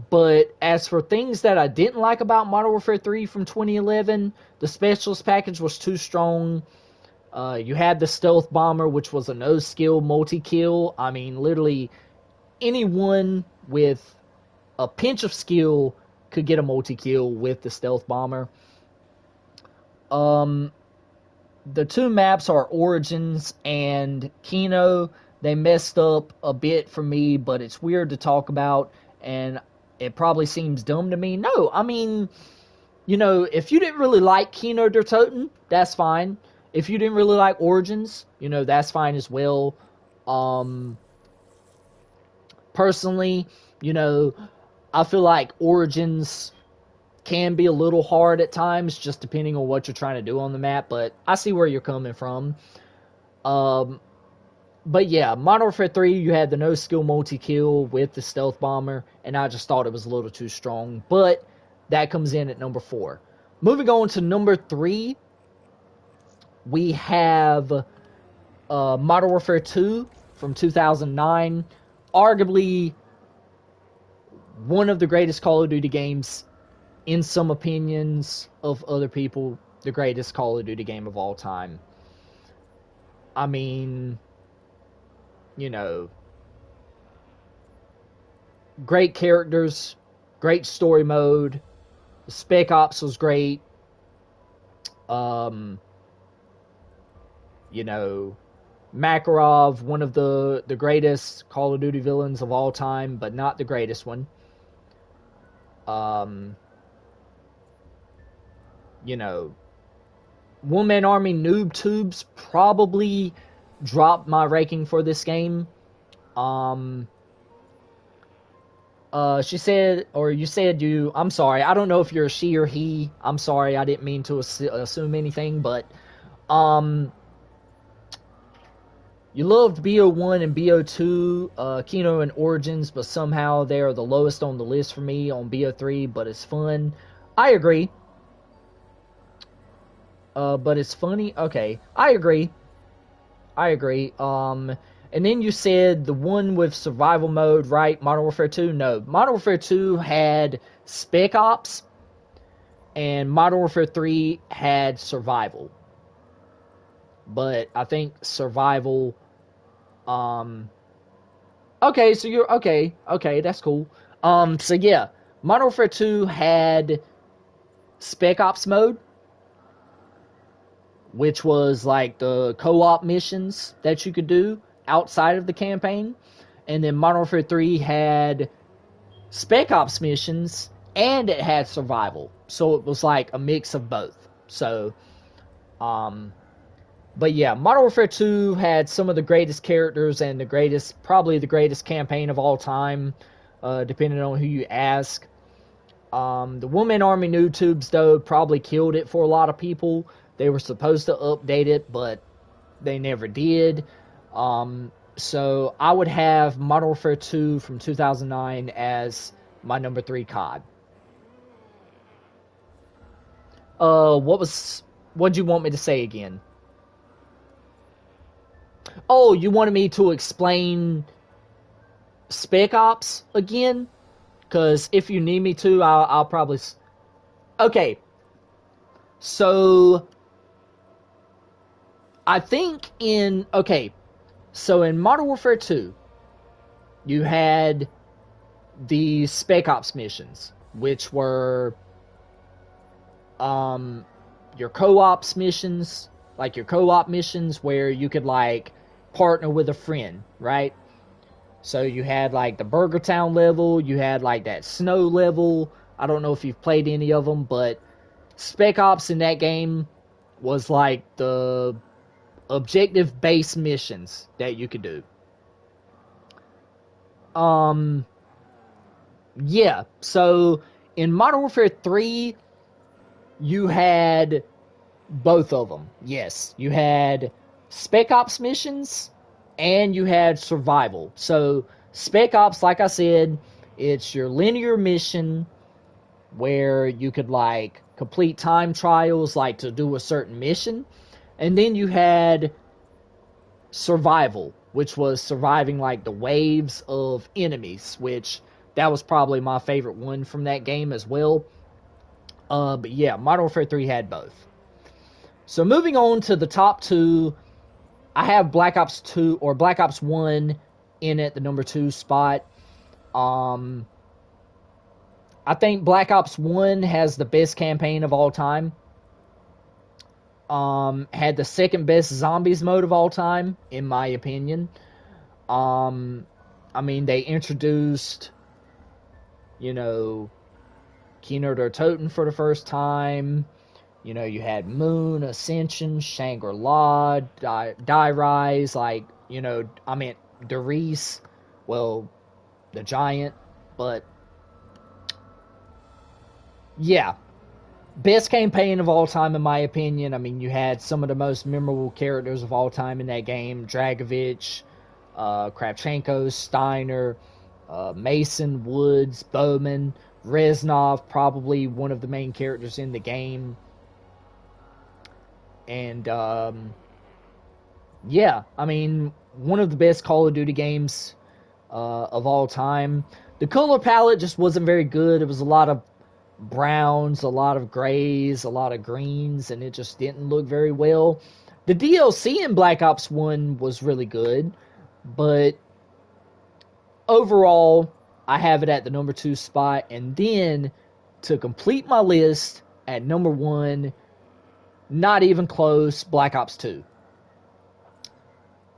But as for things that I didn't like about Modern Warfare 3 from 2011, the Specialist package was too strong. You had the Stealth Bomber, which was a no-skill multi-kill. I mean, literally, anyone with a pinch of skill could get a multi-kill with the Stealth Bomber. The two maps are Origins and Kino. They messed up a bit for me, but it's weird to talk about, and it probably seems dumb to me. No, I mean, you know, if you didn't really like Kino der Toten, that's fine. If you didn't really like Origins, you know, that's fine as well. Personally, you know, I feel like Origins can be a little hard at times, just depending on what you're trying to do on the map, but I see where you're coming from. But yeah, Modern Warfare 3, you had the no-skill multi-kill with the Stealth Bomber, and I just thought it was a little too strong, but that comes in at number 4. Moving on to number 3, we have Modern Warfare 2 from 2009, arguably one of the greatest Call of Duty games, in some opinions of other people, the greatest Call of Duty game of all time. I mean, you know, great characters, great story mode. The Spec Ops was great. You know, Makarov, one of the greatest Call of Duty villains of all time, but not the greatest one. You know, One Man Army Noob Tubes probably dropped my ranking for this game. She said, or you said I'm sorry, I don't know if you're a she or he. I'm sorry, I didn't mean to assume anything, but, you loved BO1 and BO2, Kino and Origins, but somehow they are the lowest on the list for me on BO3, but it's fun. I agree. But it's funny. Okay, I agree. And then you said the one with survival mode, right? Modern Warfare 2? No. Modern Warfare 2 had Spec Ops, and Modern Warfare 3 had survival. But I think survival... Okay, so you're... Okay, that's cool. So yeah, Modern Warfare 2 had Spec Ops mode, which was like the co-op missions that you could do outside of the campaign. And then Modern Warfare 3 had Spec Ops missions, and it had survival. So it was like a mix of both. So, but yeah, Modern Warfare 2 had some of the greatest characters and probably the greatest campaign of all time, depending on who you ask. The One Man Army Noob Tubes, though, probably killed it for a lot of people. They were supposed to update it, but they never did. So I would have Modern Warfare 2 from 2009 as my number 3 COD. What'd you want me to say again? Oh, you wanted me to explain Spec Ops again? Because if you need me to, I'll probably... Okay. So... I think in Modern Warfare 2, you had the Spec Ops missions, which were your co-ops missions, like your co-op missions where you could like partner with a friend, right? So you had like the Burger Town level, you had like that snow level. I don't know if you've played any of them, but Spec Ops in that game was like the objective based missions that you could do. Yeah, so in Modern Warfare 3, you had both of them. Yes, you had Spec Ops missions and you had survival. So Spec Ops, like I said, it's your linear mission where you could like complete time trials like to do a certain mission. And then you had survival, which was surviving like the waves of enemies, which that was probably my favorite one from that game as well. But yeah, Modern Warfare 3 had both. So moving on to the top two, I have Black Ops 2 or Black Ops 1 in at the number 2 spot. I think Black Ops 1 has the best campaign of all time. Had the second best zombies mode of all time, in my opinion. I mean, they introduced, you know, Keynote or Toten for the first time. You know, you had Moon, Ascension, Shangri-La, Die Rise, like, you know, I mean, Derice, well, the Giant, but yeah, best campaign of all time, in my opinion. I mean, you had some of the most memorable characters of all time in that game: Dragovich, Kravchenko, Steiner, Mason, Woods, Bowman, Reznov, probably one of the main characters in the game. And yeah, I mean, one of the best Call of Duty games of all time. The color palette just wasn't very good. It was a lot of browns, a lot of grays, a lot of greens, and it just didn't look very well. The DLC in Black Ops 1 was really good, but overall, I have it at the number 2 spot. And then, to complete my list, at number 1, not even close, Black Ops 2.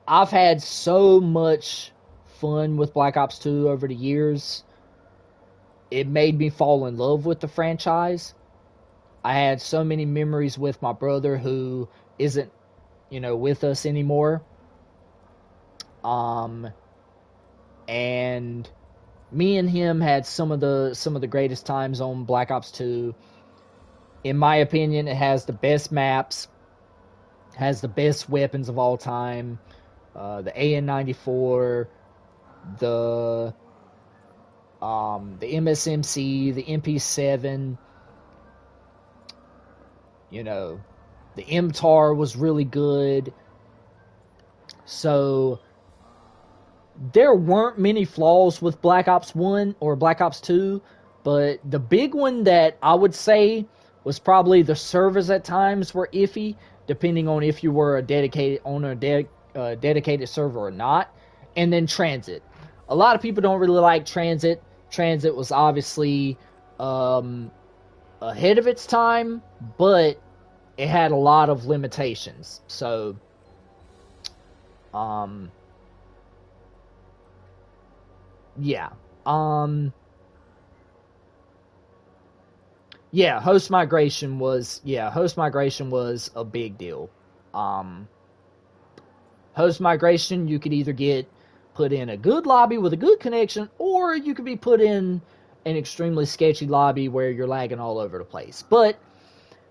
I've had so much fun with Black Ops 2 over the years. It made me fall in love with the franchise. I had so many memories with my brother who isn't, you know, with us anymore. And me and him had some of the greatest times on Black Ops 2. In my opinion, it has the best maps, has the best weapons of all time. The AN-94, the MSMC, the MP7, you know, the MTAR was really good. So there weren't many flaws with Black Ops 1 or Black Ops 2, but the big one that I would say was probably the servers at times were iffy, depending on if you were a dedicated dedicated server or not. And then transit. A lot of people don't really like transit. Transit was obviously ahead of its time, but it had a lot of limitations. So, yeah. Yeah, host migration was a big deal. Host migration, you could either get put in a good lobby with a good connection, or you could be put in an extremely sketchy lobby where you're lagging all over the place. But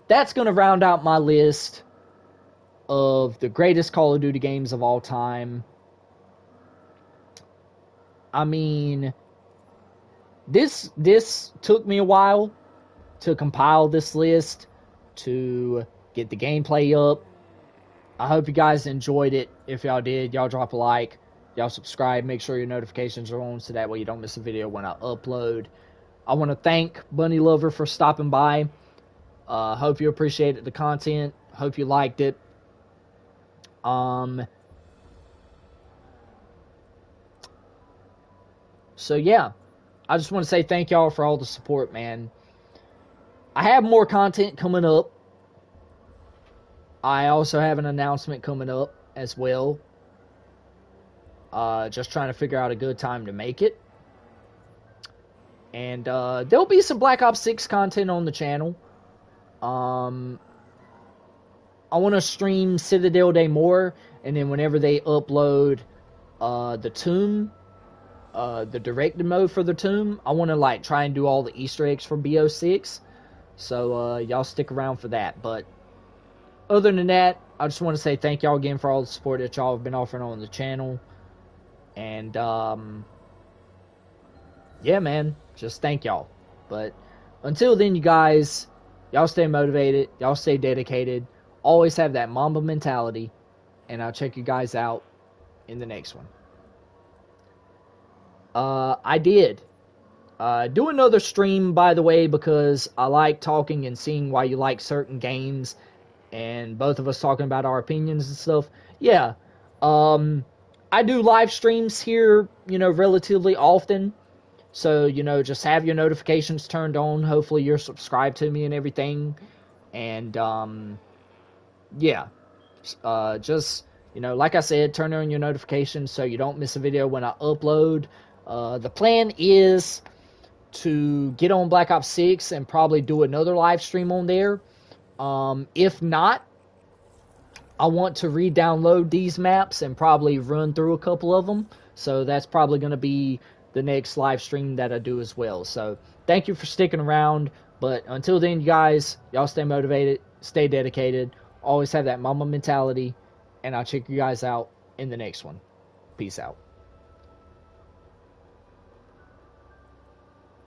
that's going to round out my list of the greatest Call of Duty games of all time. I mean, this took me a while to compile this list, to get the gameplay up. I hope you guys enjoyed it. If y'all did, y'all drop a like, y'all subscribe, make sure your notifications are on so that way you don't miss a video when I upload. I want to thank Bunny Lover for stopping by. Hope you appreciated the content. Hope you liked it. So yeah, I just want to say thank y'all for all the support, man. I have more content coming up. I also have an announcement coming up as well. Just trying to figure out a good time to make it. And there'll be some Black Ops 6 content on the channel. I want to stream Citadel Day more, and then whenever they upload the Tomb, the directed mode for the Tomb, I want to like try and do all the Easter eggs for BO6. So y'all stick around for that. But other than that, I just want to say thank y'all again for all the support that y'all have been offering on the channel. And yeah, man, just thank y'all. But until then, you guys, y'all stay motivated, y'all stay dedicated, always have that Mamba mentality, and I'll check you guys out in the next one. I did do another stream, by the way, because I like talking and seeing why you like certain games, and both of us talking about our opinions and stuff. Yeah, I do live streams here, you know, relatively often. So, you know, just have your notifications turned on. Hopefully you're subscribed to me and everything. And, yeah. Just, you know, like I said, turn on your notifications so you don't miss a video when I upload. The plan is to get on Black Ops 6 and probably do another live stream on there. If not, I want to re-download these maps and probably run through a couple of them. So that's probably going to be the next live stream that I do as well. So thank you for sticking around. But until then, you guys, y'all stay motivated, stay dedicated, always have that Mamba mentality, and I'll check you guys out in the next one. Peace out.